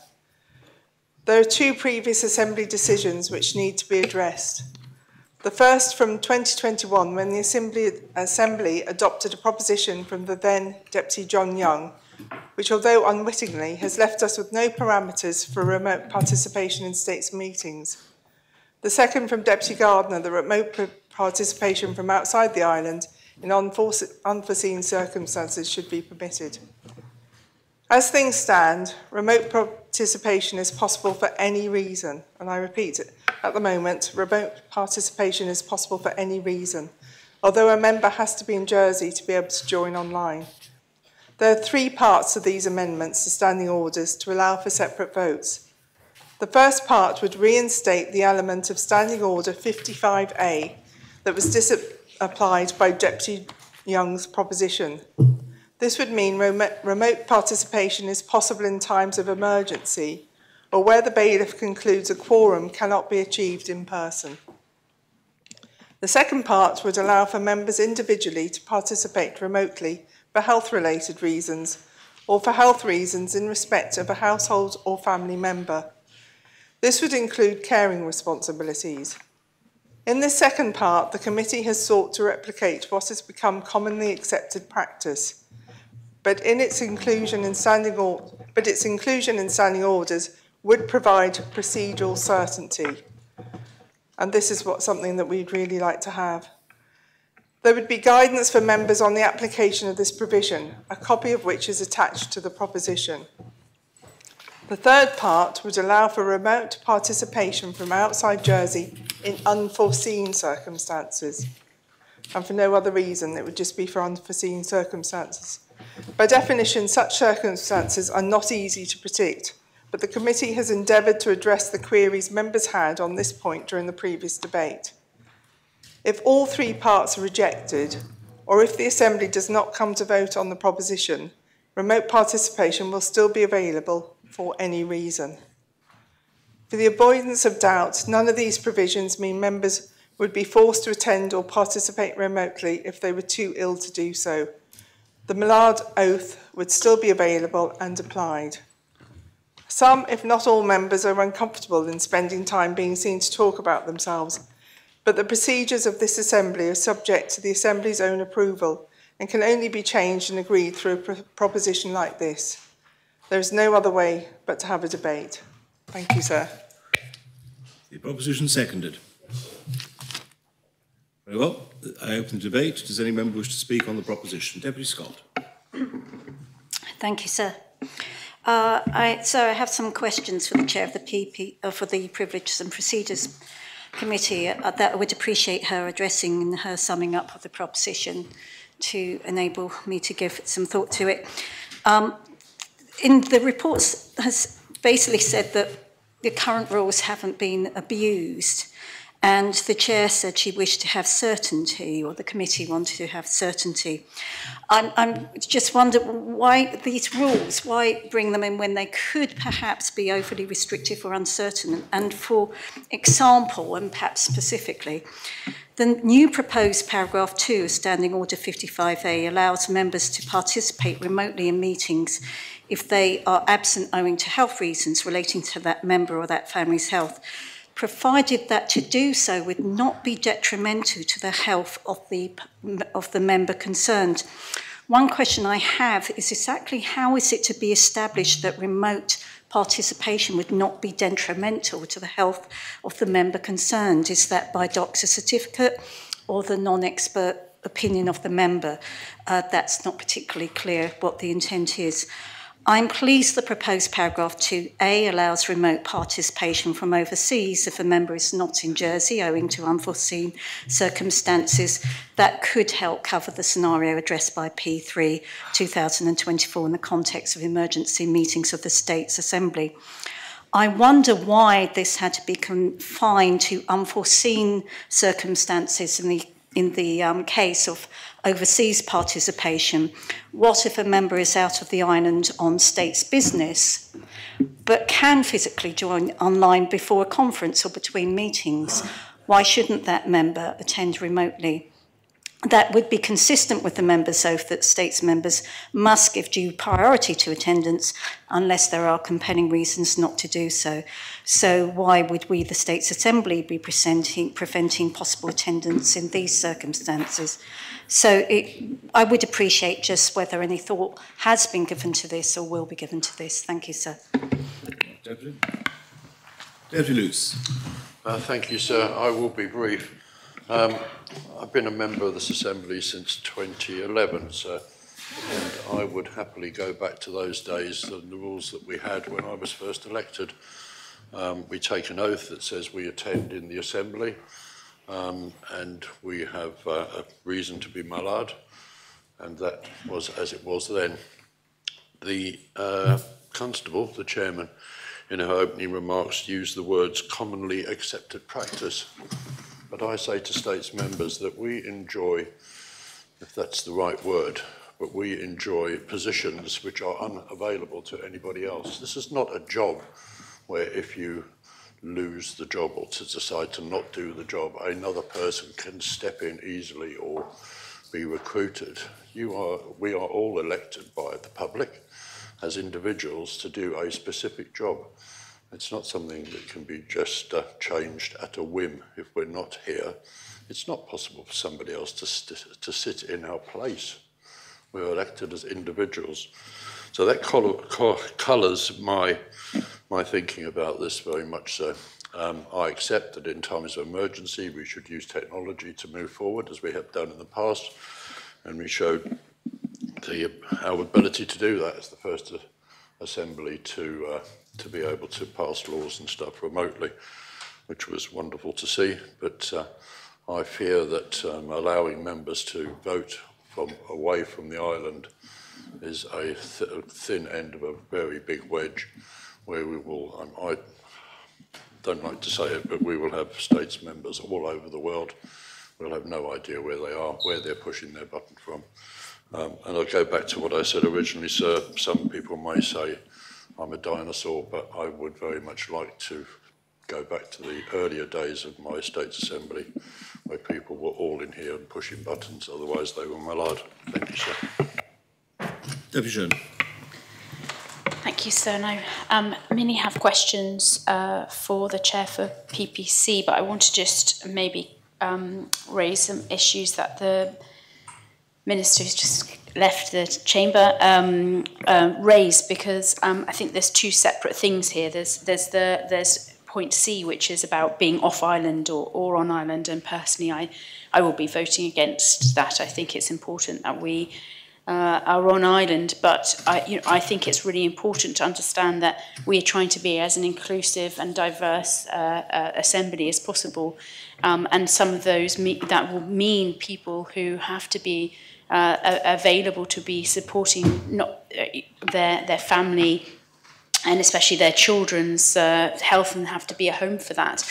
There are two previous Assembly decisions which need to be addressed. The first from 2021, when the Assembly adopted a proposition from the then Deputy John Young, which, although unwittingly, has left us with no parameters for remote participation in States meetings. The second from Deputy Gardner, the remote participation from outside the island in unforeseen circumstances should be permitted. As things stand, remote participation is possible for any reason, and I repeat, at the moment, remote participation is possible for any reason, although a member has to be in Jersey to be able to join online. There are three parts to these amendments to standing orders to allow for separate votes. The first part would reinstate the element of Standing Order 55A that was disapplied by Deputy Young's proposition. This would mean remote participation is possible in times of emergency or where the bailiff concludes a quorum cannot be achieved in person. The second part would allow for members individually to participate remotely for health-related reasons or for health reasons in respect of a household or family member. This would include caring responsibilities. In this second part, the committee has sought to replicate what has become commonly accepted practice, but its inclusion in standing orders would provide procedural certainty. And this is something that we'd really like to have. There would be guidance for members on the application of this provision, a copy of which is attached to the proposition. The third part would allow for remote participation from outside Jersey in unforeseen circumstances. And for no other reason, it would just be for unforeseen circumstances. By definition, such circumstances are not easy to predict, but the committee has endeavoured to address the queries members had on this point during the previous debate. If all three parts are rejected, or if the Assembly does not come to vote on the proposition, remote participation will still be available for any reason. For the avoidance of doubt, none of these provisions mean members would be forced to attend or participate remotely if they were too ill to do so. The Millard Oath would still be available and applied. Some, if not all, members are uncomfortable in spending time being seen to talk about themselves, but the procedures of this Assembly are subject to the Assembly's own approval and can only be changed and agreed through a proposition like this. There is no other way but to have a debate. Thank you, sir. The proposition seconded. Very well. I open the debate. Does any member wish to speak on the proposition? Deputy Scott. Thank you, sir. I have some questions for the chair of the for the Privileges and Procedures Committee that I would appreciate her addressing in her summing up of the proposition to enable me to give some thought to it. In the reports has basically said that the current rules haven't been abused, and the chair said she wished to have certainty, or the committee wanted to have certainty. I'm just wonder why these rules, why bring them in when they could perhaps be overly restrictive or uncertain? And for example, and perhaps specifically, the new proposed paragraph 2 of Standing Order 55A allows members to participate remotely in meetings if they are absent owing to health reasons relating to that member or that family's health, provided that to do so would not be detrimental to the health of the member concerned. One question I have is exactly how is it to be established that remote participation would not be detrimental to the health of the member concerned? Is that by doctor's certificate or the non-expert opinion of the member? That's not particularly clear what the intent is. I'm pleased the proposed paragraph 2A allows remote participation from overseas if a member is not in Jersey owing to unforeseen circumstances. That could help cover the scenario addressed by P.63 2024 in the context of emergency meetings of the States Assembly. I wonder why this had to be confined to unforeseen circumstances in the case of overseas participation. What if a member is out of the island on state's business, but can physically join online before a conference or between meetings? Why shouldn't that member attend remotely? That would be consistent with the member's oath that states members must give due priority to attendance unless there are compelling reasons not to do so. So why would we, the States Assembly, be preventing possible attendance in these circumstances? So I would appreciate just whether any thought has been given to this or will be given to this. Thank you, sir. Deputy Luce. Thank you, sir. I will be brief. I've been a member of this Assembly since 2011, sir, and I would happily go back to those days and the rules that we had when I was first elected. We take an oath that says we attend in the Assembly, and we have a reason to be mallard, and that was as it was then. The Constable, the Chairman, in her opening remarks used the words commonly accepted practice. But I say to States members that we enjoy, if that's the right word, but we enjoy positions which are unavailable to anybody else. This is not a job where if you lose the job or to decide to not do the job, another person can step in easily or be recruited. We are all elected by the public as individuals to do a specific job. It's not something that can be just changed at a whim. If we're not here, it's not possible for somebody else to sit in our place. We're elected as individuals. So that colours my thinking about this very much so. I accept that in times of emergency we should use technology to move forward, as we have done in the past, and we showed our ability to do that as the first Assembly to be able to pass laws and stuff remotely, which was wonderful to see. But I fear that allowing members to vote away from the island is a thin end of a very big wedge, where we will, I don't like to say it, but we will have States members all over the world. We'll have no idea where they are, where they're pushing their button from. And I'll go back to what I said originally, sir. Some people may say I'm a dinosaur, but I would very much like to go back to the earlier days of my States Assembly, where people were all in here and pushing buttons, otherwise they were mallard. Thank you, sir. Deputy. Thank you, sir. Now, many have questions for the Chair for PPC, but I want to just maybe raise some issues that the Minister who's just left the chamber raised, because I think there's two separate things here. There's point C, which is about being off island or on island, and personally I will be voting against that. I think it's important that we are on island, but I think it's really important to understand that we are trying to be as an inclusive and diverse assembly as possible, and some of those that will mean people who have to be available to be supporting their family and especially their children's health, and have to be at home for that.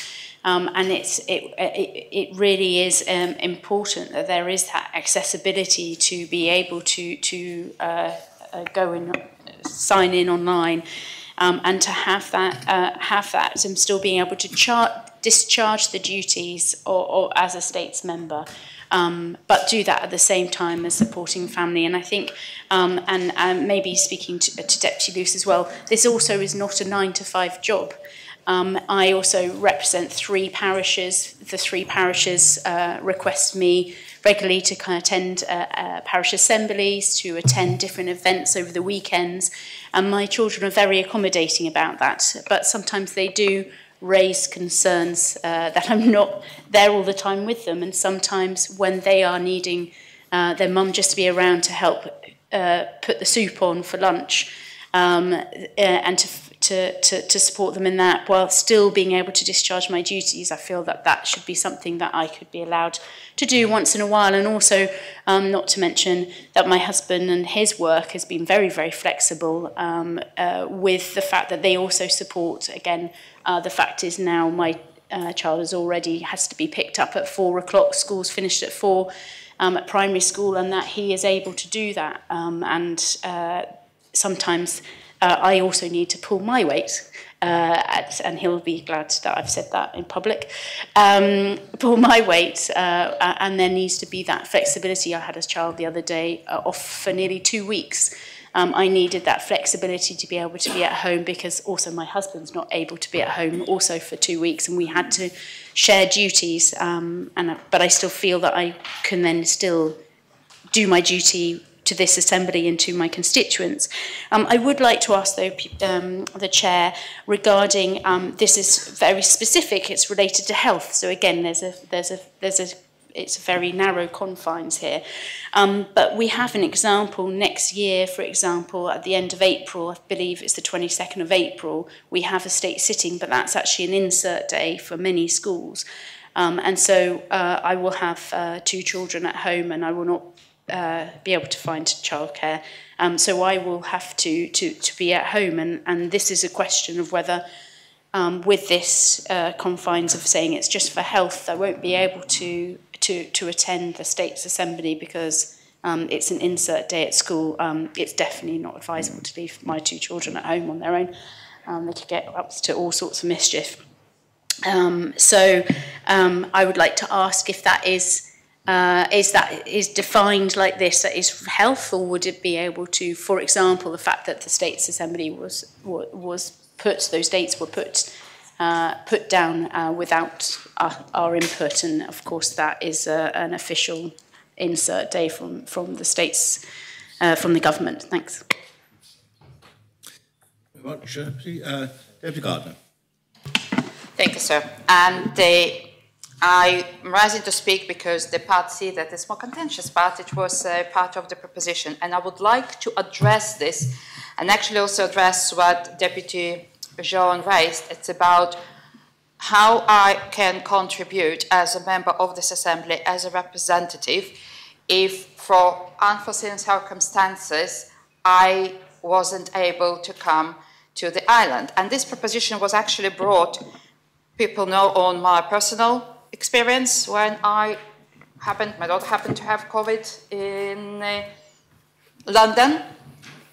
And it really is important that there is that accessibility to be able to go and sign in online, and to have that and still being able to discharge the duties or as a States member. But do that at the same time as supporting family. And I think, and maybe speaking to Deputy Luce as well, this also is not a 9-to-5 job. I also represent 3 parishes. The 3 parishes request me regularly to kind of attend parish assemblies, to attend different events over the weekends. And my children are very accommodating about that. But sometimes they do raise concerns that I'm not there all the time with them, and sometimes when they are needing their mum just to be around to help put the soup on for lunch, and to support them in that while still being able to discharge my duties, I feel that should be something that I could be allowed to do once in a while. And also, not to mention that my husband and his work has been very, very flexible with the fact that they also support, again, the fact is now my child has to be picked up at 4 o'clock, school's finished at 4 at primary school, and that he is able to do that. And sometimes I also need to pull my weight, and he'll be glad that I've said that in public, pull my weight, and there needs to be that flexibility. I had a child the other day off for nearly 2 weeks. I needed that flexibility to be able to be at home, because also my husband's not able to be at home also for 2 weeks, and we had to share duties. But I still feel that I can then still do my duty to this assembly and to my constituents. I would like to ask, though, the chair regarding this is very specific. It's related to health. So again, it's very narrow confines here. But we have an example next year, for example, at the end of April, I believe it's the 22nd of April, we have a state sitting, but that's actually an insert day for many schools. And so I will have 2 children at home, and I will not be able to find childcare. So I will have to be at home. And this is a question of whether, with this confines of saying it's just for health, I won't be able to attend the States Assembly because it's an insert day at school. It's definitely not advisable to leave my 2 children at home on their own. They could get up to all sorts of mischief. So I would like to ask if that is defined like this, that is health, or would it be able to, for example, the fact that the States Assembly was put, those dates were put down without our input, and of course that is an official insert day from the states, from the government. Thanks. Very much, Deputy Gardner. Thank you, sir. And I'm rising to speak because the part C, that is more contentious part, it was part of the proposition. And I would like to address this and actually also address what Deputy Jean raised. It's about how I can contribute as a member of this assembly, as a representative, if for unforeseen circumstances I wasn't able to come to the island. And this proposition was actually brought, people know, on my personal experience when my daughter happened to have COVID in London,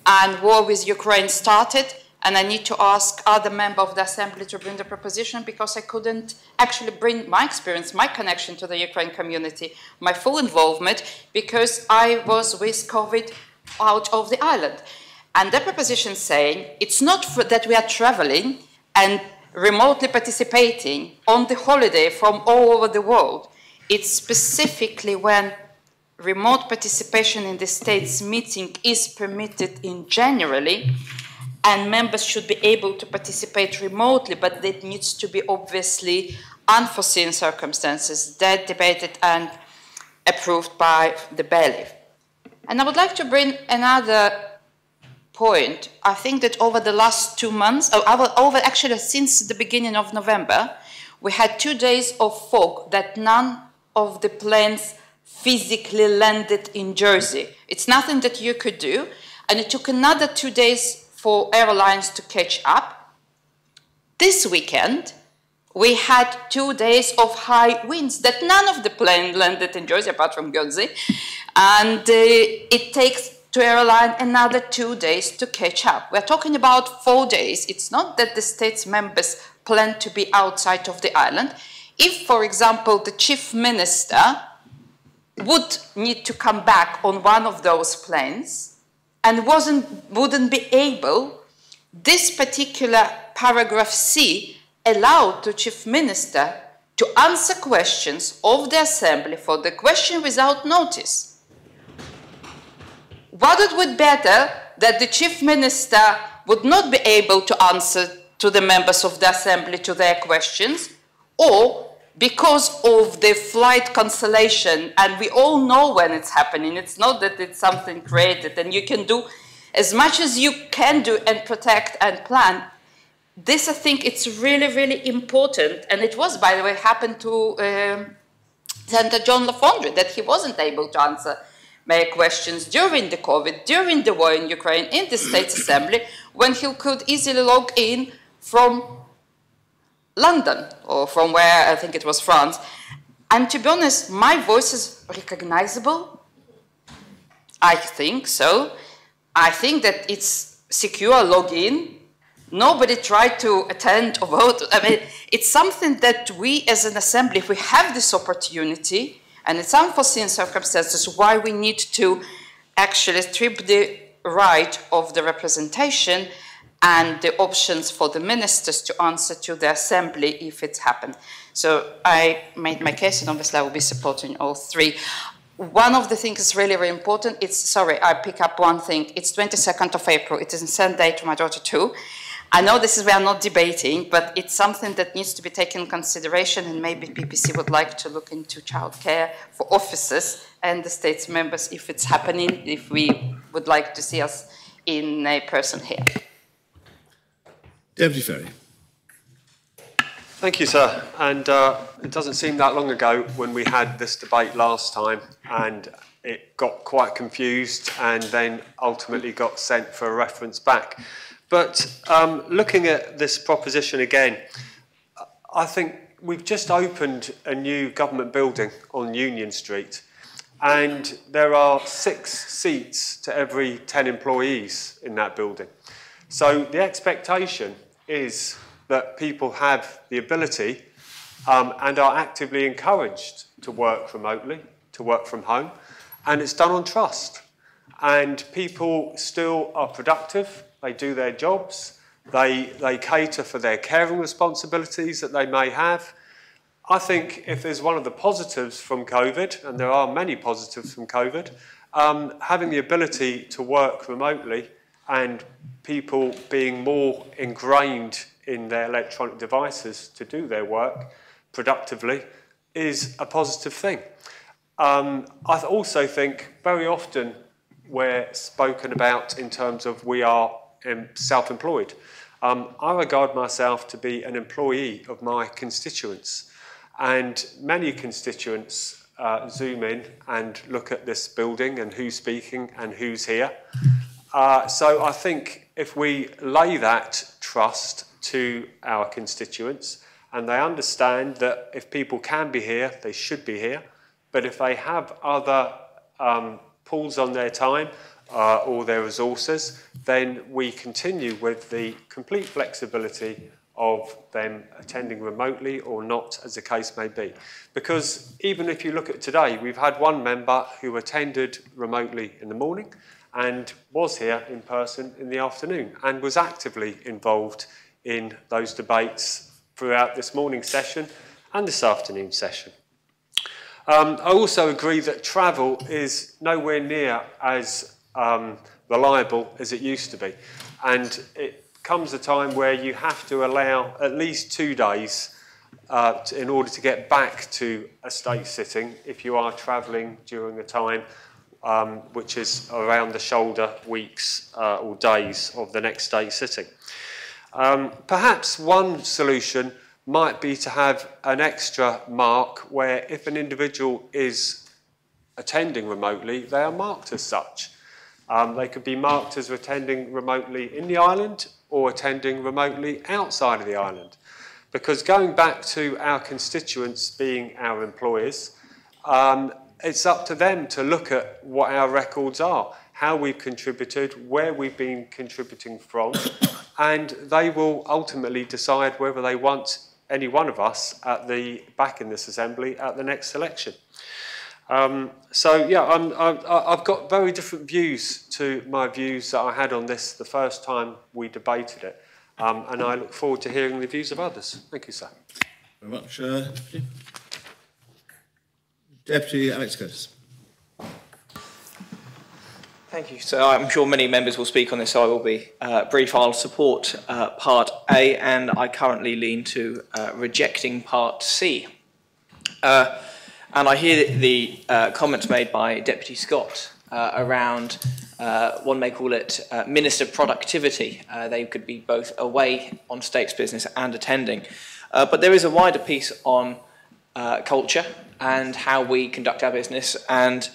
and war with Ukraine started, and I need to ask other members of the assembly to bring the proposition because I couldn't actually bring my experience, my connection to the Ukraine community, my full involvement, because I was with COVID out of the island. And the proposition saying it's not that we are traveling and remotely participating on the holiday from all over the world. It's specifically when remote participation in the state's meeting is permitted in January, and members should be able to participate remotely, but that needs to be obviously unforeseen circumstances, that debated and approved by the bailiff. And I would like to bring another point. I think that over the last 2 months, actually since the beginning of November, we had 2 days of fog that none of the planes physically landed in Jersey. It's nothing that you could do, and it took another 2 days for airlines to catch up. This weekend, we had 2 days of high winds that none of the planes landed in Jersey, apart from Guernsey, and it takes to airline another 2 days to catch up. We're talking about 4 days. It's not that the state's members plan to be outside of the island. If, for example, the chief minister would need to come back on one of those planes and wouldn't be able, this particular paragraph C allowed the chief minister to answer questions of the assembly for the question without notice. What it would be better that the chief minister would not be able to answer to the members of the assembly to their questions, or because of the flight cancellation, and we all know when it's happening, it's not that it's something created, and you can do as much as you can do and protect and plan. This, I think, it's really, really important, and it was, by the way, happened to Senator John LaFondre, that he wasn't able to answer my questions during the COVID, during the war in Ukraine, in the States Assembly, when he could easily log in from London, or from where, I think it was France. And to be honest, my voice is recognizable. I think so. I think that it's secure login. Nobody tried to attend or vote. I mean, it's something that we as an assembly, if we have this opportunity, and it's unforeseen circumstances, why we need to actually strip the right of the representation and the options for the ministers to answer to the assembly if it's happened. So I made my case, and obviously I will be supporting all 3. one of the things that's really, very important, I pick up one thing. It's 22nd of April. It is a Sunday to my daughter too. I know we are not debating, but it's something that needs to be taken into consideration, and maybe PPC would like to look into childcare for officers and the states members if it's happening, if we would like to see us in person here. Deputy Ferry. Thank you, sir. And it doesn't seem that long ago when we had this debate last time, and it got quite confused and then ultimately got sent for a reference back. But looking at this proposition again, I think we've just opened a new government building on Union Street, and there are 6 seats to every 10 employees in that building. So the expectation is that people have the ability and are actively encouraged to work remotely, to work from home, and it's done on trust. And people still are productive, they do their jobs, they cater for their caring responsibilities that they may have. I think if there's one of the positives from COVID, and there are many positives from COVID, having the ability to work remotely and people being more ingrained in their electronic devices to do their work productively is a positive thing. I also think very often we're spoken about in terms of we are self-employed. I regard myself to be an employee of my constituents, and many constituents zoom in and look at this building and who's speaking and who's here. So I think if we lay that trust to our constituents and they understand that if people can be here, they should be here, but if they have other pulls on their time or their resources, then we continue with the complete flexibility of them attending remotely or not, as the case may be. Because even if you look at today, we've had one member who attended remotely in the morning and was here in person in the afternoon and was actively involved in those debates throughout this morning session and this afternoon session. I also agree that travel is nowhere near as reliable as it used to be, and it comes a time where you have to allow at least 2 days in order to get back to a state sitting if you are travelling during a time which is around the shoulder weeks or days of the next state sitting. Perhaps one solution might be to have an extra mark where if an individual is attending remotely, they are marked as such. They could be marked as attending remotely in the island or attending remotely outside of the island. Because going back to our constituents being our employers, it's up to them to look at what our records are, how we've contributed, where we've been contributing from, and they will ultimately decide whether they want any one of us back in this assembly at the next election. So yeah, I've got very different views to my views that I had on this the first time we debated it, and I look forward to hearing the views of others. Thank you, sir. Very much, Deputy Alex Curtis. Thank you. So I'm sure many members will speak on this, so I will be brief. I'll support Part A, and I currently lean to rejecting Part C. And I hear the comments made by Deputy Scott around, one may call it minister productivity. They could be both away on state's business and attending. But there is a wider piece on culture and how we conduct our business, and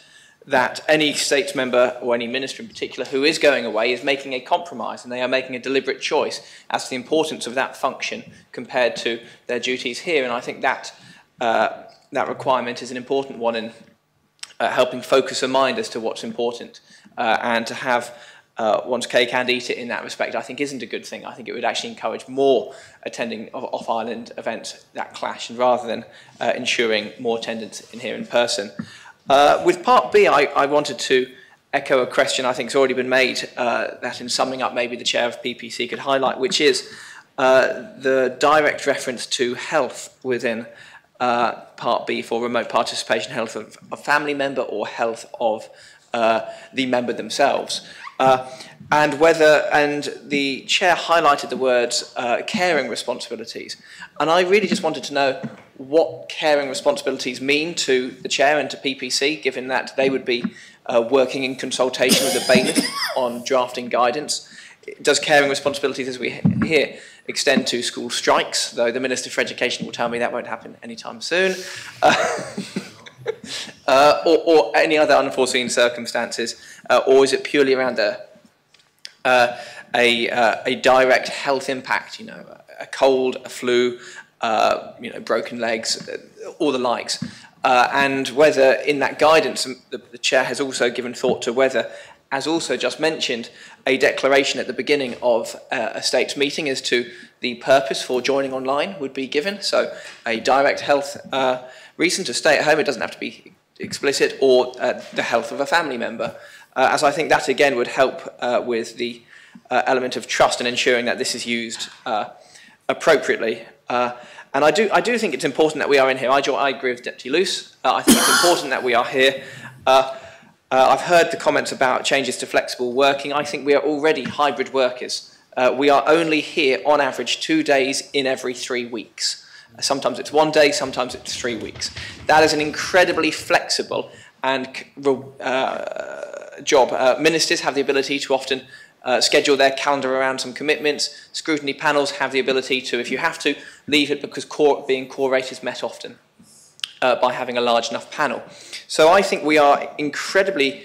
that any states member or any minister in particular who is going away is making a compromise, and they are making a deliberate choice as to the importance of that function compared to their duties here. And I think that that requirement is an important one in helping focus a mind as to what's important, and to have one's cake and eat it in that respect, I think isn't a good thing. I think it would actually encourage more attending of off-island events that clash, and rather than ensuring more attendance in here in person. With Part B, I wanted to echo a question I think has already been made, that in summing up maybe the chair of PPC could highlight, which is the direct reference to health within Part B for remote participation, health of a family member or health of the member themselves. And the chair highlighted the words caring responsibilities. And I really just wanted to know what caring responsibilities mean to the chair and to PPC, given that they would be working in consultation with the bailiff on drafting guidance. Does caring responsibilities, as we hear, extend to school strikes, though the Minister for Education will tell me that won't happen anytime soon, or any other unforeseen circumstances, or is it purely around a direct health impact, you know, a cold, a flu, you know, broken legs, all the likes, and whether in that guidance the chair has also given thought to whether, as also just mentioned, a declaration at the beginning of a state's meeting as to the purpose for joining online would be given. So a direct health reason to stay at home, it doesn't have to be explicit, or the health of a family member, as I think that again would help with the element of trust and ensuring that this is used appropriately. And I do think it's important that we are in here. I agree with Deputy Luce. I think it's important that we are here. I've heard the comments about changes to flexible working. I think we are already hybrid workers. We are only here on average 2 days in every 3 weeks. Sometimes it's 1 day, sometimes it's 3 weeks. That is an incredibly flexible and job. Ministers have the ability to often schedule their calendar around some commitments. Scrutiny panels have the ability to, if you have to, leave it because being core rate is met often by having a large enough panel. So I think we are incredibly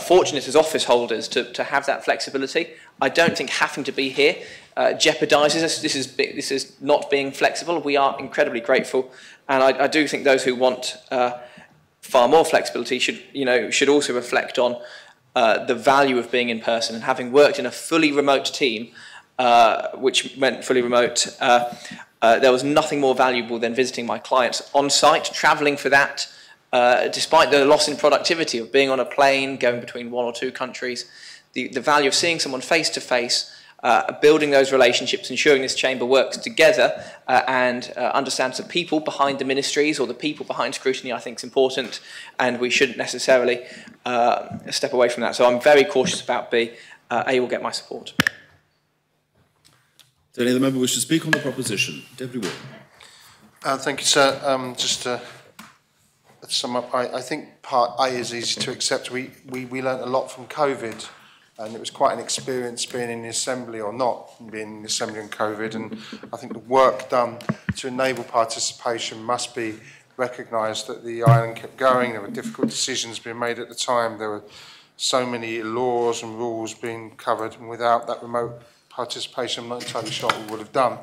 fortunate as office holders to have that flexibility. I don't think having to be here jeopardises us. This is not being flexible. We are incredibly grateful, and I do think those who want far more flexibility should also reflect on the value of being in person. And having worked in a fully remote team, which meant fully remote, there was nothing more valuable than visiting my clients on site, travelling for that, despite the loss in productivity of being on a plane, going between 1 or 2 countries. The value of seeing someone face to face, building those relationships, ensuring this chamber works together and understands the people behind the ministries or the people behind scrutiny, I think is important, and we shouldn't necessarily step away from that. So I'm very cautious about B. A will get my support. Does any other member wish to speak on the proposition? Deputy Ward. Thank you, sir. Just to sum up, I think part A is easy to accept. We learnt a lot from COVID, and it was quite an experience being in the Assembly or not being in the Assembly in COVID, and I think the work done to enable participation must be recognised, that the island kept going. There were difficult decisions being made at the time. There were so many laws and rules being covered, and without that remote participation, I'm not entirely sure what we would have done.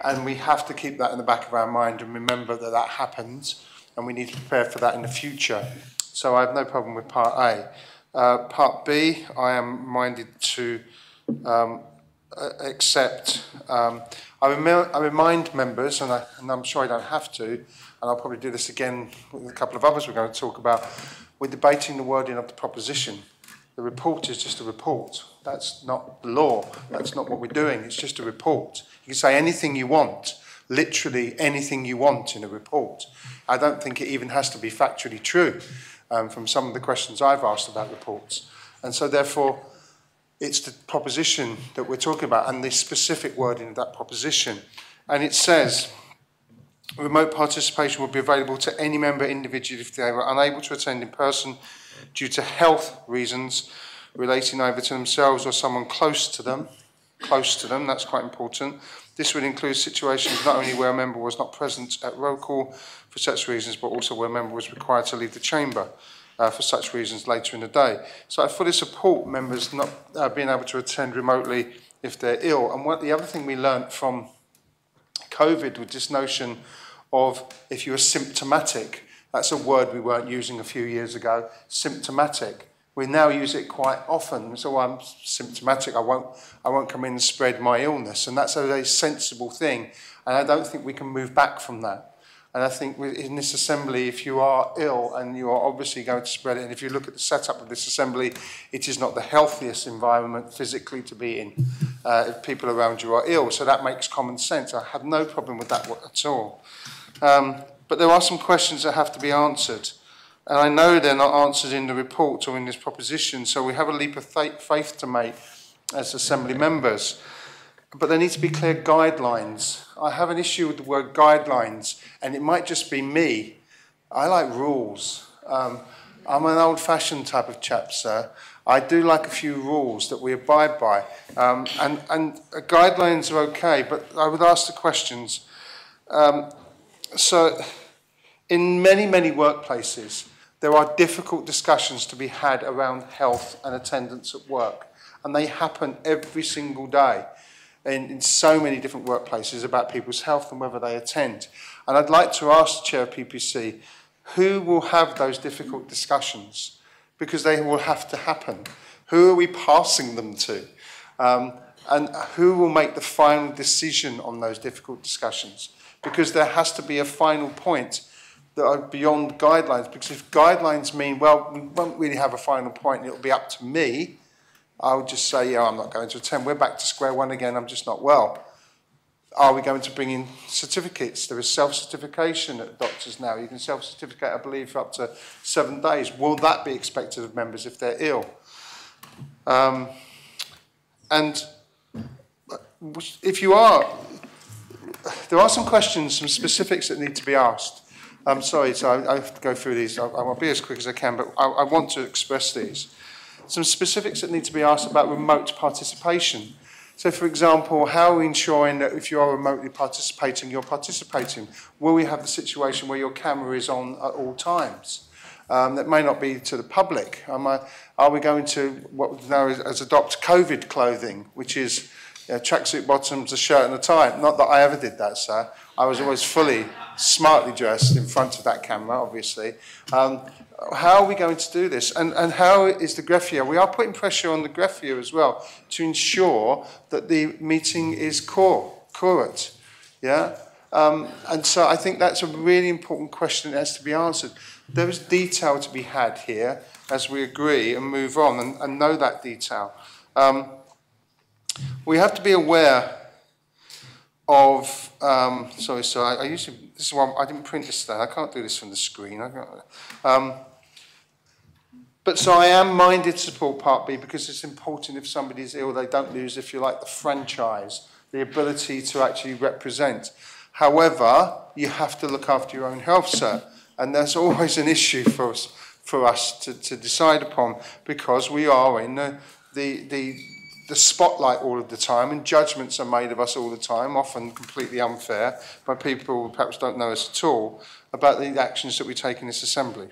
And we have to keep that in the back of our mind and remember that that happens, and we need to prepare for that in the future. So I have no problem with part A. Part B, I am minded to accept. I remind members, and I'm sure I don't have to, and I'll probably do this again with a couple of others we're going to talk about, we're debating the wording of the proposition. The report is just a report. That's not the law. That's not what we're doing. It's just a report. You can say anything you want, literally anything you want in a report. I don't think it even has to be factually true from some of the questions I've asked about reports. And so therefore, it's the proposition that we're talking about and the specific wording of that proposition. And it says, remote participation will be available to any member individually if they are unable to attend in person due to health reasons relating either to themselves or someone close to them, that's quite important. This would include situations not only where a member was not present at roll call for such reasons, but also where a member was required to leave the chamber for such reasons later in the day. So I fully support members not being able to attend remotely if they're ill. And the other thing we learnt from COVID was this notion of if you were symptomatic. That's a word we weren't using a few years ago, symptomatic. We now use it quite often. So I'm symptomatic, I won't come in and spread my illness. And that's a very sensible thing. And I don't think we can move back from that. And I think in this Assembly, if you are ill and you are obviously going to spread it, and if you look at the setup of this Assembly, it is not the healthiest environment physically to be in if people around you are ill. So that makes common sense. I have no problem with that at all. but there are some questions that have to be answered. And I know they're not answered in the report or in this proposition, so we have a leap of faith to make as Assembly members. But there need to be clear guidelines. I have an issue with the word guidelines, and it might just be me. I like rules. I'm an old-fashioned type of chap, sir. I do like a few rules that we abide by. And guidelines are okay, but I would ask the questions. So in many, many workplaces, there are difficult discussions to be had around health and attendance at work. And they happen every single day in so many different workplaces about people's health and whether they attend. And I'd like to ask the Chair of PPC, who will have those difficult discussions? Because they will have to happen. Who are we passing them to? And who will make the final decision on those difficult discussions? Because there has to be a final point that are beyond guidelines. Because if guidelines mean, well, we won't really have a final point and it'll be up to me, I would just say, yeah, I'm not going to attend. We're back to square one again, I'm just not well. Are we going to bring in certificates? There is self-certification at doctors now. You can self-certificate, I believe, for up to 7 days. Will that be expected of members if they're ill? And if you are, there are some questions, some specifics that need to be asked. I'm sorry, so I have to go through these. I will be as quick as I can, but I want to express these. Some specifics that need to be asked about remote participation. So, for example, how are we ensuring that if you are remotely participating, you're participating? Will we have the situation where your camera is on at all times? That may not be to the public. Are we going to what we know as adopt COVID clothing, which is tracksuit bottoms, a shirt and a tie? Not that I ever did that, sir. I was always fully, smartly dressed in front of that camera, obviously. How are we going to do this? And how is the greffier? We are putting pressure on the greffier as well to ensure that the meeting is curate. Yeah? And so I think that's a really important question that has to be answered. There is detail to be had here as we agree and move on and know that detail. We have to be aware of, sorry, I usually, this is one, I didn't print this today, I can't do this from the screen. But so I am minded to support Part B because it's important if somebody's ill, they don't lose, if you like, the franchise, the ability to actually represent. However, you have to look after your own health, sir. And that's always an issue for us to decide upon because we are in the spotlight all of the time and judgments are made of us all the time, often completely unfair, by people who perhaps don't know us at all, about the actions that we take in this Assembly.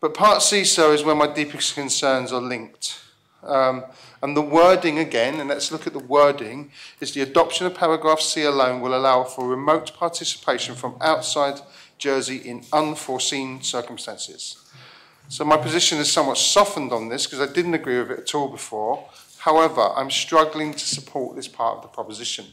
But Part C, so, is where my deepest concerns are linked. And the wording again, and let's look at the wording, is the adoption of paragraph C alone will allow for remote participation from outside Jersey in unforeseen circumstances. So my position is somewhat softened on this because I didn't agree with it at all before. However, I'm struggling to support this part of the proposition.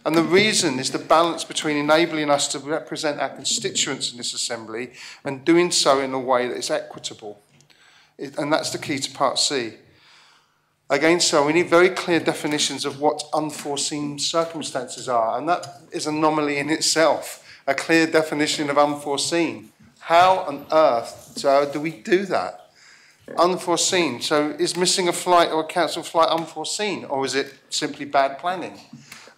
And the reason is the balance between enabling us to represent our constituents in this Assembly and doing so in a way that is equitable. And that's the key to Part C. Again, so we need very clear definitions of what unforeseen circumstances are, and that is an anomaly in itself, a clear definition of unforeseen. How on earth do we do that? Unforeseen. So is missing a flight or a cancelled flight unforeseen, or is it simply bad planning?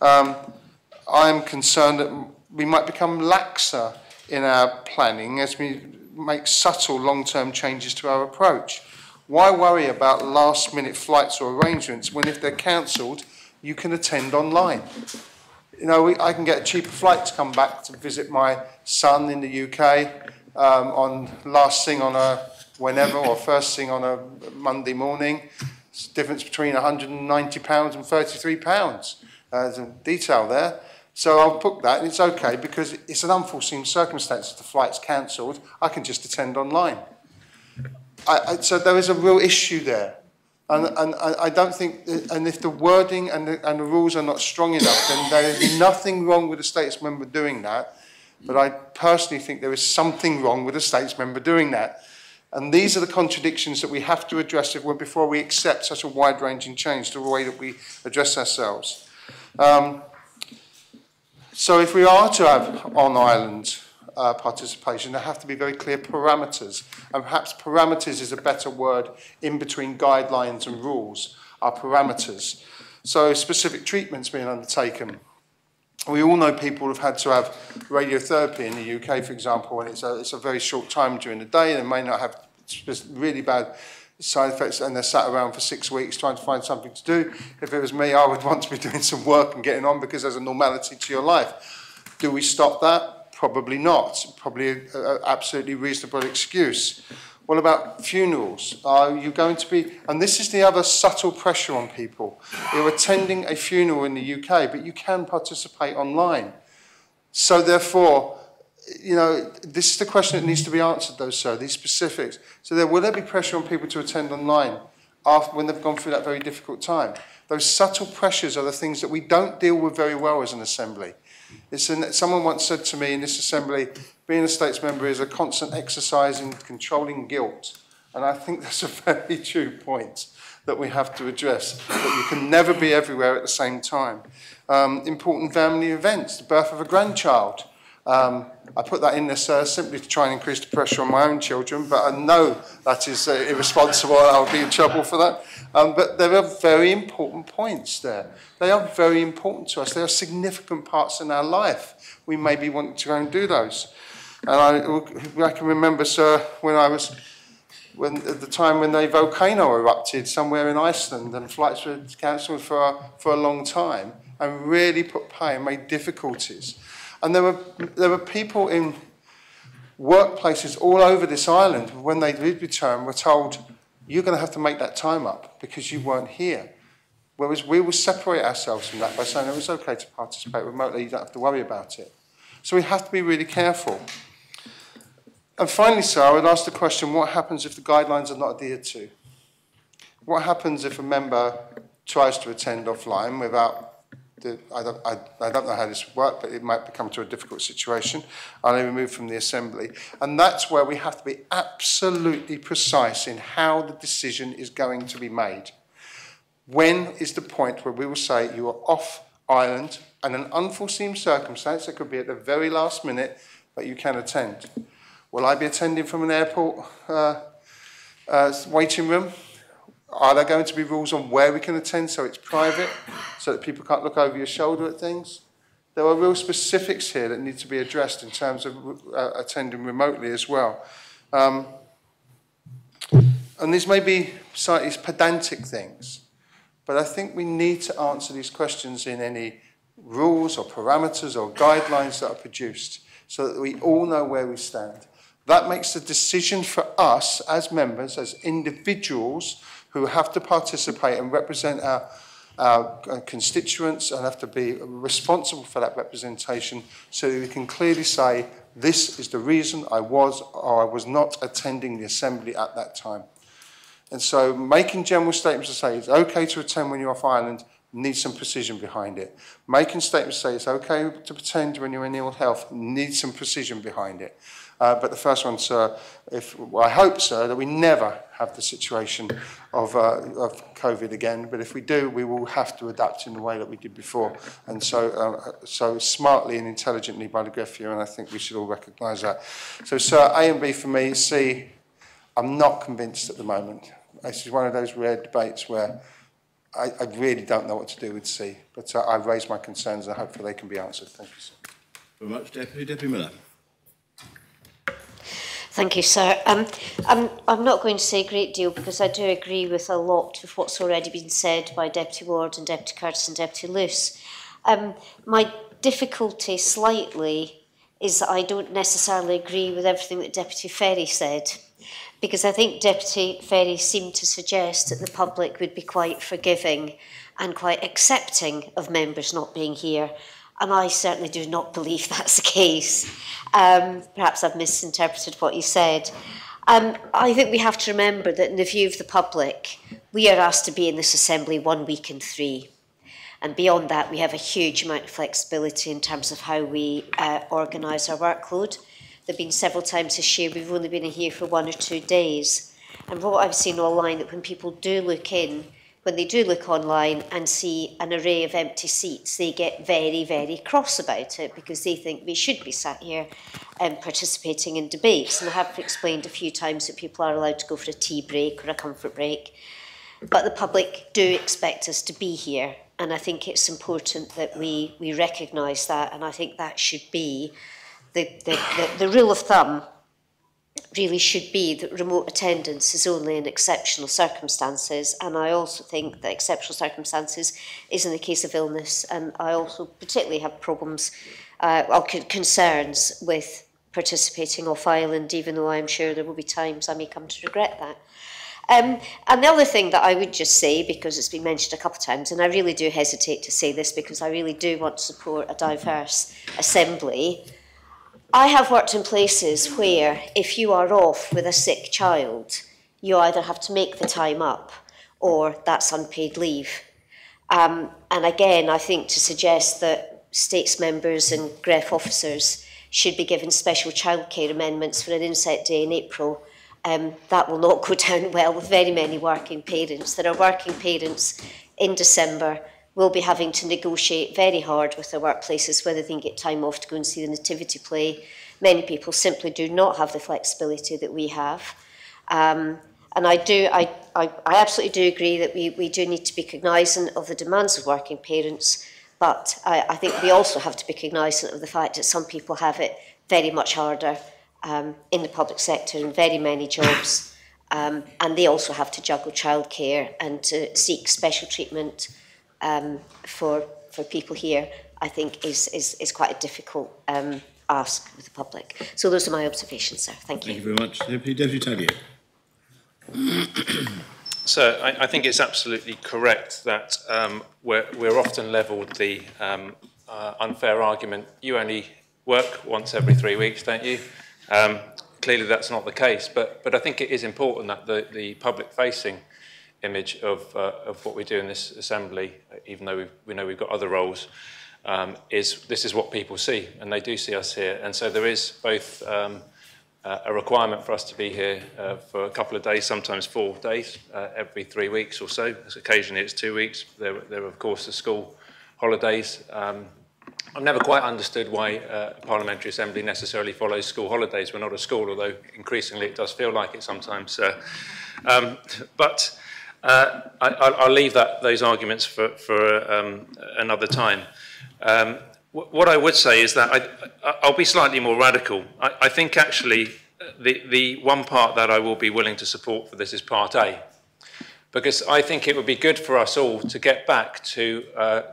I'm concerned that we might become laxer in our planning as we make subtle long-term changes to our approach. Why worry about last-minute flights or arrangements when if they're cancelled, you can attend online? You know, I can get a cheaper flight to come back to visit my son in the UK on last thing on a whenever or first thing on a Monday morning. It's the difference between £190 and £33. There's a detail there. So I'll book that and it's okay because it's an unforeseen circumstance. If the flight's cancelled, I can just attend online. So there is a real issue there. And I don't think, and if the wording and the rules are not strong enough, then there is nothing wrong with a status member doing that. But I personally think there is something wrong with a states member doing that. And these are the contradictions that we have to address before we accept such a wide-ranging change to the way that we address ourselves. So if we are to have on-island participation. There have to be very clear parameters, and perhaps parameters is a better word in between guidelines and rules, are parameters. So specific treatments being undertaken. We all know people have had to have radiotherapy in the UK, for example, and it's a very short time during the day, and they may not have really bad side effects, and they're sat around for 6 weeks trying to find something to do. If it was me, I would want to be doing some work and getting on because there's a normality to your life. Do we stop that? Probably not. Probably an absolutely reasonable excuse. What about funerals? Are you going to be... And this is the other subtle pressure on people. You're attending a funeral in the UK, but you can participate online. So therefore, you know, this is the question that needs to be answered, though, sir, these specifics. So will there be pressure on people to attend online when they've gone through that very difficult time? Those subtle pressures are the things that we don't deal with very well as an assembly. Someone once said to me in this assembly, being a states member is a constant exercise in controlling guilt. And I think that's a very true point that we have to address, that you can never be everywhere at the same time. Important family events, the birth of a grandchild. I put that in there, sir, simply to try and increase the pressure on my own children, but I know that is irresponsible and I'll be in trouble for that. But there are very important points there. They are very important to us. They are significant parts in our life. We maybe want to go and do those. And I can remember, sir, at the time when the volcano erupted somewhere in Iceland and flights were cancelled for a long time and really put pain, made difficulties. And there were people in workplaces all over this island, when they did return, were told, you're going to have to make that time up because you weren't here. Whereas we will separate ourselves from that by saying it was okay to participate remotely, you don't have to worry about it. So we have to be really careful. And finally, sir, I would ask the question, what happens if the guidelines are not adhered to? What happens if a member tries to attend offline without... I don't know how this would work, but it might become to a difficult situation. Are they removed from the assembly? And that's where we have to be absolutely precise in how the decision is going to be made. When is the point where we will say you are off island and an unforeseen circumstance, that could be at the very last minute, but you can attend? Will I be attending from an airport waiting room? Are there going to be rules on where we can attend so it's private, so that people can't look over your shoulder at things? There are real specifics here that need to be addressed in terms of attending remotely as well. And these may be slightly pedantic things, but I think we need to answer these questions in any rules or parameters or guidelines that are produced so that we all know where we stand. That makes the decision for us as members, as individuals who have to participate and represent our constituents and have to be responsible for that representation so that we can clearly say, this is the reason I was or I was not attending the assembly at that time. And so making general statements to say it's okay to attend when you're off island needs some precision behind it. Making statements to say it's okay to attend when you're in ill health needs some precision behind it. But the first one, sir, I hope, sir, that we never have the situation of COVID again. But if we do, we will have to adapt in the way that we did before. And so smartly and intelligently by the Greffier, and I think we should all recognise that. So, sir, A and B for me. C, I'm not convinced at the moment. This is one of those rare debates where I really don't know what to do with C. But I've raised my concerns and hopefully they can be answered. Thank you, sir. Very much, Deputy Miller. Thank you, sir. I'm not going to say a great deal because I do agree with a lot of what's already been said by Deputy Ward and Deputy Curtis and Deputy Luce. My difficulty slightly is that I don't necessarily agree with everything that Deputy Ferry said, because I think Deputy Ferry seemed to suggest that the public would be quite forgiving and quite accepting of members not being here. And I certainly do not believe that's the case. Perhaps I've misinterpreted what you said. I think we have to remember that in the view of the public, we are asked to be in this assembly 1 week in 3. And beyond that, we have a huge amount of flexibility in terms of how we organise our workload. There have been several times this year we've only been here for 1 or 2 days. And what I've seen online, that when people do look in, when they do look online and see an array of empty seats, they get very, very cross about it because they think we should be sat here participating in debates. And I have explained a few times that people are allowed to go for a tea break or a comfort break. But the public do expect us to be here. And I think it's important that we recognise that. And I think that should be the rule of thumb. Really should be that remote attendance is only in exceptional circumstances, and I also think that exceptional circumstances is in the case of illness, and I also particularly have problems or concerns with participating off island, even though I'm sure there will be times I may come to regret that. And the other thing that I would just say, because it's been mentioned a couple of times, and I really do hesitate to say this because I really do want to support a diverse assembly. I have worked in places where if you are off with a sick child, you either have to make the time up or that's unpaid leave. And again, I think to suggest that States members and GREF officers should be given special childcare amendments for an inset day in April, that will not go down well with very many working parents. There are working parents in December will be having to negotiate very hard with their workplaces whether they can get time off to go and see the nativity play. Many people simply do not have the flexibility that we have. And I absolutely do agree that we do need to be cognizant of the demands of working parents, but I think we also have to be cognizant of the fact that some people have it very much harder in the public sector in very many jobs, and they also have to juggle childcare and to seek special treatment for people here, I think is quite a difficult ask with the public. So those are my observations, sir. Thank you. Thank you very much. Deputy Taddeo. So I think it's absolutely correct that we're often levelled the unfair argument, you only work once every 3 weeks, don't you? Clearly that's not the case, but I think it is important that the public-facing image of what we do in this assembly, even though we know we've got other roles, this is what people see, and they do see us here. And so there is both a requirement for us to be here for a couple of days, sometimes 4 days, every 3 weeks or so. Occasionally it's 2 weeks. There are, of course, the school holidays. I've never quite understood why a parliamentary assembly necessarily follows school holidays. We're not a school, although increasingly it does feel like it sometimes. But I'll leave those arguments for another time. What I would say is that I'll be slightly more radical. I think actually the one part that I will be willing to support for this is Part A, because I think it would be good for us all to get back to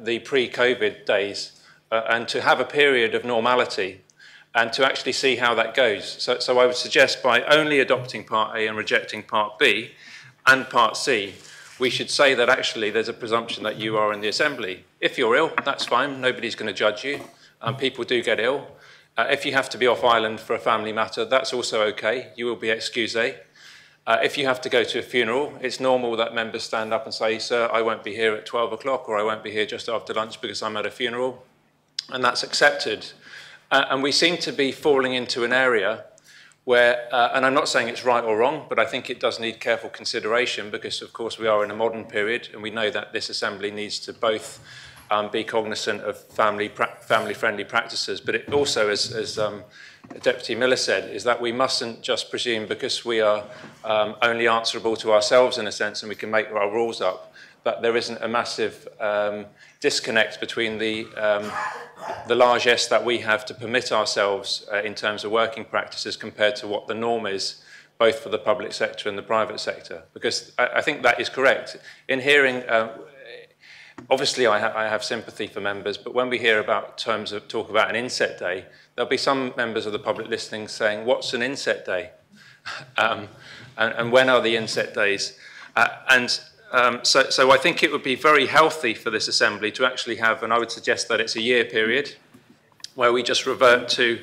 the pre-COVID days and to have a period of normality and to actually see how that goes. So I would suggest by only adopting Part A and rejecting Part B and Part C, we should say that actually there's a presumption that you are in the Assembly. If you're ill, that's fine. Nobody's going to judge you. People do get ill. If you have to be off island for a family matter, that's also okay. You will be excusé. If you have to go to a funeral, it's normal that members stand up and say, sir, I won't be here at 12 o'clock or I won't be here just after lunch because I'm at a funeral. And that's accepted. And we seem to be falling into an area where, and I'm not saying it's right or wrong, but I think it does need careful consideration because, of course, we are in a modern period and we know that this Assembly needs to both be cognizant of family-friendly practices, but it also, as Deputy Miller said, is that we mustn't just presume because we are only answerable to ourselves in a sense and we can make our rules up, that there isn't a massive disconnect between the largesse that we have to permit ourselves in terms of working practices compared to what the norm is, both for the public sector and the private sector. Because I think that is correct. In hearing, obviously I have sympathy for members, but when we hear about terms of talk about an inset day, there'll be some members of the public listening saying, what's an inset day? And when are the inset days? So I think it would be very healthy for this Assembly to actually have, and I would suggest that it's a year period, where we just revert to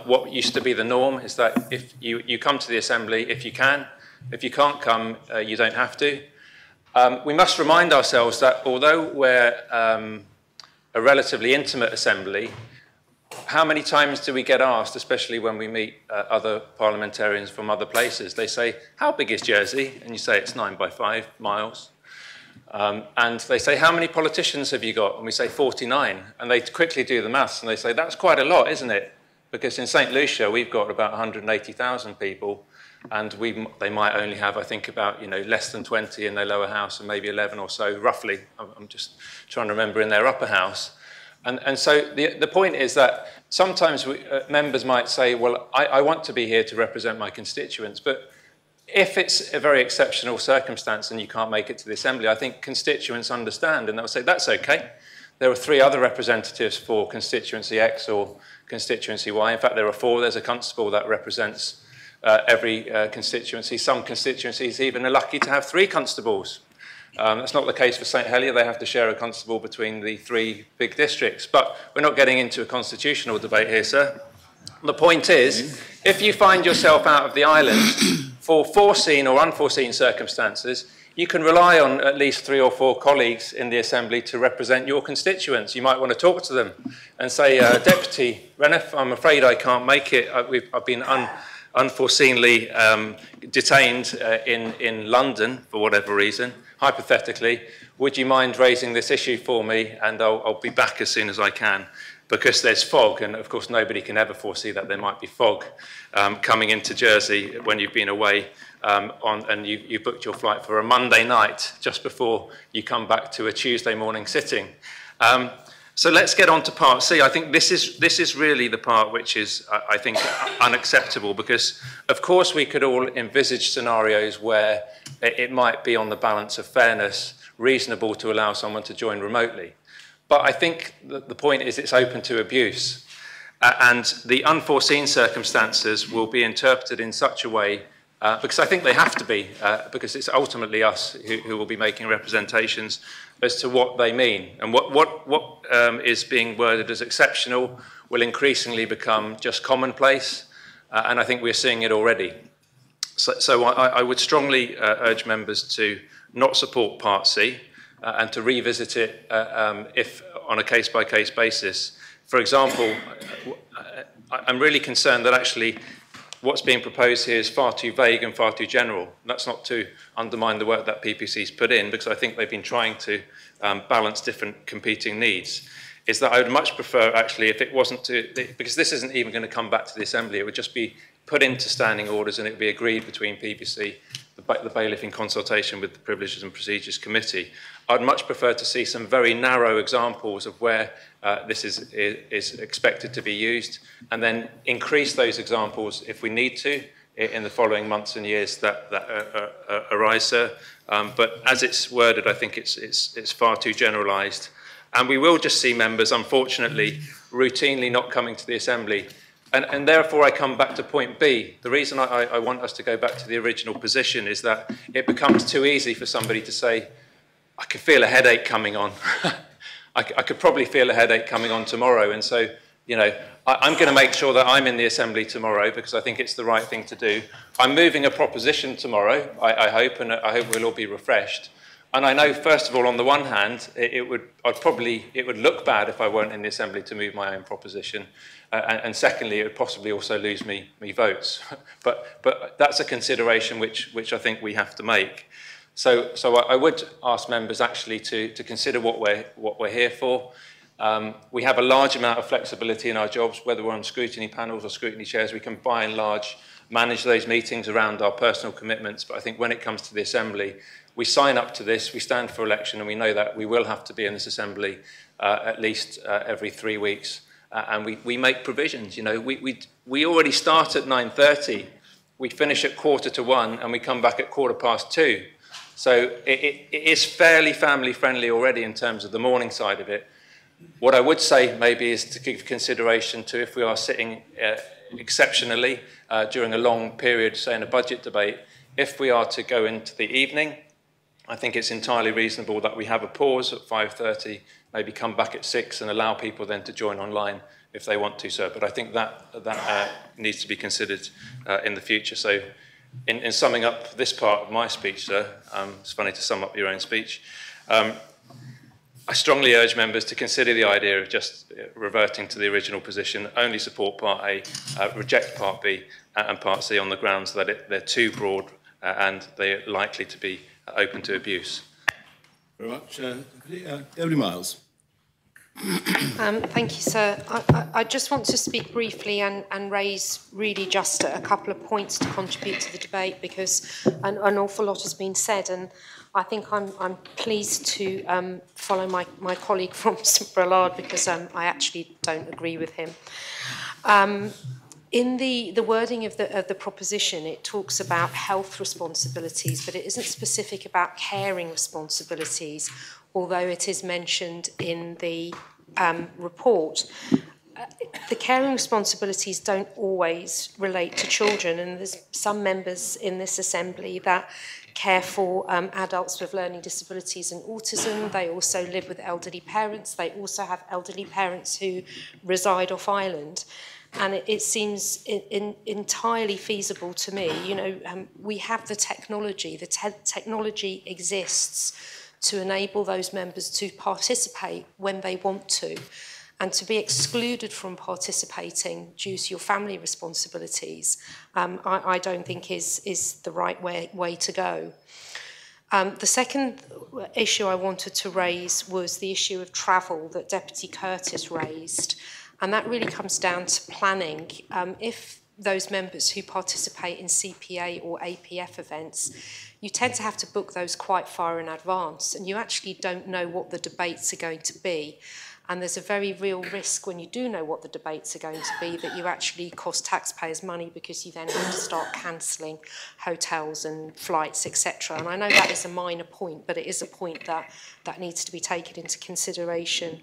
what used to be the norm, is that if you come to the Assembly if you can. If you can't come, you don't have to. We must remind ourselves that although we're a relatively intimate Assembly, how many times do we get asked, especially when we meet other parliamentarians from other places, they say, how big is Jersey? And you say it's 9 by 5 miles. And they say, how many politicians have you got? And we say 49. And they quickly do the maths and they say, that's quite a lot, isn't it? Because in St Lucia, we've got about 180,000 people, and they might only have, I think, about less than 20 in their lower house and maybe 11 or so, roughly. I'm just trying to remember in their upper house. And so the point is that sometimes members might say, well, I want to be here to represent my constituents, but if it's a very exceptional circumstance and you can't make it to the Assembly, I think constituents understand, and they'll say, that's okay. There are 3 other representatives for constituency X or constituency Y. In fact, there are 4. There's a constable that represents every constituency. Some constituencies even are lucky to have 3 constables. That's not the case for St Helier. They have to share a constable between the 3 big districts. But we're not getting into a constitutional debate here, sir. The point is, if you find yourself out of the island for foreseen or unforeseen circumstances, you can rely on at least 3 or 4 colleagues in the Assembly to represent your constituents. You might want to talk to them and say, Deputy Renniff, I'm afraid I can't make it. I've been unforeseenly detained in London for whatever reason. Hypothetically, would you mind raising this issue for me, and I'll be back as soon as I can, because there's fog, and of course nobody can ever foresee that there might be fog coming into Jersey when you've been away and you booked your flight for a Monday night just before you come back to a Tuesday morning sitting. So let's get on to Part C. I think this is really the part which is, I think, unacceptable, because, of course, we could all envisage scenarios where it might be on the balance of fairness reasonable to allow someone to join remotely. But I think that the point is it's open to abuse. And the unforeseen circumstances will be interpreted in such a way, because I think they have to be, because it's ultimately us who will be making representations as to what they mean. And what is being worded as exceptional will increasingly become just commonplace, and I think we're seeing it already. So I would strongly urge members to not support Part C and to revisit it if on a case-by-case basis. For example, I'm really concerned that actually what's being proposed here is far too vague and far too general. That's not to undermine the work that PPC's put in, because I think they've been trying to balance different competing needs. Is that I would much prefer, actually, if it wasn't to, because this isn't even going to come back to the Assembly, it would just be put into standing orders and it would be agreed between PPC, the bailiff in consultation with the Privileges and Procedures Committee. I'd much prefer to see some very narrow examples of where this is expected to be used, and then increase those examples if we need to in the following months and years that arise, sir. But as it's worded, I think it's far too generalised. And we will just see members, unfortunately, routinely not coming to the Assembly. And therefore, I come back to point B. The reason I want us to go back to the original position is that it becomes too easy for somebody to say, I could feel a headache coming on. I could probably feel a headache coming on tomorrow. And so, you know, I'm going to make sure that I'm in the Assembly tomorrow because I think it's the right thing to do. I'm moving a proposition tomorrow, I hope, and I hope we'll all be refreshed. And I know, first of all, on the one hand, it would look bad if I weren't in the Assembly to move my own proposition. And secondly, it would possibly also lose me votes. but that's a consideration which I think we have to make. So I would ask members actually to consider what we're here for. We have a large amount of flexibility in our jobs, whether we're on scrutiny panels or scrutiny chairs. We can, by and large, manage those meetings around our personal commitments. But I think when it comes to the Assembly, we sign up to this, we stand for election, and we know that we will have to be in this Assembly at least every 3 weeks. And we make provisions. You know, we already start at 9:30, we finish at 1:45, and we come back at 2:15. So it is fairly family friendly already in terms of the morning side of it. What I would say maybe is to give consideration to if we are sitting exceptionally during a long period, say in a budget debate, if we are to go into the evening, I think it's entirely reasonable that we have a pause at 5:30, maybe come back at 6 and allow people then to join online if they want to, sir. But I think that needs to be considered in the future. So in summing up this part of my speech, sir, it's funny to sum up your own speech, I strongly urge members to consider the idea of just reverting to the original position, only support Part A, reject Part B and Part C on the grounds that they're too broad and they're likely to be open to abuse. Very much. Deputy Miles. Thank you, sir. I just want to speak briefly and raise really just a couple of points to contribute to the debate, because an awful lot has been said, and I think I'm pleased to follow my colleague from St Brelard, because I actually don't agree with him. In the wording of the proposition, it talks about health responsibilities, but it isn't specific about caring responsibilities, although it is mentioned in the report. The caring responsibilities don't always relate to children, and there's some members in this assembly that care for adults with learning disabilities and autism. They also live with elderly parents. They also have elderly parents who reside off island. And it seems entirely feasible to me. You know, we have the technology. The technology exists to enable those members to participate when they want to. And to be excluded from participating due to your family responsibilities, I don't think is the right way to go. The second issue I wanted to raise was the issue of travel that Deputy Curtis raised. And that really comes down to planning. If those members who participate in CPA or APF events, you tend to have to book those quite far in advance, and you actually don't know what the debates are going to be. And there's a very real risk when you do know what the debates are going to be that you actually cost taxpayers money, because you then have to start cancelling hotels and flights, etc. And I know that is a minor point, but it is a point that needs to be taken into consideration.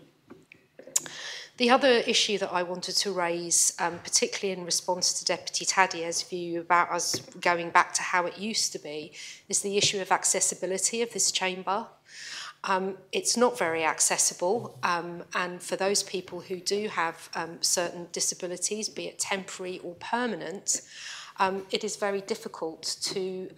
The other issue that I wanted to raise, particularly in response to Deputy Tadier's view about us going back to how it used to be, is the issue of accessibility of this chamber. It's not very accessible, and for those people who do have certain disabilities, be it temporary or permanent, it is very difficult to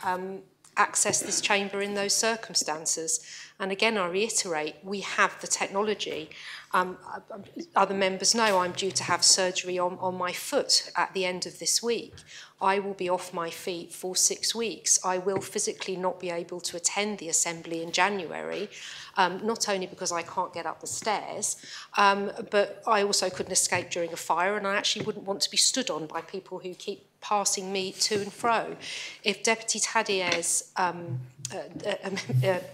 access this chamber in those circumstances. And again, I reiterate, we have the technology. Other members know I'm due to have surgery on my foot at the end of this week. I will be off my feet for 6 weeks. I will physically not be able to attend the assembly in January, not only because I can't get up the stairs, but I also couldn't escape during a fire, and I actually wouldn't want to be stood on by people who keep passing me to and fro. If Deputy Tadier's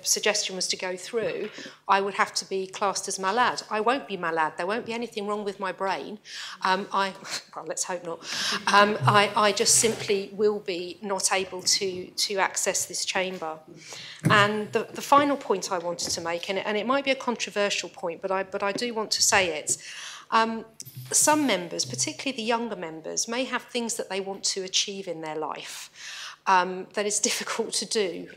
suggestion was to go through, I would have to be classed as malade. I won't be malade. There won't be anything wrong with my brain. Well, let's hope not. I just simply will be not able to access this chamber. And the final point I wanted to make, and it might be a controversial point, but I do want to say it. Some members, particularly the younger members, may have things that they want to achieve in their life that is difficult to do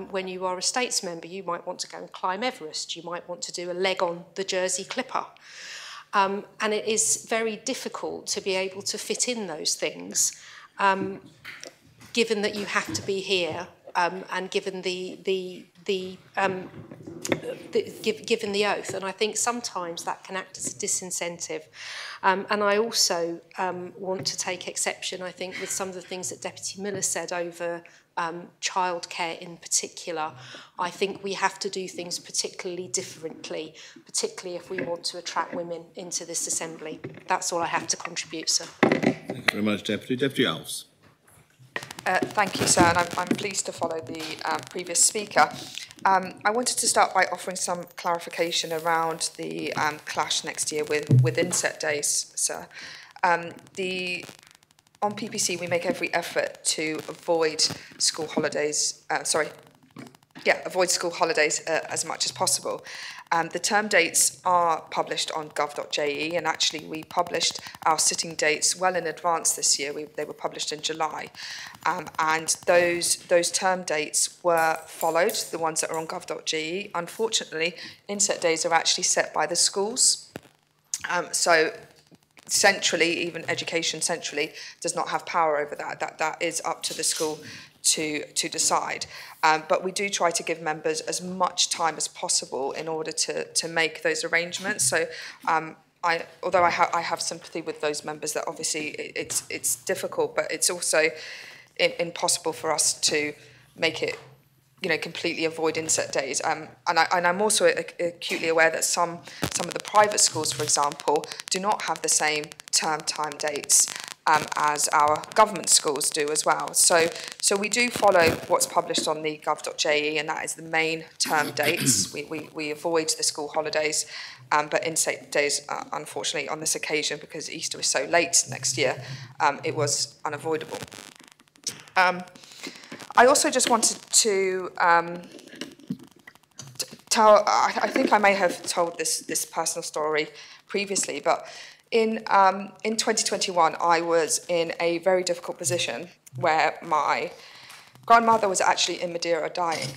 when you are a States member. You might want to go and climb Everest. You might want to do a leg on the Jersey Clipper. And it is very difficult to be able to fit in those things, given that you have to be here and given given the oath. And I think sometimes that can act as a disincentive. And I also want to take exception, I think, with some of the things that Deputy Miller said over childcare in particular. I think we have to do things particularly differently, particularly if we want to attract women into this assembly. That's all I have to contribute, sir. Thank you very much, Deputy. Deputy Alves. Thank you, sir, and I'm pleased to follow the previous speaker. I wanted to start by offering some clarification around the clash next year with inset days, sir. On PPC, we make every effort to avoid school holidays, avoid school holidays as much as possible. The term dates are published on gov.je, and actually we published our sitting dates well in advance this year. They were published in July. And those term dates were followed, the ones that are on gov.je. Unfortunately, inset days are actually set by the schools. So centrally, even education centrally, does not have power over that. That is up to the school to decide. But we do try to give members as much time as possible in order to make those arrangements. So although I have sympathy with those members that obviously it's difficult, but it's also impossible for us to make it completely avoid inset days. And I'm also acutely aware that some of the private schools, for example, do not have the same term time dates as our government schools do as well. So we do follow what's published on the gov.je, and that is the main term dates. We avoid the school holidays, but inset days, unfortunately, on this occasion, because Easter is so late next year, it was unavoidable. I also just wanted to tell, I think I may have told this personal story previously, but in 2021, I was in a very difficult position where my grandmother was actually in Madeira dying.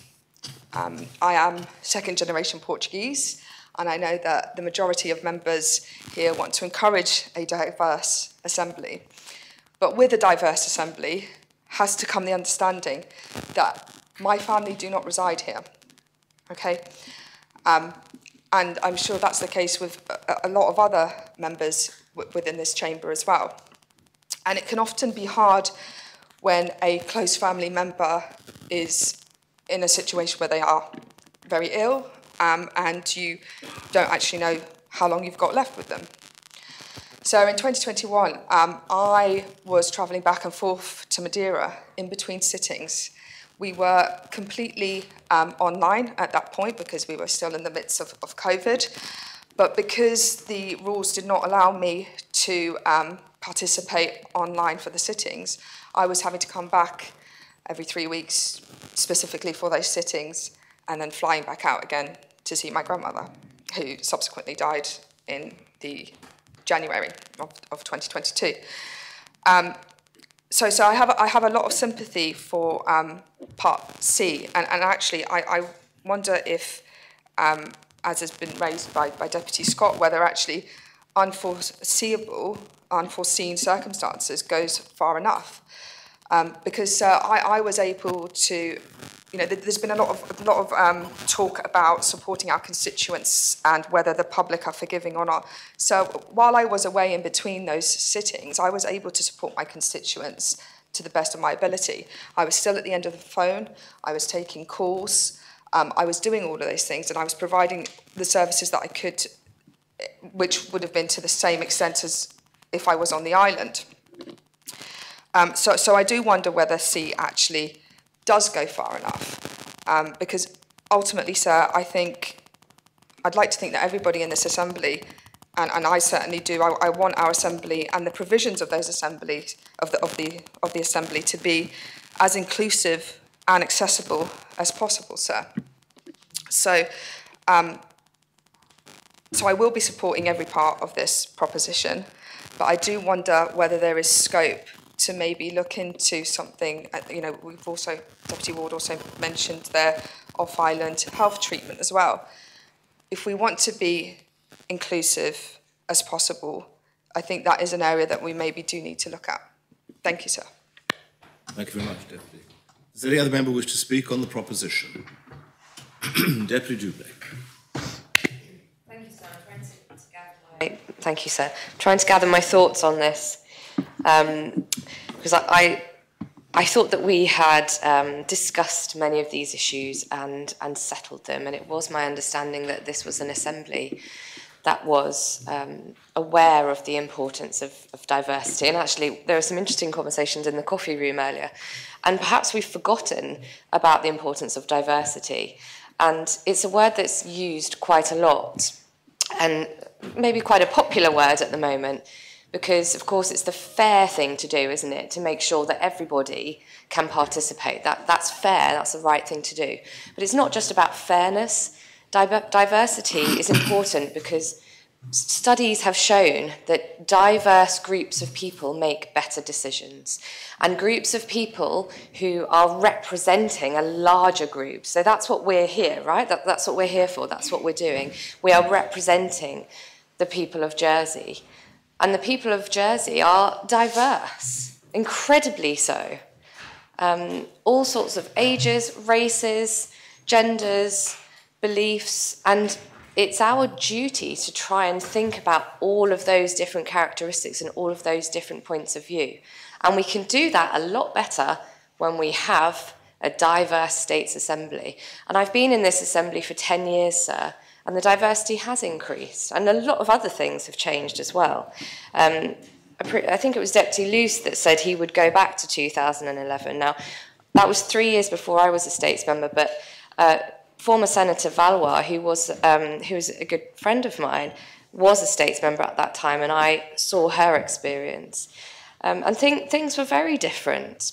I am second generation Portuguese, and I know that the majority of members here want to encourage a diverse assembly. But with a diverse assembly has to come the understanding that my family do not reside here, okay? And I'm sure that's the case with a lot of other members within this chamber as well. And it can often be hard when a close family member is in a situation where they are very ill, and you don't actually know how long you've got left with them. So in 2021, I was travelling back and forth to Madeira in between sittings. We were completely online at that point because we were still in the midst of COVID. But because the rules did not allow me to participate online for the sittings, I was having to come back every 3 weeks, specifically for those sittings, and then flying back out again to see my grandmother, who subsequently died in the January of 2022. So I have a lot of sympathy for Part C, and actually I wonder if, as has been raised by Deputy Scott, whether actually unforeseen circumstances goes far enough. Because I was able to, there's been a lot of talk about supporting our constituents and whether the public are forgiving or not. So while I was away in between those sittings, I was able to support my constituents to the best of my ability. I was still at the end of the phone, I was taking calls, I was doing all of those things, and I was providing the services that I could, which would have been to the same extent as if I was on the island. So I do wonder whether C actually does go far enough, because ultimately, sir, I'd like to think that everybody in this assembly, and I certainly do, I want our assembly and the provisions of those assemblies of the assembly to be as inclusive and accessible as possible, sir. So I will be supporting every part of this proposition, but I do wonder whether there is scope to maybe look into something. We've also, Deputy Ward also mentioned their off-island health treatment as well. If we want to be inclusive as possible, I think that is an area that we maybe do need to look at. Thank you, sir. Thank you very much, Deputy. Does any other member wish to speak on the proposition? Deputy Dublé. Thank you, sir. Thank you, sir. I'm trying to gather my thoughts on this, because I thought that we had discussed many of these issues and settled them, and it was my understanding that this was an assembly that was aware of the importance of diversity. And actually, there were some interesting conversations in the coffee room earlier, and perhaps we've forgotten about the importance of diversity. And it's a word that's used quite a lot, and maybe quite a popular word at the moment, because, of course, it's the fair thing to do, isn't it, to make sure that everybody can participate. That's fair, that's the right thing to do. But it's not just about fairness. Diversity is important because studies have shown that diverse groups of people make better decisions, and groups of people who are representing a larger group. So that's what we're here, right? That's what we're here for. That's what we're doing. We are representing the people of Jersey. And the people of Jersey are diverse, incredibly so. All sorts of ages, races, genders, beliefs, and it's our duty to try and think about all of those different characteristics and all of those different points of view. And we can do that a lot better when we have a diverse States Assembly. And I've been in this Assembly for 10 years, sir, and the diversity has increased, and a lot of other things have changed as well. I think it was Deputy Luce that said he would go back to 2011. Now, that was 3 years before I was a States member, but former Senator Valois, who was a good friend of mine, was a States member at that time, and I saw her experience. And things were very different.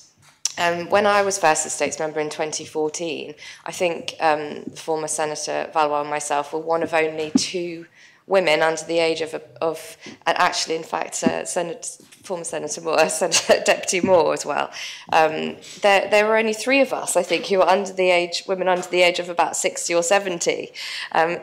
When I was first a States member in 2014, I think former Senator Valois and myself were one of only 2 women under the age of and actually, in fact, former Senator Moore, Deputy Moore as well. There were only 3 of us, I think, who were women under the age of about 60 or 70.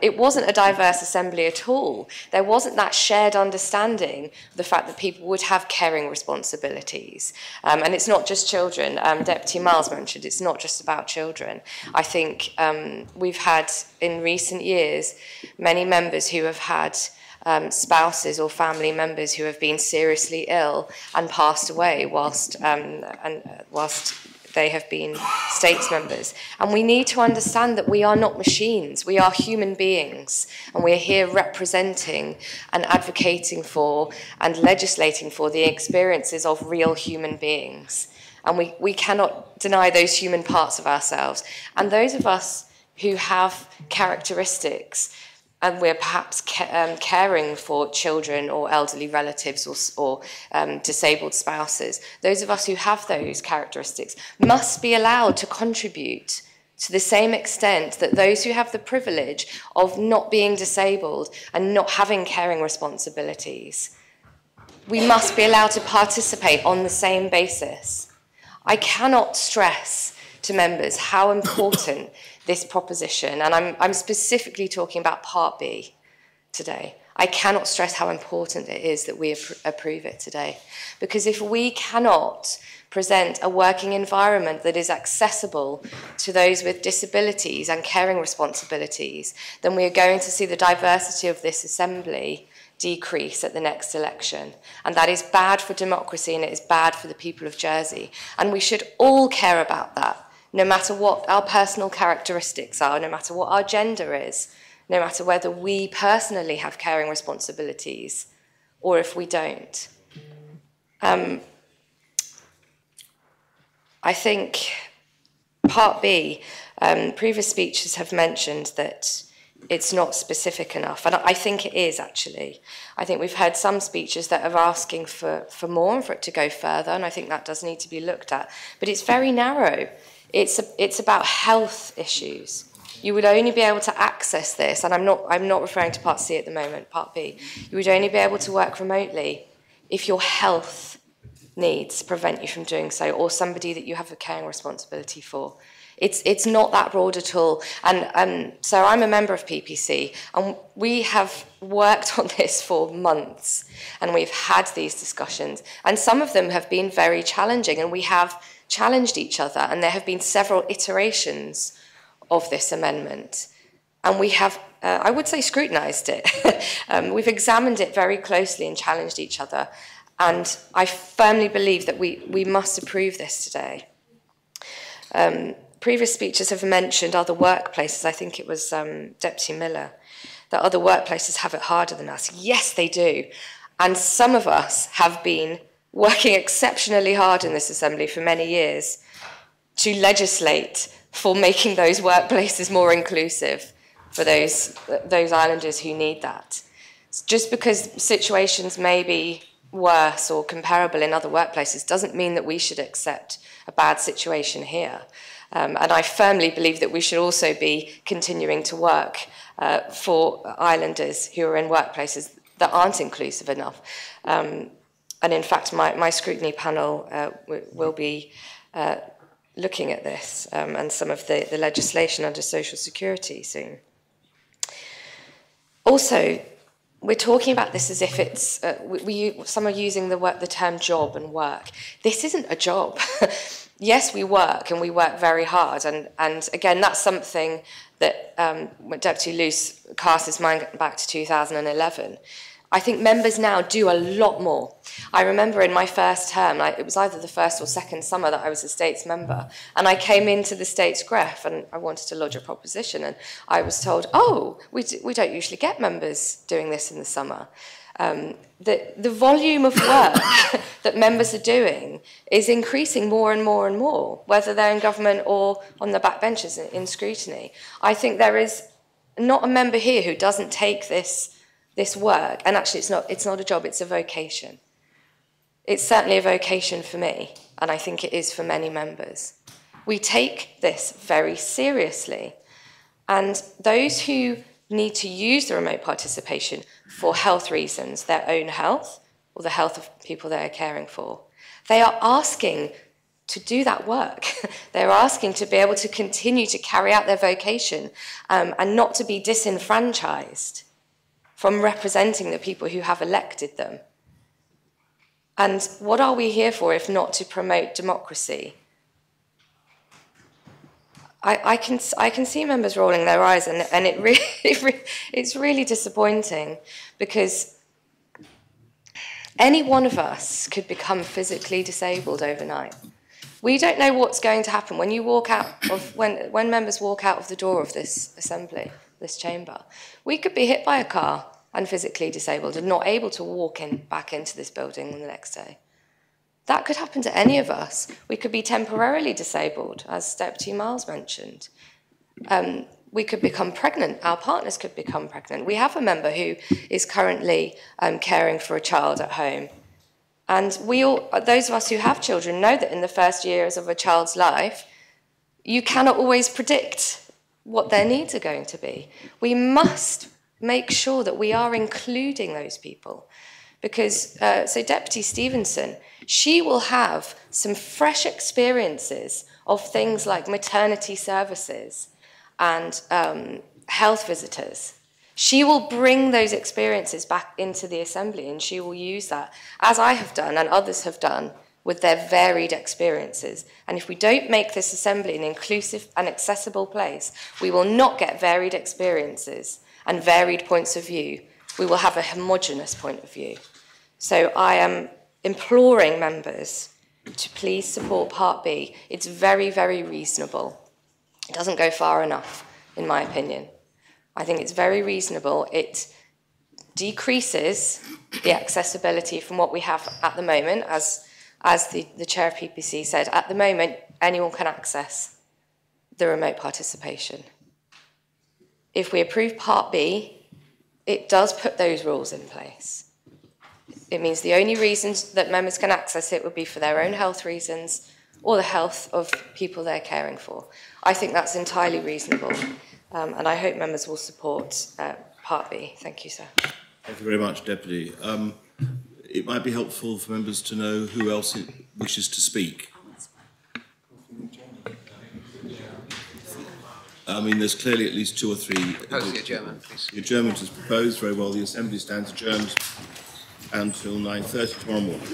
It wasn't a diverse assembly at all. There wasn't that shared understanding of the fact that people would have caring responsibilities. And it's not just children. Deputy Miles mentioned it's not just about children. I think we've had, in recent years, many members who have had spouses or family members who have been seriously ill and passed away whilst they have been States members. And we need to understand that we are not machines. We are human beings, and we are here representing and advocating for and legislating for the experiences of real human beings. And we cannot deny those human parts of ourselves. And those of us who have characteristics, and we're perhaps caring for children or elderly relatives or disabled spouses, those of us who have those characteristics must be allowed to contribute to the same extent that those who have the privilege of not being disabled and not having caring responsibilities. We must be allowed to participate on the same basis. I cannot stress to members how important this proposition, and I'm specifically talking about Part B today. I cannot stress how important it is that we approve it today. Because if we cannot present a working environment that is accessible to those with disabilities and caring responsibilities, then we are going to see the diversity of this assembly decrease at the next election. And that is bad for democracy, and it is bad for the people of Jersey. And we should all care about that, no matter what our personal characteristics are, no matter what our gender is, no matter whether we personally have caring responsibilities or if we don't. I think Part B, previous speeches have mentioned that it's not specific enough, and I think it is, actually. I think we've heard some speeches that are asking for more and for it to go further, and I think that does need to be looked at. But it's very narrow. It's about health issues. You would only be able to access this, and I'm not referring to Part C at the moment, Part B. You would only be able to work remotely if your health needs prevent you from doing so, or somebody that you have a caring responsibility for. It's not that broad at all. And so I'm a member of PPC, and we have worked on this for months, and we've had these discussions, and some of them have been very challenging, and we have challenged each other, and there have been several iterations of this amendment. And we have, I would say, scrutinised it. We've examined it very closely and challenged each other. And I firmly believe that we must approve this today. Previous speeches have mentioned other workplaces. I think it was Deputy Miller, that other workplaces have it harder than us. Yes, they do. And some of us have been working exceptionally hard in this assembly for many years to legislate for making those workplaces more inclusive for those islanders who need that. Just because situations may be worse or comparable in other workplaces doesn't mean that we should accept a bad situation here. And I firmly believe that we should also be continuing to work for islanders who are in workplaces that aren't inclusive enough. And in fact, my scrutiny panel will be looking at this and some of the legislation under social security soon. Also, we're talking about this as if it's, some are using the term job and work. This isn't a job. Yes, we work, and we work very hard. And again, that's something that Deputy Luce cast his mind back to 2011. I think members now do a lot more. I remember in my first term, it was either the first or second summer that I was a States member, and I came into the States Gref and I wanted to lodge a proposition, and I was told, oh, we don't usually get members doing this in the summer. The volume of work that members are doing is increasing more and more and more, whether they're in government or on the backbenches in scrutiny. I think there is not a member here who doesn't take this work, and actually it's not a job, it's a vocation. It's certainly a vocation for me, and I think it is for many members. We take this very seriously, and those who need to use the remote participation for health reasons, their own health or the health of people they are caring for, they are asking to do that work. They're asking to be able to continue to carry out their vocation and not to be disenfranchised from representing the people who have elected them. And what are we here for if not to promote democracy? I can see members rolling their eyes, and it's really disappointing, because any one of us could become physically disabled overnight. We don't know what's going to happen when you walk out of when members walk out of the door of this assembly, this chamber. We could be hit by a car and physically disabled and not able to walk back into this building the next day. That could happen to any of us. We could be temporarily disabled, as Deputy Miles mentioned. We could become pregnant. Our partners could become pregnant. We have a member who is currently caring for a child at home. And those of us who have children know that in the first years of a child's life, you cannot always predict what their needs are going to be. We must make sure that we are including those people. Because, so Deputy Stevenson, she will have some fresh experiences of things like maternity services and health visitors. She will bring those experiences back into the Assembly, and she will use that, as I have done and others have done, with their varied experiences. And if we don't make this Assembly an inclusive and accessible place, we will not get varied experiences and varied points of view. We will have a homogenous point of view. So I am imploring members to please support Part B. It's very, very reasonable. It doesn't go far enough, in my opinion. I think it's very reasonable. It decreases the accessibility from what we have at the moment, as the chair of PPC said. At the moment, anyone can access the remote participation. If we approve Part B, it does put those rules in place. It means the only reasons that members can access it would be for their own health reasons or the health of people they're caring for. I think that's entirely reasonable, and I hope members will support Part B. Thank you, sir. Thank you very much, Deputy. It might be helpful for members to know who else wishes to speak. I mean, there's clearly at least two or three. Propose the adjournment, please. The adjournment is proposed. Very well. The Assembly stands adjourned until 9:30 tomorrow morning.